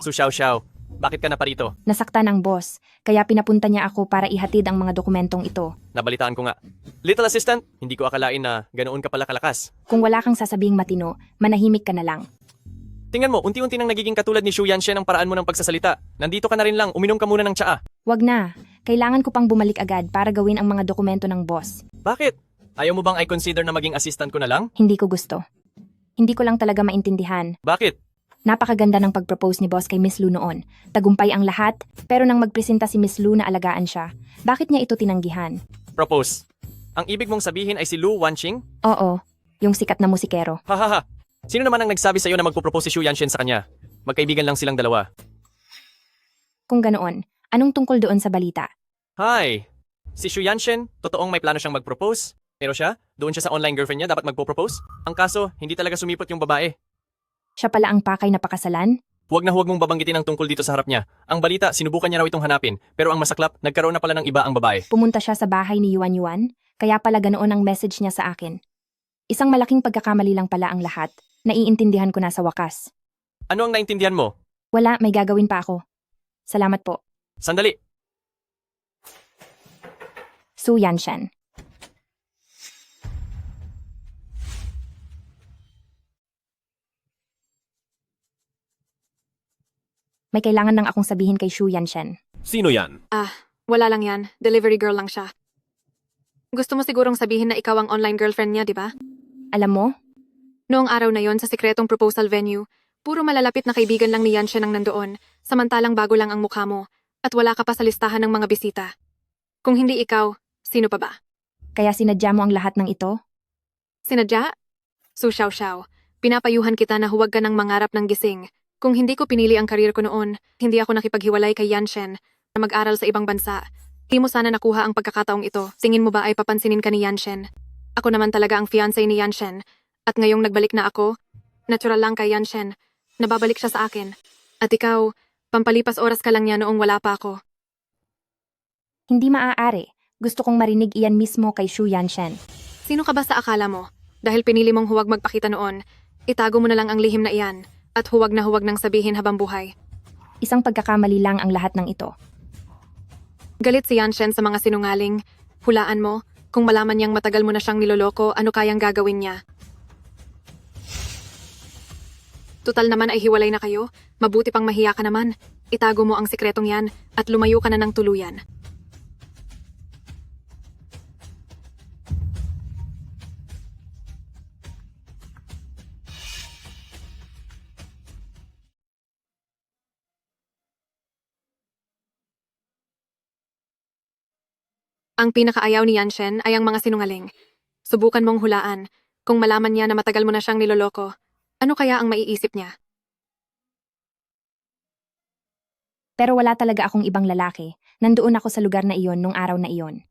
Su Xiao, bakit ka na pa rito? Nasaktan ang boss, kaya pinapunta niya ako para ihatid ang mga dokumentong ito. Nabalitaan ko nga. Little assistant, hindi ko akalain na ganoon ka pala kalakas. Kung wala kang sasabing matino, manahimik ka na lang. Tingnan mo, unti-unti nang nagiging katulad ni Shu Yanshen ang paraan mo ng pagsasalita. Nandito ka na rin lang, uminom ka muna ng tsaa. Wag na. Kailangan ko pang bumalik agad para gawin ang mga dokumento ng boss. Bakit? Ayaw mo bang i-consider na maging assistant ko na lang? Hindi ko gusto. Hindi ko lang talaga maintindihan. Bakit? Napakaganda ng pag-propose ni boss kay Miss Lu noon. Tagumpay ang lahat, pero nang magpresenta si Miss Lu na alagaan siya, bakit niya ito tinanggihan? Propose. Ang ibig mong sabihin ay si Lu Wanqing? Oo, yung sikat na musikero. Hahaha. Sino naman ang nagsabi sa'yo na magpo-propose si Shu Yanshen sa kanya? Magkaibigan lang silang dalawa. Kung ganoon, anong tungkol doon sa balita? Hi! Si Shu Yanshen, totoong may plano siyang mag-propose. Pero siya, doon siya sa online girlfriend niya dapat magpo-propose. Ang kaso, hindi talaga sumipot yung babae. Siya pala ang pakay na pakasalan? Huwag na huwag mong babanggitin ang tungkol dito sa harap niya. Ang balita, sinubukan niya raw itong hanapin. Pero ang masaklap, nagkaroon na pala ng iba ang babae. Pumunta siya sa bahay ni Yuan Yuan, kaya pala ganoon ang message niya sa akin. Isang malaking pagkakamali lang pala ang lahat. Naiintindihan ko na sa wakas. Ano ang naintindihan mo? Wala, may gagawin pa ako. Salamat po. Sandali! Su Yanshen. May kailangan lang akong sabihin kay Shu Yanshen. Sino yan? Wala lang yan. Delivery girl lang siya. Gusto mo sigurong sabihin na ikaw ang online girlfriend niya, di ba? Alam mo, Noong araw na yon sa sikretong proposal venue, puro malalapit na kaibigan lang ni Yanshen ang nandoon, samantalang bago lang ang mukha mo, at wala ka pa sa listahan ng mga bisita. Kung hindi ikaw, sino pa ba? kaya sinadya mo ang lahat ng ito? Sinadya? Su Xiao, pinapayuhan kita na huwag ka nang mangarap ng gising. Kung hindi ko pinili ang karir ko noon, hindi ako nakipaghiwalay kay Yanshen na mag-aral sa ibang bansa. Di mo sana nakuha ang pagkakataong ito. Tingin mo ba ay papansinin ka ni Yanshen? Ako naman talaga ang fiancé ni Yanshen. At ngayong nagbalik na ako, natural lang kay Yanshen. Nababalik siya sa akin. At ikaw, pampalipas oras ka lang niya noong wala pa ako. Hindi maaari. Gusto kong marinig iyan mismo kay Shu Yanshen. Sino ka ba sa akala mo? Dahil pinili mong huwag magpakita noon, itago mo na lang ang lihim na iyan at huwag nang sabihin habang buhay. Isang pagkakamali lang ang lahat ng ito. Galit si Yanshen sa mga sinungaling. Hulaan mo, kung malaman niyang matagal mo na siyang niloloko, ano kayang gagawin niya? Tutal naman ay hiwalay na kayo, mabuti pang mahiya ka naman. Itago mo ang sikretong yan at lumayo ka na ng tuluyan. Ang pinakaayaw ni Yanshen ay ang mga sinungaling. Subukan mong hulaan. Kung malaman niya na matagal mo na siyang niloloko, ano kaya ang maiisip niya? Pero wala talaga akong ibang lalaki. Nandoon ako sa lugar na iyon nung araw na iyon.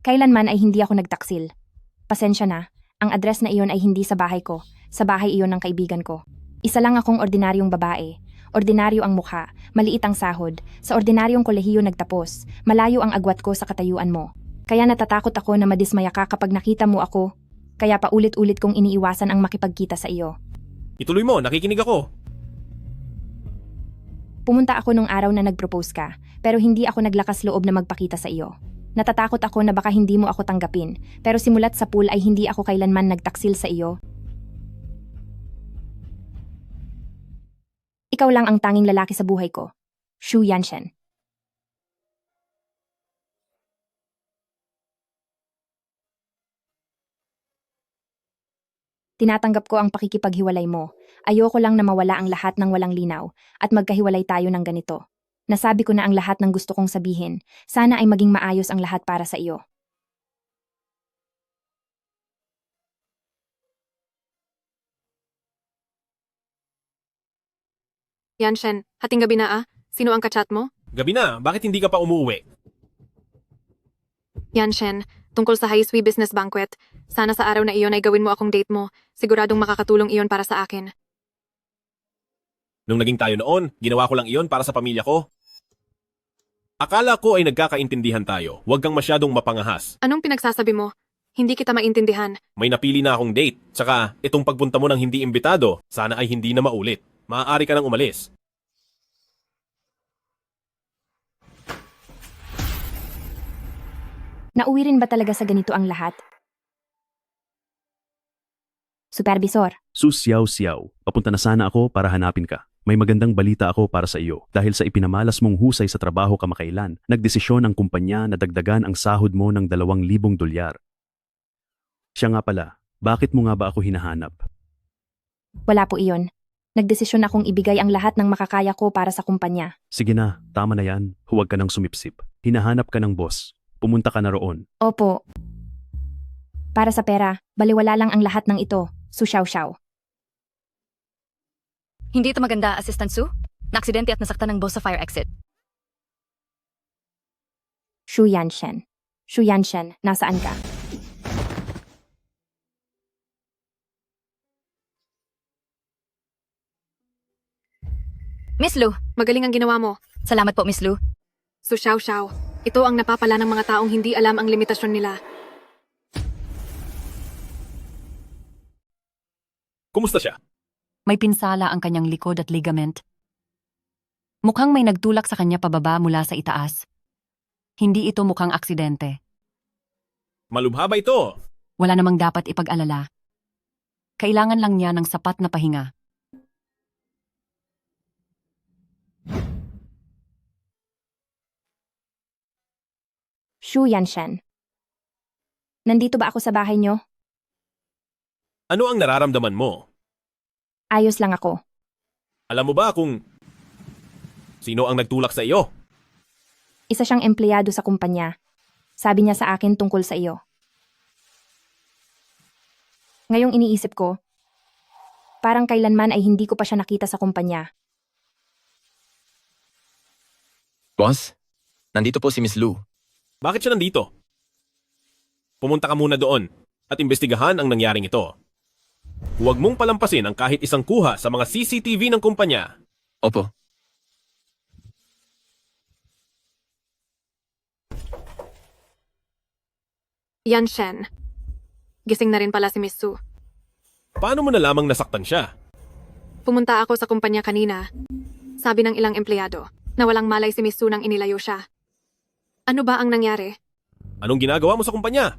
Kailanman ay hindi ako nagtaksil. Pasensya na, ang address na iyon ay hindi sa bahay ko, sa bahay iyon ng kaibigan ko. Isa lang akong ordinaryong babae. Ordinaryo ang mukha, maliit ang sahod, sa ordinaryong kolehiyo nagtapos, malayo ang agwat ko sa katayuan mo. Kaya natatakot ako na madismaya ka kapag nakita mo ako, kaya paulit-ulit kong iniiwasan ang makipagkita sa iyo. Ituloy mo, nakikinig ako. Pumunta ako nung araw na nag-propose ka, pero hindi ako naglakas loob na magpakita sa iyo. Natatakot ako na baka hindi mo ako tanggapin, pero simulat sa pool ay hindi ako kailanman nagtaksil sa iyo. Ikaw lang ang tanging lalaki sa buhay ko. Xu Yanshen. Tinatanggap ko ang pakikipaghiwalay mo. Ayoko lang na mawala ang lahat ng walang linaw at magkahiwalay tayo ng ganito. Nasabi ko na ang lahat ng gusto kong sabihin. Sana ay maging maayos ang lahat para sa iyo. Yanshen, hating gabi na ah. Sino ang kachat mo? Gabi na, bakit hindi ka pa umuwi? Yanshen, tungkol sa High Sui Business Banquet. Sana sa araw na iyon ay gawin mo akong date mo. Siguradong makakatulong iyon para sa akin. Nung naging tayo noon, ginawa ko lang iyon para sa pamilya ko. Akala ko ay nagkakaintindihan tayo. Huwag kang masyadong mapangahas. Anong pinagsasabi mo? Hindi kita maintindihan. May napili na akong date. Tsaka, itong pagpunta mo ng hindi imbitado, sana ay hindi na maulit. Maaari ka nang umalis. Nauwi rin ba talaga sa ganito ang lahat? Supervisor, Xiao, papunta na sana ako para hanapin ka. May magandang balita ako para sa iyo. Dahil sa ipinamalas mong husay sa trabaho kamakailan, nagdesisyon ang kumpanya na dagdagan ang sahod mo ng $2,000. Siya nga pala, bakit mo nga ba ako hinahanap? wala po iyon. Nagdesisyon akong ibigay ang lahat ng makakaya ko para sa kumpanya. Sige na, tama na yan. Huwag ka nang sumipsip. Hinahanap ka ng boss. Pumunta ka na roon. Opo. Para sa pera, baliwala lang ang lahat ng ito, Su Xiao. Hindi ito maganda, Assistant Su. Naaksidente at nasaktan ng boss sa fire exit. Xu Yanshen. Xu Yanshen, nasaan ka? Miss Lu, magaling ang ginawa mo. Salamat po, Miss Lu. Su Xiao, ito ang napapala ng mga taong hindi alam ang limitasyon nila. Kumusta siya? May pinsala ang kanyang likod at ligament. Mukhang may nagtulak sa kanya pababa mula sa itaas. Hindi ito mukhang aksidente. Malubha ba ito? Wala namang dapat ipag-alala. Kailangan lang niya ng sapat na pahinga. Xu Yanshen. Nandito ba ako sa bahay niyo? Ano ang nararamdaman mo? Ayos lang ako. Alam mo ba kung sino ang nagtulak sa iyo? Isa siyang empleyado sa kumpanya. Sabi niya sa akin tungkol sa iyo. Ngayong iniisip ko, parang kailanman ay hindi ko pa siya nakita sa kumpanya. Boss, nandito po si Miss Lu. Bakit siya nandito? Pumunta ka muna doon at imbestigahan ang nangyaring ito. Huwag mong palampasin ang kahit isang kuha sa mga CCTV ng kumpanya. Opo. Yanshen. Gising na rin pala si Miss Su. Paano mo nalamang nasaktan siya? Pumunta ako sa kumpanya kanina. Sabi ng ilang empleyado na walang malay si Miss Su nang inilayo siya. Ano ba ang nangyari? Anong ginagawa mo sa kumpanya?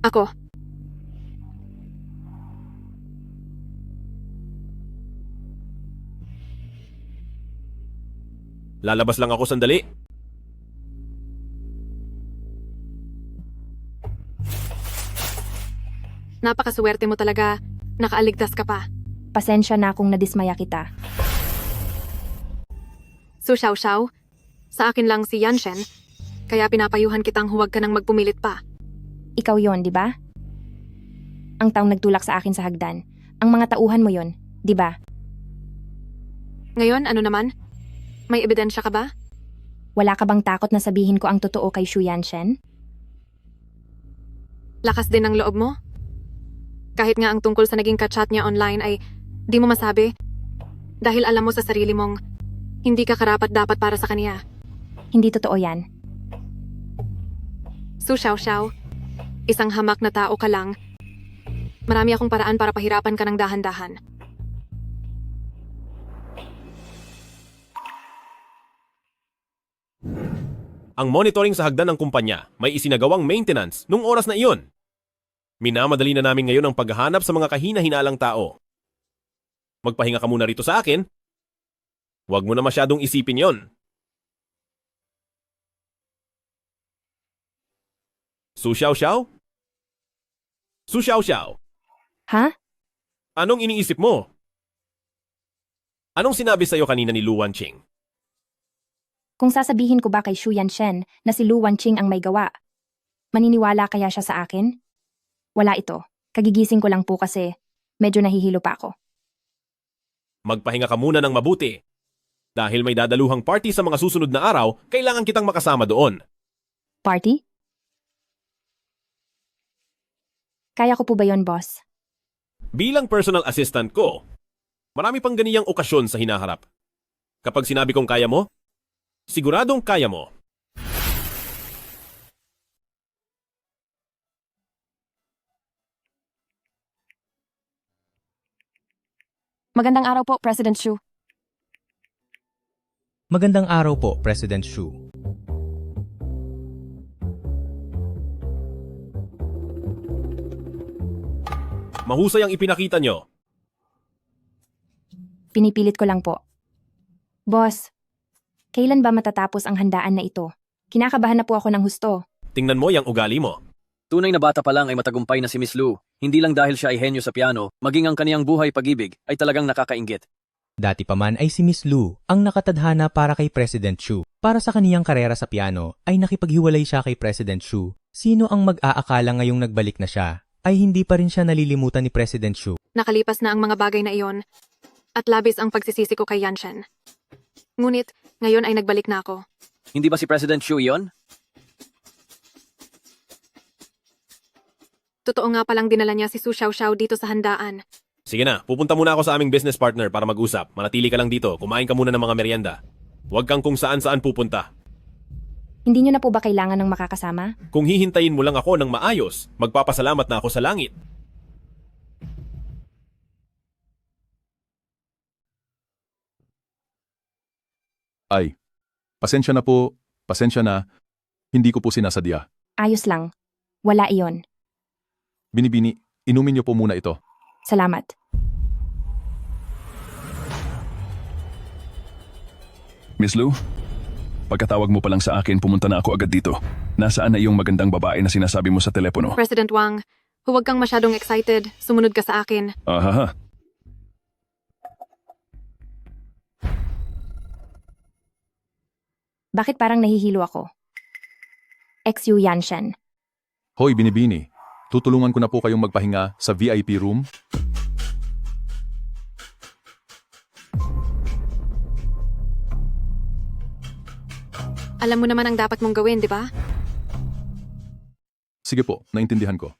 Ako. Lalabas lang ako sandali. Napakaswerte mo talaga. Nakaaligtas ka pa. Pasensya na kung nadismaya kita. Su Xiao, sa akin lang si Yanshen, kaya pinapayuhan kitang huwag ka nang magpumilit pa. Ikaw yon, di ba? Ang taong nagtulak sa akin sa hagdan. Ang mga tauhan mo yon, di ba? Ngayon, ano naman? May ebidensya ka ba? Wala ka bang takot na sabihin ko ang totoo kay Shu Yanshen? Lakas din ang loob mo? Kahit nga ang tungkol sa naging kachat niya online ay di mo masabi? Dahil alam mo sa sarili mong hindi ka karapat-dapat para sa kanya. Hindi totoo yan. Su Xiaoxiao, isang hamak na tao ka lang. Marami akong paraan para pahirapan ka ng dahan-dahan. Ang monitoring sa hagdan ng kumpanya may isinagawang maintenance nung oras na iyon. Minamadali na namin ngayon ang paghahanap sa mga kahina-hinalang tao. Magpahinga ka muna rito sa akin. Huwag mo na masyadong isipin yon. Su Xiaoxiao? Su Xiaoxiao, Ha? anong iniisip mo? Anong sinabi sa'yo kanina ni Lu Wanqing? Kung sasabihin ko ba kay Shu Yanshen na si Lu Wanqing ang may gawa, maniniwala kaya siya sa akin? Wala ito. Kagigising ko lang po kasi medyo nahihilo pa ako. Magpahinga ka muna ng mabuti. Dahil may dadaluhang party sa mga susunod na araw, kailangan kitang makasama doon. Party? Kaya ko po ba yon, boss? Bilang personal assistant ko, marami pang ganiyang okasyon sa hinaharap. Kapag sinabi kong kaya mo, siguradong kaya mo. Magandang araw po, President Shu. Magandang araw po, President Shu. Mahusay ang ipinakita nyo. Pinipilit ko lang po. Boss, kailan ba matatapos ang handaan na ito? Kinakabahan na po ako ng husto. Tingnan mo yung ugali mo. Tunay na bata pa lang ay matagumpay na si Miss Lu. Hindi lang dahil siya ay henyo sa piano, maging ang kaniyang buhay pag-ibig ay talagang nakakainggit. Dati pa man ay si Miss Lu ang nakatadhana para kay President Shu. Para sa kaniyang karera sa piano ay nakipaghiwalay siya kay President Shu. Sino ang mag-aakala ngayong nagbalik na siya ay hindi pa rin siya nalilimutan ni President Shu. Nakalipas na ang mga bagay na iyon at labis ang pagsisisi ko kay Yanshen. Ngunit, ngayon ay nagbalik na ako. Hindi ba si President Shu iyon? Totoo nga palang dinala niya si Su Xiaoxiao dito sa handaan. Sige na, pupunta muna ako sa aming business partner para mag-usap. Manatili ka lang dito, kumain ka muna ng mga merienda. Huwag kang kung saan-saan pupunta. Hindi nyo na po ba kailangan ng makakasama? Kung hihintayin mo lang ako ng maayos, magpapasalamat na ako sa langit. Ay, pasensya na po, pasensya na. Hindi ko po sinasadya. Ayos lang. Wala iyon. Binibini, inumin niyo po muna ito. Salamat. Miss Lu, pagkatawag mo pa lang sa akin, pumunta na ako agad dito. Nasaan na iyong magandang babae na sinasabi mo sa telepono? President Wang, huwag kang masyadong excited. Sumunod ka sa akin. Ahaha. Bakit parang nahihilo ako? Ex-Yu Yanshen. Hoy, Binibini. Tutulungan ko na po kayong magpahinga sa VIP room. Alam mo naman ang dapat mong gawin, di ba? Sige po, naintindihan ko.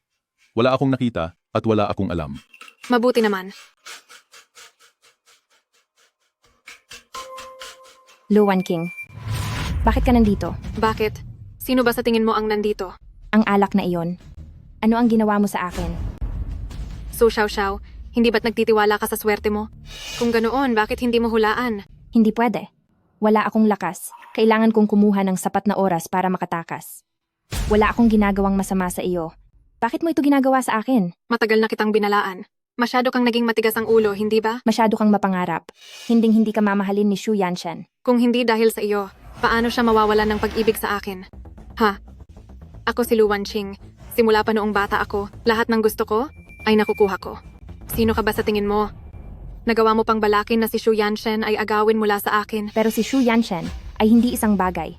Wala akong nakita at wala akong alam. Mabuti naman. Lu Wanqing. Bakit ka nandito? Bakit? Sino ba sa tingin mo ang nandito? Ang alak na iyon. Ano ang ginawa mo sa akin? Su Xiaoxiao, hindi ba't nagtitiwala ka sa swerte mo? Kung ganoon, bakit hindi mo hulaan? Hindi pwede. Wala akong lakas. Kailangan kong kumuha ng sapat na oras para makatakas. Wala akong ginagawang masama sa iyo. Bakit mo ito ginagawa sa akin? Matagal na kitang binalaan. Masyado kang naging matigas ang ulo, hindi ba? Masyado kang mapangarap. Hinding-hindi ka mamahalin ni Shu Yanshen. Kung hindi dahil sa iyo, paano siya mawawalan ng pag-ibig sa akin? Ha? Ako si Lu Wanqing. Simula pa noong bata ako, lahat ng gusto ko ay nakukuha ko. Sino ka ba sa tingin mo? Nagawa mo pang balakin na si Shu Yanshen ay agawin mula sa akin. Pero si Shu Yanshen ay hindi isang bagay.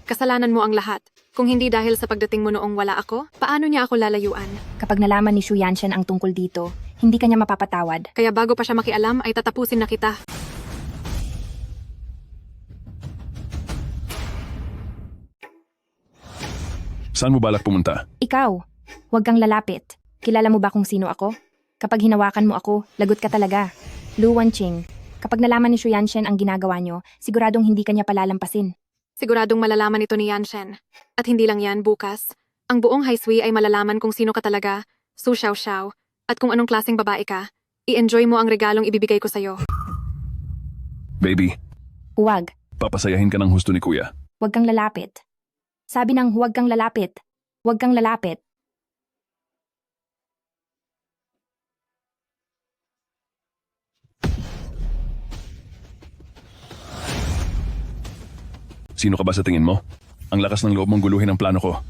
Kasalanan mo ang lahat. Kung hindi dahil sa pagdating mo noong wala ako, paano niya ako lalayuan? Kapag nalaman ni Shu Yanshen ang tungkol dito, hindi kanya mapapatawad. Kaya bago pa siya makialam ay tatapusin na kita. Saan mo balak pumunta? Ikaw, huwag kang lalapit. Kilala mo ba kung sino ako? Kapag hinawakan mo ako, lagot ka talaga. Lu Wanqing, kapag nalaman ni Xu Yanshen ang ginagawa niyo, siguradong hindi kanya palalampasin. Siguradong malalaman ito ni Yanshen. At hindi lang yan, bukas. Ang buong Haisui ay malalaman kung sino ka talaga, Su Xiaoxiao, at kung anong klaseng babae ka. I-enjoy mo ang regalong ibibigay ko sa'yo. Baby, Huwag, papasayahin ka ng husto ni Kuya. huwag kang lalapit. Sabi ng huwag kang lalapit. Huwag kang lalapit. Sino ka ba sa tingin mo? Ang lakas ng loob mong guluhin ang plano ko.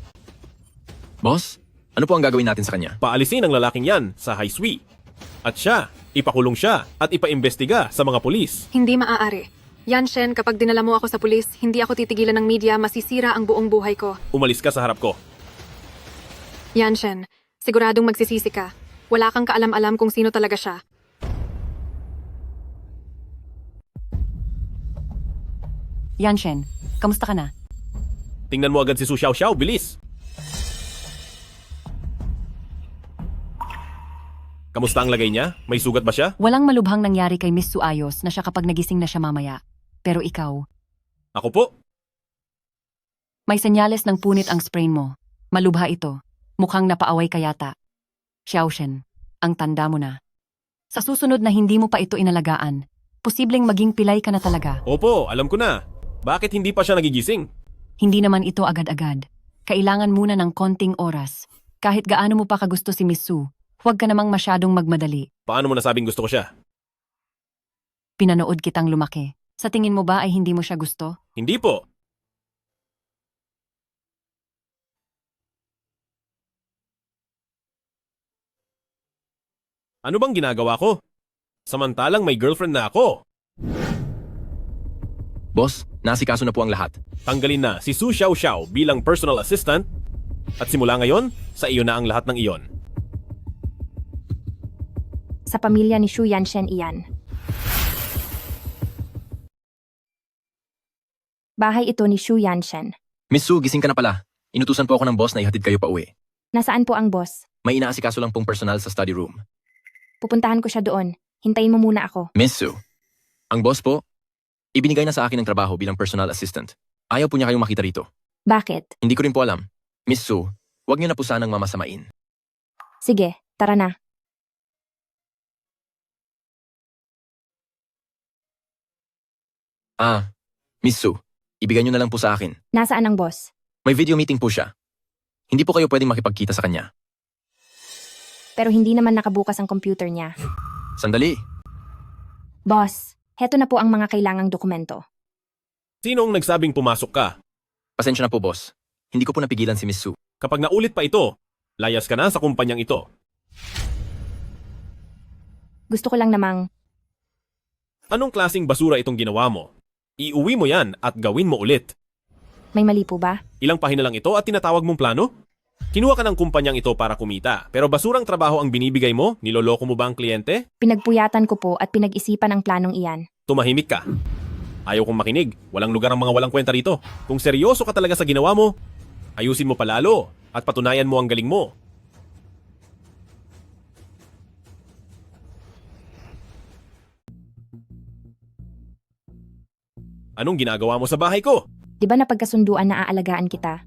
Boss, ano po ang gagawin natin sa kanya? Paalisin ang lalaking yan sa Haisui. At siya, ipakulong siya at ipaimbestiga sa mga pulis. Hindi maaari. Yanshen, kapag dinala mo ako sa pulis, hindi ako titigilan ng media, masisira ang buong buhay ko. Umalis ka sa harap ko. Yanshen, siguradong magsisisi ka. Wala kang kaalam-alam kung sino talaga siya. Yanshen, kamusta ka na? Tingnan mo agad si Su Xiaoxiao, bilis! Kamusta ang lagay niya? May sugat ba siya? Walang malubhang nangyari kay Miss Suayos na siya kapag nagising na siya mamaya. Pero ikaw, Ako po. may senyales ng punit ang sprain mo. Malubha ito. Mukhang napaaway ka yata. Xiaoshen, ang tanda mo na. Sa susunod na hindi mo pa ito inalagaan, posibleng maging pilay ka na talaga. Opo, alam ko na. Bakit hindi pa siya nagigising? Hindi naman ito agad-agad. Kailangan muna ng konting oras. Kahit gaano mo pa kagusto si Miss Su, huwag ka namang masyadong magmadali. Paano mo nasabing gusto ko siya? Pinanood kitang lumaki. Sa tingin mo ba ay hindi mo siya gusto? Hindi po. Ano bang ginagawa ko? Samantalang may girlfriend na ako. Boss, nasikaso na po ang lahat. Tanggalin na si Su Xiaoxiao bilang personal assistant at simula ngayon, sa iyo na ang lahat ng iyon. Sa pamilya ni Xu Yanshen iyan. Bahay ito ni Xu Yanshen. Miss Su, gising ka na pala. Inutusan po ako ng boss na ihatid kayo pa uwi. Nasaan po ang boss? May inaasikaso lang pong personal sa study room. Pupuntahan ko siya doon. Hintayin mo muna ako. Miss Su, ang boss po, ibinigay na sa akin ng trabaho bilang personal assistant. Ayaw po niya kayong makita rito. Bakit? Hindi ko rin po alam. Miss Su, huwag niyo na po sanang mamasamain. Sige, tara na. Miss Su, ibigay niyo na lang po sa akin. Nasaan ang boss? May video meeting po siya. Hindi po kayo pwedeng makipagkita sa kanya. Pero hindi naman nakabukas ang computer niya. Sandali. Boss, heto na po ang mga kailangang dokumento. Sinong nagsabing pumasok ka? Pasensya na po, boss. Hindi ko po napigilan si Miss Su. Kapag naulit pa ito, layas ka na sa kumpanyang ito. Gusto ko lang namang Anong klasing basura itong ginawa mo? Iuwi mo yan at gawin mo ulit. may mali po ba? Ilang pahina lang ito at tinatawag mong plano? Kinuha ka ng kumpanyang ito para kumita, pero basurang trabaho ang binibigay mo? Niloloko mo ba ang kliyente? Pinagpuyatan ko po at pinag-isipan ang planong iyan. Tumahimik ka. Ayaw kong makinig. Walang lugar ang mga walang kwenta rito. Kung seryoso ka talaga sa ginawa mo, ayusin mo palalo at patunayan mo ang galing mo. Anong ginagawa mo sa bahay ko? Di ba napagkasunduan na aalagaan kita?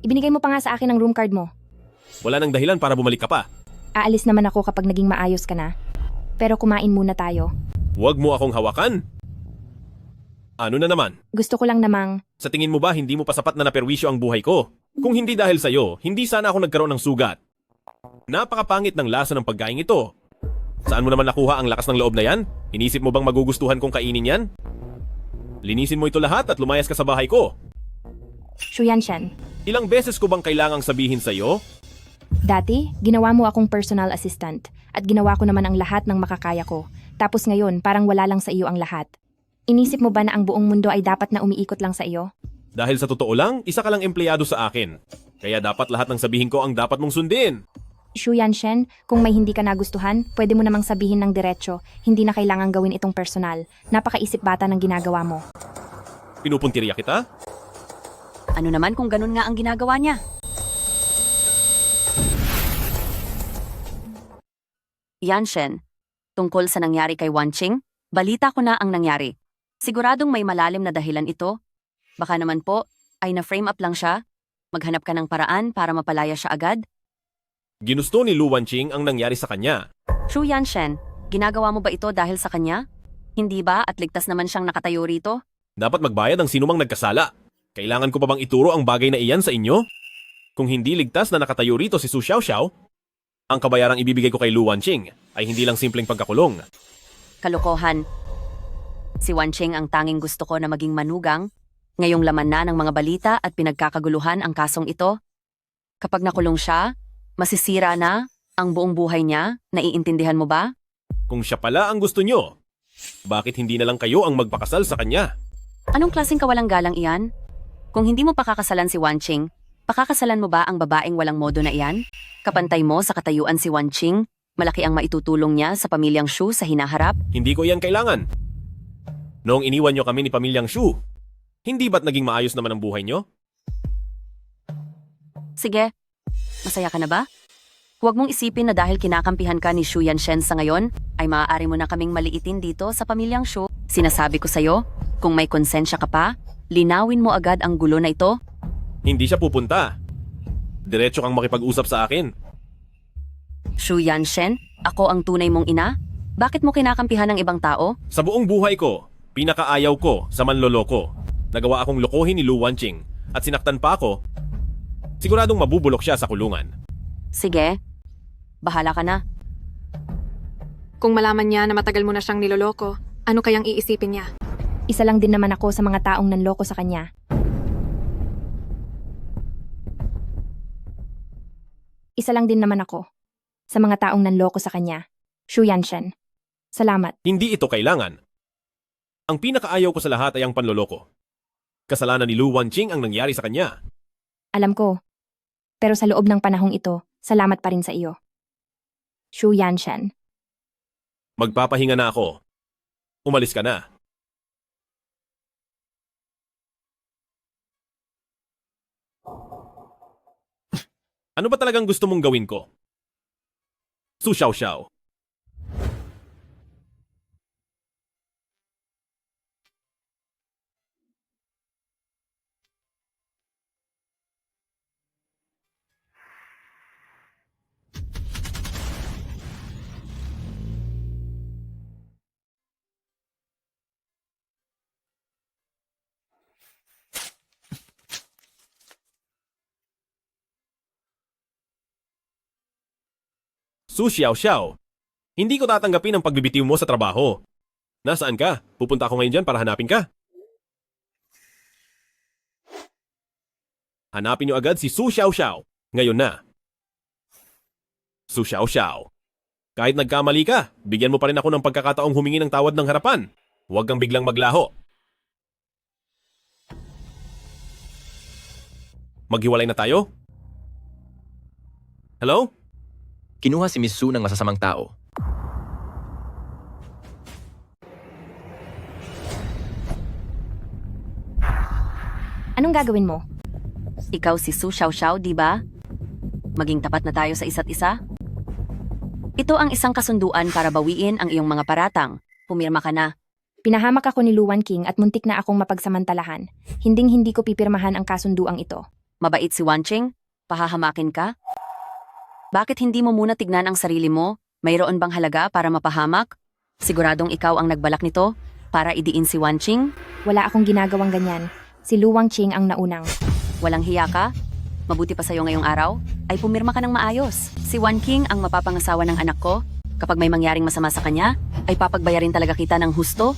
Ibinigay mo pa nga sa akin ang room card mo. Wala nang dahilan para bumalik ka pa. Aalis naman ako kapag naging maayos ka na. Pero kumain muna tayo. Huwag mo akong hawakan. Ano na naman? Gusto ko lang namang Sa tingin mo ba hindi mo pa sapat na naperwisyo ang buhay ko? Kung hindi dahil sa'yo, hindi sana ako nagkaroon ng sugat. Napakapangit ng lasa ng pagkain ito. Saan mo naman nakuha ang lakas ng loob na yan? Inisip mo bang magugustuhan kong kainin yan? Linisin mo ito lahat at lumayas ka sa bahay ko. Xu Yanshen. Ilang beses ko bang kailangang sabihin sa'yo? Dati, ginawa mo akong personal assistant at ginawa ko naman ang lahat ng makakaya ko. Tapos ngayon, parang wala lang sa iyo ang lahat. Inisip mo ba na ang buong mundo ay dapat na umiikot lang sa iyo? Dahil sa totoo lang, isa ka lang empleyado sa akin. Kaya dapat lahat ng sabihin ko ang dapat mong sundin. Xu Yanshen, kung may hindi ka nagustuhan, pwede mo namang sabihin ng diretso, hindi na kailangang gawin itong personal. Napakaisip bata ng ginagawa mo. Pinupuntirya kita? Ano naman kung ganun nga ang ginagawa niya? Yanshen, tungkol sa nangyari kay Wanqing, balita ko na ang nangyari. Siguradong may malalim na dahilan ito. Baka naman po, ay na-frame up lang siya. Maghanap ka ng paraan para mapalaya siya agad. Ginusto ni Lu Wanqing ang nangyari sa kanya. Shu Yanshen, ginagawa mo ba ito dahil sa kanya? Hindi ba at ligtas naman siyang nakatayo rito? Dapat magbayad ang sinumang nagkasala. Kailangan ko pa bang ituro ang bagay na iyan sa inyo? Kung hindi ligtas na nakatayo rito si Su Xiaoxiao, ang kabayarang ibibigay ko kay Lu Wanqing ay hindi lang simpleng pagkakulong. Kalokohan. Si Wanqing ang tanging gusto ko na maging manugang. Ngayong laman na ng mga balita at pinagkakaguluhan ang kasong ito. Kapag nakulong siya, masisira na ang buong buhay niya. Naiintindihan mo ba? Kung siya pala ang gusto nyo, bakit hindi na lang kayo ang magpakasal sa kanya? Anong klaseng kawalang galang iyan? Kung hindi mo pakakasalan si Wanqing, pakakasalan mo ba ang babaeng walang modo na iyan? Kapantay mo sa katayuan si Wanqing, malaki ang maitutulong niya sa pamilyang Shu sa hinaharap? Hindi ko iyan kailangan. Noong iniwan nyo kami ni pamilyang Shu, hindi ba't naging maayos naman ang buhay nyo? Sige, masaya ka na ba? Huwag mong isipin na dahil kinakampihan ka ni Shu Yanshen sa ngayon, ay maaari mo na kaming maliitin dito sa pamilyang Shu. Sinasabi ko sa'yo, kung may konsensya ka pa, linawin mo agad ang gulo na ito. Hindi siya pupunta. Diretso kang makipag-usap sa akin. Shu Yanshen, ako ang tunay mong ina? Bakit mo kinakampihan ng ibang tao? Sa buong buhay ko, pinakaayaw ko sa manloloko. Nagawa akong lokohin ni Lu Wanqing at sinaktan pa ako. Siguradong mabubulok siya sa kulungan. Sige, bahala ka na. Kung malaman niya na matagal mo na siyang niloloko, ano kayang iisipin niya? Isa lang din naman ako sa mga taong nanloko sa kanya. Isa lang din naman ako sa mga taong nanloko sa kanya. Shu Yanshen. Salamat. Hindi ito kailangan. Ang pinakaayaw ko sa lahat ay ang panloloko. Kasalanan ni Lu Wanqing ang nangyari sa kanya. Alam ko. Pero sa loob ng panahong ito, salamat pa rin sa iyo. Shu Yanshen. Magpapahinga na ako. Umalis ka na. Ano ba talagang gusto mong gawin ko? Su Xiaoxiao. Su Xiaoxiao, hindi ko tatanggapin ang pagbibitiw mo sa trabaho. Nasaan ka? Pupunta ako ngayon dyan para hanapin ka. Hanapin niyo agad si Su Xiaoxiao. Ngayon na. Su Xiaoxiao. Kahit nagkamali ka, bigyan mo pa rin ako ng pagkakataong humingi ng tawad ng harapan. Huwag kang biglang maglaho. Maghiwalay na tayo? Hello? Kinuha si Miss Su ng masasamang tao. Anong gagawin mo? Ikaw si Su Xiaoxiao, di ba? Maging tapat na tayo sa isa't isa? Ito ang isang kasunduan para bawiin ang iyong mga paratang. Pumirma ka na. Pinahamak ako ni Lu Wanqing at muntik na akong mapagsamantalahan. Hinding-hindi ko pipirmahan ang kasunduang ito. Mabait si Wanqing? Pahahamakin ka? Bakit hindi mo muna tignan ang sarili mo? Mayroon bang halaga para mapahamak? Siguradong ikaw ang nagbalak nito para idiin si Wanqing? Wala akong ginagawang ganyan. Si Lu Wanqing ang naunang. Walang hiya ka? Mabuti pa sa'yo ngayong araw? Ay pumirma ka ng maayos. Si Wanqing ang mapapangasawa ng anak ko. Kapag may mangyaring masama sa kanya, ay papagbayarin talaga kita ng husto?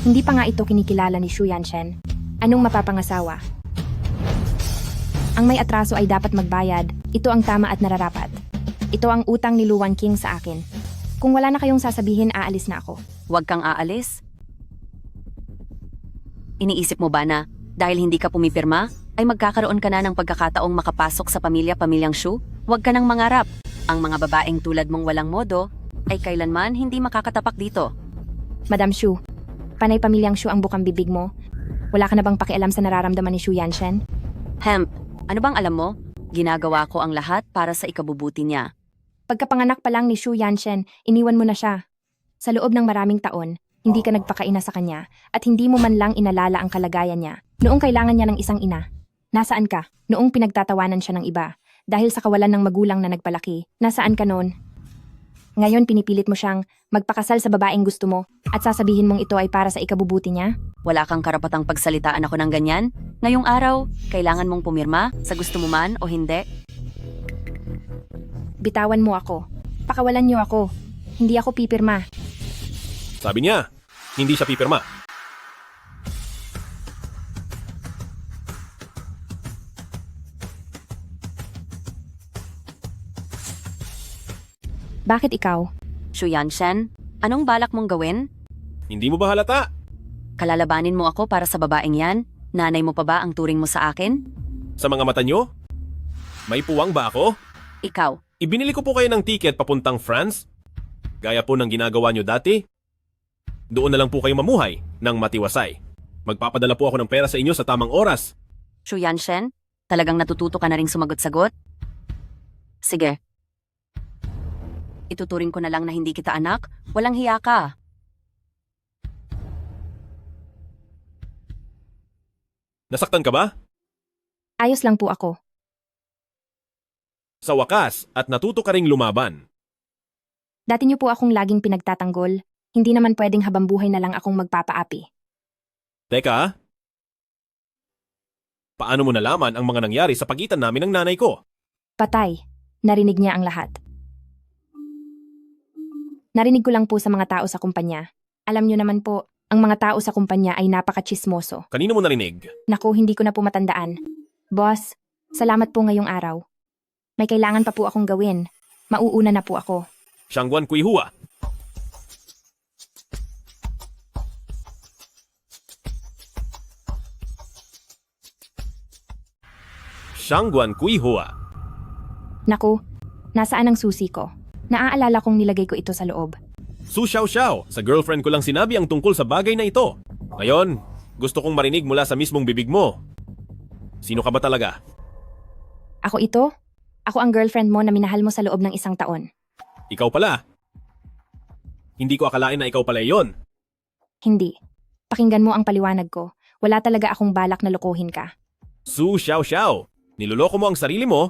Hindi pa nga ito kinikilala ni Shu Yanshen. Anong mapapangasawa? Ang may atraso ay dapat magbayad. Ito ang tama at nararapat. Ito ang utang ni Lu Wanqing sa akin. Kung wala na kayong sasabihin, aalis na ako. Huwag kang aalis. Iniisip mo ba na dahil hindi ka pumipirma, ay magkakaroon ka na ng pagkakataong makapasok sa pamilyang Shu? Huwag ka nang mangarap. Ang mga babaeng tulad mong walang modo ay kailanman hindi makakatapak dito. Madam Shu, panay pamilyang Shu ang bukang bibig mo. Wala ka na bang pakialam sa nararamdaman ni Shu Yanshen? Hemp, ano bang alam mo? Ginagawa ko ang lahat para sa ikabubuti niya. Pagkapanganak pa lang ni Xu Yanshen, iniwan mo na siya. Sa loob ng maraming taon, hindi ka nagpakaina sa kanya at hindi mo man lang inalala ang kalagayan niya. Noong kailangan niya ng isang ina. Nasaan ka? Noong pinagtatawanan siya ng iba. Dahil sa kawalan ng magulang na nagpalaki, nasaan ka noon? Ngayon pinipilit mo siyang magpakasal sa babaeng gusto mo at sasabihin mong ito ay para sa ikabubuti niya? Wala kang karapatang pagsalitaan ako ng ganyan. Ngayong araw, kailangan mong pumirma sa gusto mo man o hindi. Bitawan mo ako. Pakawalan niyo ako. Hindi ako pipirma. Sabi niya, hindi siya pipirma. Bakit ikaw? Xu Yanshen, anong balak mong gawin? Hindi mo ba halata? Kalalabanin mo ako para sa babaeng yan? Nanay mo pa ba ang turing mo sa akin? Sa mga mata niyo? May puwang ba ako? Ikaw, Ibinili ko po kayo ng ticket papuntang France. Gaya po ng ginagawa niyo dati. Doon na lang po kayo mamuhay ng matiwasay. Magpapadala po ako ng pera sa inyo sa tamang oras. Xu Yanshen, talagang natututo ka na ring sumagot-sagot? Sige. Ituturing ko na lang na hindi kita anak, walang hiya ka. Nasaktan ka ba? Ayos lang po ako. Sa wakas at natuto ka ring lumaban. Dati niyo po akong laging pinagtatanggol. Hindi naman pwedeng habambuhay na lang akong magpapaapi. Teka, paano mo nalaman ang mga nangyari sa pagitan namin ng nanay ko? Patay. Narinig niya ang lahat. Narinig ko lang po sa mga tao sa kumpanya. Alam niyo naman po, ang mga tao sa kumpanya ay napaka-chismoso. Kanino mo narinig? Naku, hindi ko na po matandaan. Boss, salamat po ngayong araw. May kailangan pa po akong gawin. Mauuna na po ako. Shangguan Kuihua. Shangguan Kuihua. Naku, nasaan ang susi ko? Naaalala kong nilagay ko ito sa loob. Su Xiao Xiao, sa girlfriend ko lang sinabi ang tungkol sa bagay na ito. Ngayon, gusto kong marinig mula sa mismong bibig mo. Sino ka ba talaga? Ako ito? Ako ang girlfriend mo na minahal mo sa loob ng 1 taon. Ikaw pala. Hindi ko akalain na ikaw pala iyon. Hindi. Pakinggan mo ang paliwanag ko. Wala talaga akong balak na lokohin ka. Su Xiao Xiao, niloloko mo ang sarili mo.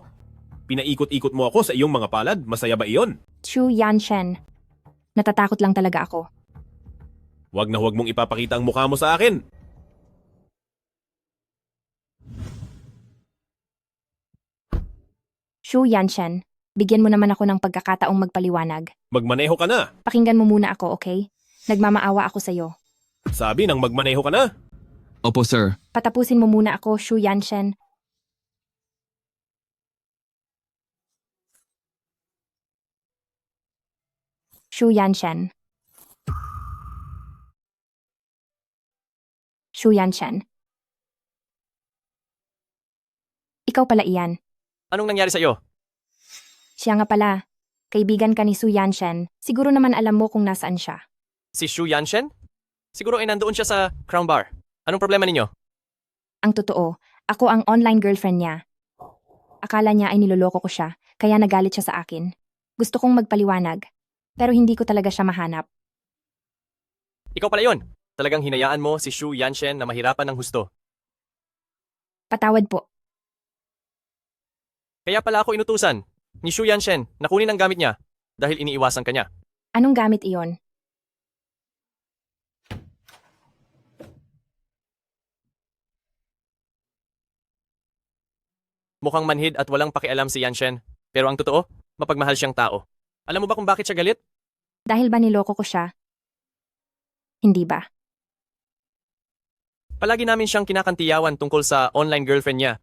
Pinaikot-ikot mo ako sa iyong mga palad. Masaya ba iyon? Xu Yanshen. Natatakot lang talaga ako. Huwag na huwag mong ipapakita ang mukha mo sa akin. Xu Yanshen, bigyan mo naman ako ng pagkakataong magpaliwanag. Magmaneho ka na. Pakinggan mo muna ako, okay? Nagmamaawa ako sa'yo. Sabi nang magmaneho ka na. Opo, sir. Patapusin mo muna ako, Xu Yanshen. Xu Yanshen. Xu Yanshen. Ikaw pala iyan. Anong nangyari sa iyo? Siya nga pala. Kaibigan ka ni Xu Yanshen. Siguro naman alam mo kung nasaan siya. Si Xu Yanshen? Siguro ay nandoon siya sa Crown Bar. Anong problema ninyo? Ang totoo, ako ang online girlfriend niya. Akala niya ay niloloko ko siya, kaya nagalit siya sa akin. Gusto kong magpaliwanag, pero hindi ko talaga siya mahanap. Ikaw pala yon. Talagang hinayaan mo si Xu Yanshen na mahirapan ng husto. Patawad po. Kaya pala ako inutusan ni Xu Yanshen na kunin ang gamit niya dahil iniiwasan ka niya. Anong gamit iyon? Mukhang manhid at walang pakialam si Yanshen, pero ang totoo, mapagmahal siyang tao. Alam mo ba kung bakit siya galit? Dahil ba niloko ko siya? Hindi ba? Palagi namin siyang kinakantiyawan tungkol sa online girlfriend niya.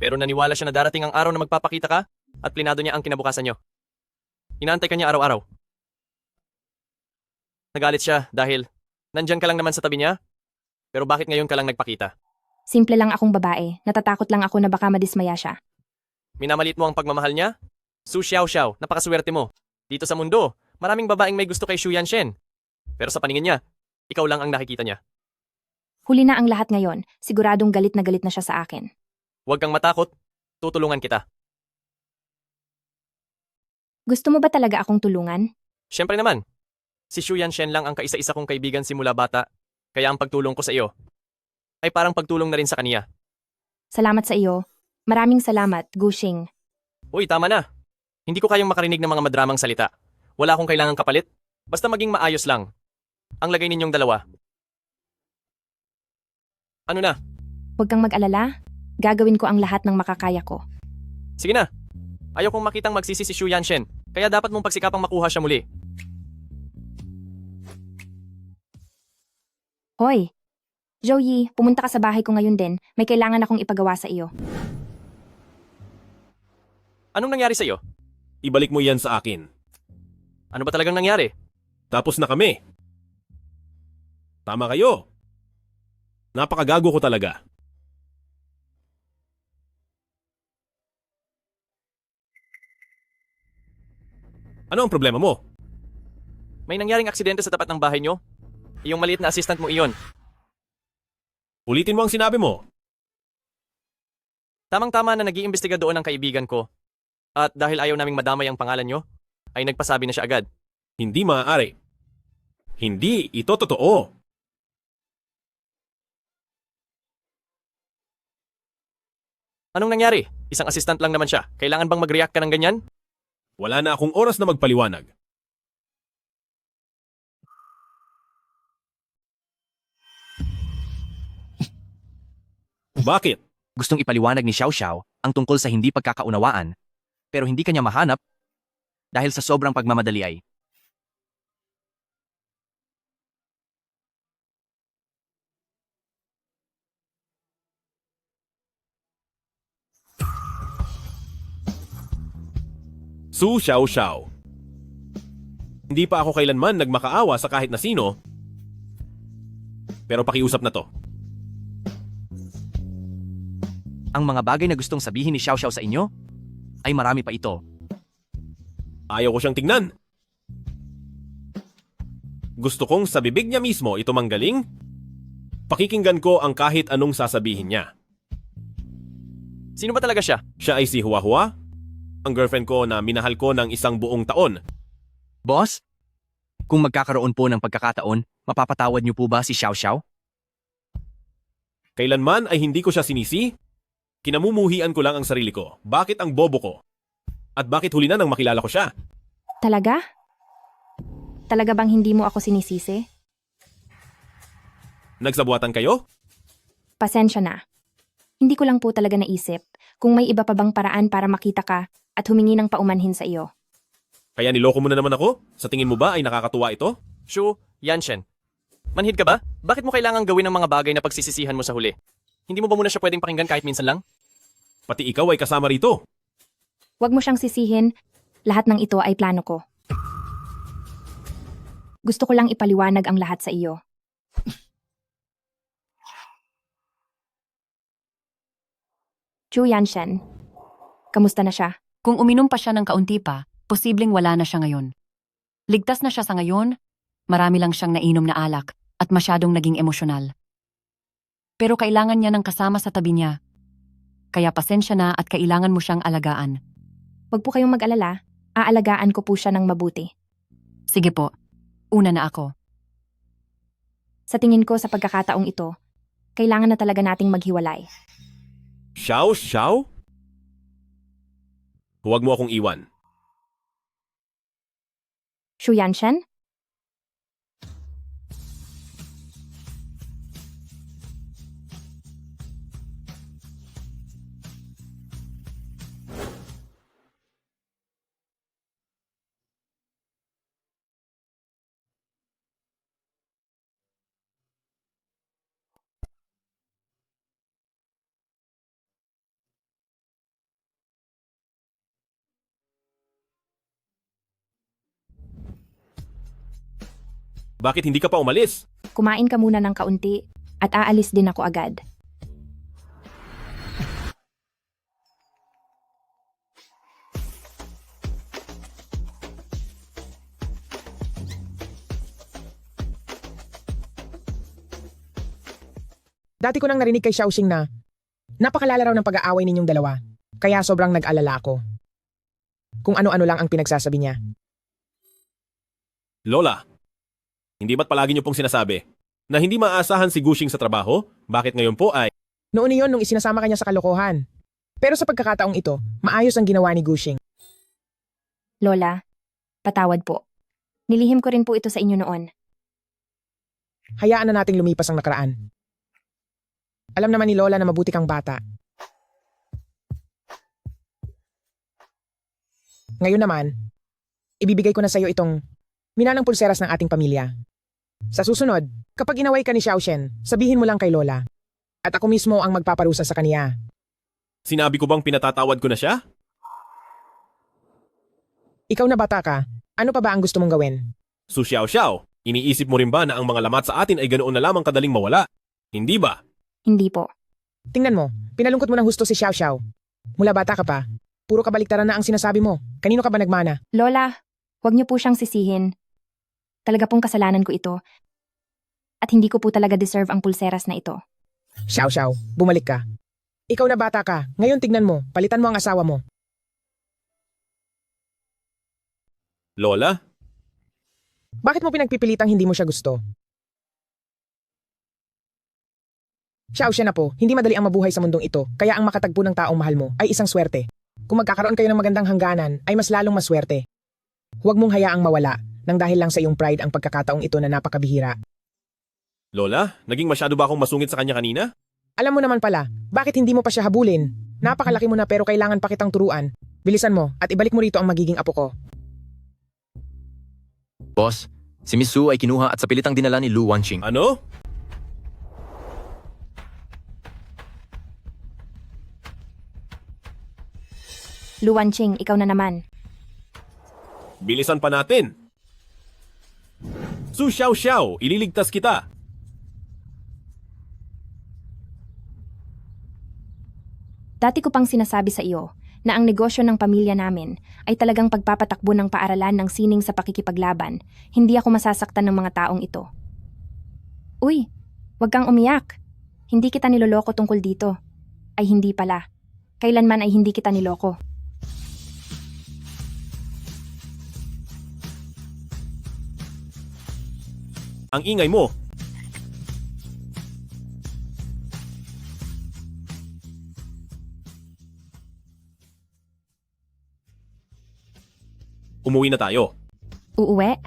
Pero naniwala siya na darating ang araw na magpapakita ka at plinado niya ang kinabukasan niyo. Inaantay ka niya araw-araw. Nagalit siya dahil nandyan ka lang naman sa tabi niya. Pero bakit ngayon ka lang nagpakita? Simple lang akong babae. Natatakot lang ako na baka madismaya siya. Minamalit mo ang pagmamahal niya? Su Xiao Xiao, napakaswerte mo. Dito sa mundo, maraming babaeng may gusto kay Xu Yanshen. Pero sa paningin niya, ikaw lang ang nakikita niya. Huli na ang lahat ngayon. Siguradong galit na siya sa akin. Huwag kang matakot. Tutulungan kita. Gusto mo ba talaga akong tulungan? Siyempre naman. Si Xu Yanshen lang ang kaisa-isa kong kaibigan simula bata, kaya ang pagtulong ko sa iyo ay parang pagtulong na rin sa kaniya. Salamat sa iyo. Maraming salamat, Gushing. Uy, tama na. Hindi ko kayang makarinig ng mga madramang salita. Wala akong kailangang kapalit. Basta maging maayos lang. Ang lagay ninyong dalawa. Ano na? Huwag kang mag-alala. Gagawin ko ang lahat ng makakaya ko. Sige na. Ayaw kong makitang magsisi si Xu Yanshen, kaya dapat mong pagsikapang makuha siya muli. Hoy! Joey, pumunta ka sa bahay ko ngayon din. May kailangan akong ipagawa sa iyo. Anong nangyari sa iyo? Ibalik mo yan sa akin. Ano ba talagang nangyari? Tapos na kami. Tama kayo. Napakagago ko talaga. Ano ang problema mo? May nangyaring aksidente sa tapat ng bahay niyo? Yung maliit na assistant mo iyon. Ulitin mo ang sinabi mo. Tamang-tama na nag-iimbestiga doon ang kaibigan ko. At dahil ayaw naming madamay ang pangalan niyo, ay nagpasabi na siya agad. Hindi maaari. Hindi ito totoo. Anong nangyari? Isang assistant lang naman siya. Kailangan bang mag-react ka ng ganyan? Wala na akong oras na magpaliwanag. Bakit? Gustong ipaliwanag ni Xiao Xiao ang tungkol sa hindi pagkakaunawaan, pero hindi kanya mahanap dahil sa sobrang pagmamadali ay. Su Xiao Xiao. Hindi pa ako kailanman nagmakaawa sa kahit na sino. Pero pakiusap na to. Ang mga bagay na gustong sabihin ni Xiao Xiao sa inyo ay marami pa ito. Ayaw ko siyang tingnan. Gusto kong sa bibig niya mismo ito manggaling. Pakikinggan ko ang kahit anong sasabihin niya. Sino ba talaga siya? Siya ay si Hua Hua, ang girlfriend ko na minahal ko ng isang buong taon. Boss, kung magkakaroon po ng pagkakataon, mapapatawad niyo po ba si Xiao Xiao? Kailanman ay hindi ko siya sinisi. Kinamumuhian ko lang ang sarili ko. Bakit ang bobo ko? At bakit huli na nang makilala ko siya? Talaga? Talaga bang hindi mo ako sinisisi? Nagsabuatan kayo? Pasensya na. Hindi ko lang po talaga naisip kung may iba pa bang paraan para makita ka at humingi ng paumanhin sa iyo. Kaya niloko mo na naman ako? Sa tingin mo ba ay nakakatuwa ito? Xu Yanshen. Manhid ka ba? Bakit mo kailangang gawin ang mga bagay na pagsisisihan mo sa huli? Hindi mo ba muna siya pwedeng pakinggan kahit minsan lang? Pati ikaw ay kasama rito. Huwag mo siyang sisihin. Lahat ng ito ay plano ko. Gusto ko lang ipaliwanag ang lahat sa iyo. Xu Yanshen. Kamusta na siya? Kung uminom pa siya ng kaunti pa, posibleng wala na siya ngayon. Ligtas na siya sa ngayon, marami lang siyang nainom na alak at masyadong naging emosyonal. Pero kailangan niya ng kasama sa tabi niya. Kaya pasensya na at kailangan mo siyang alagaan. Huwag po kayong mag-alala. Aalagaan ko po siya ng mabuti. Sige po, una na ako. Sa tingin ko sa pagkakataong ito, kailangan na talaga nating maghiwalay. Xiao Xiao? Huwag mo akong iwan. Xu Yanshen? Bakit hindi ka pa umalis? Kumain ka muna ng kaunti at aalis din ako agad. Dati ko nang narinig kay Xiaoxing na napakalala raw ng pag-aaway ninyong dalawa. Kaya sobrang nag-alala ako. kung ano-ano lang ang pinagsasabi niya. Lola, hindi ba't palagi niyo pong sinasabi na hindi maaasahan si Gushing sa trabaho? Bakit ngayon po ay... Noon iyon nung isinasama kanya sa kalokohan. Pero sa pagkakataong ito, maayos ang ginawa ni Gushing. Lola, patawad po. Nilihim ko rin po ito sa inyo noon. Hayaan na nating lumipas ang nakaraan. Alam naman ni Lola na mabuti kang bata. Ngayon naman, ibibigay ko na sa iyo itong minanang pulseras ng ating pamilya. Sa susunod, kapag inaway ka ni Xiaoshen, sabihin mo lang kay Lola. At ako mismo ang magpaparusa sa kaniya. Sinabi ko bang pinatatawad ko na siya? Ikaw na bata ka, ano pa ba ang gusto mong gawin? Su Xiao Xiao, iniisip mo rin ba na ang mga lamat sa atin ay ganoon na lamang kadaling mawala? Hindi ba? Hindi po. Tingnan mo, pinalungkot mo ng husto si Xiao Xiao. Mula bata ka pa, puro kabaliktaran na ang sinasabi mo. Kanino ka ba nagmana? Lola, huwag niyo po siyang sisihin. Talaga pong kasalanan ko ito. At hindi ko po talaga deserve ang pulseras na ito. Xiao Xiao, bumalik ka. Ikaw na bata ka, ngayon tignan mo, palitan mo ang asawa mo. Lola? Bakit mo pinagpipilitang hindi mo siya gusto? Xiao na po, hindi madali ang mabuhay sa mundong ito, kaya ang makatagpo ng taong mahal mo ay isang swerte. Kung magkakaroon kayo ng magandang hangganan, ay mas lalong maswerte. Huwag mong hayaang mawala, nang dahil lang sa iyong pride ang pagkakataong ito na napakabihira. Lola, naging masyado ba akong masungit sa kanya kanina? Alam mo naman pala, bakit hindi mo pa siya habulin? Napakalaki mo na pero kailangan pa kitang turuan. Bilisan mo at ibalik mo rito ang magiging apo ko. Boss, si Miss Su ay kinuha at sa pilitang dinala ni Lu Wanqing. Ano? Lu Wanqing, ikaw na naman. Bilisan pa natin. Su Xiao Xiao, ililigtas kita. Dati ko pang sinasabi sa iyo na ang negosyo ng pamilya namin ay talagang pagpapatakbo ng paaralan ng sining sa pakikipaglaban. Hindi ako masasaktan ng mga taong ito. Uy, wag kang umiyak. Hindi kita niloloko tungkol dito. Ay hindi pala. Kailanman ay hindi kita niloko. Ang ingay mo. Umuwi na tayo. Uuwi?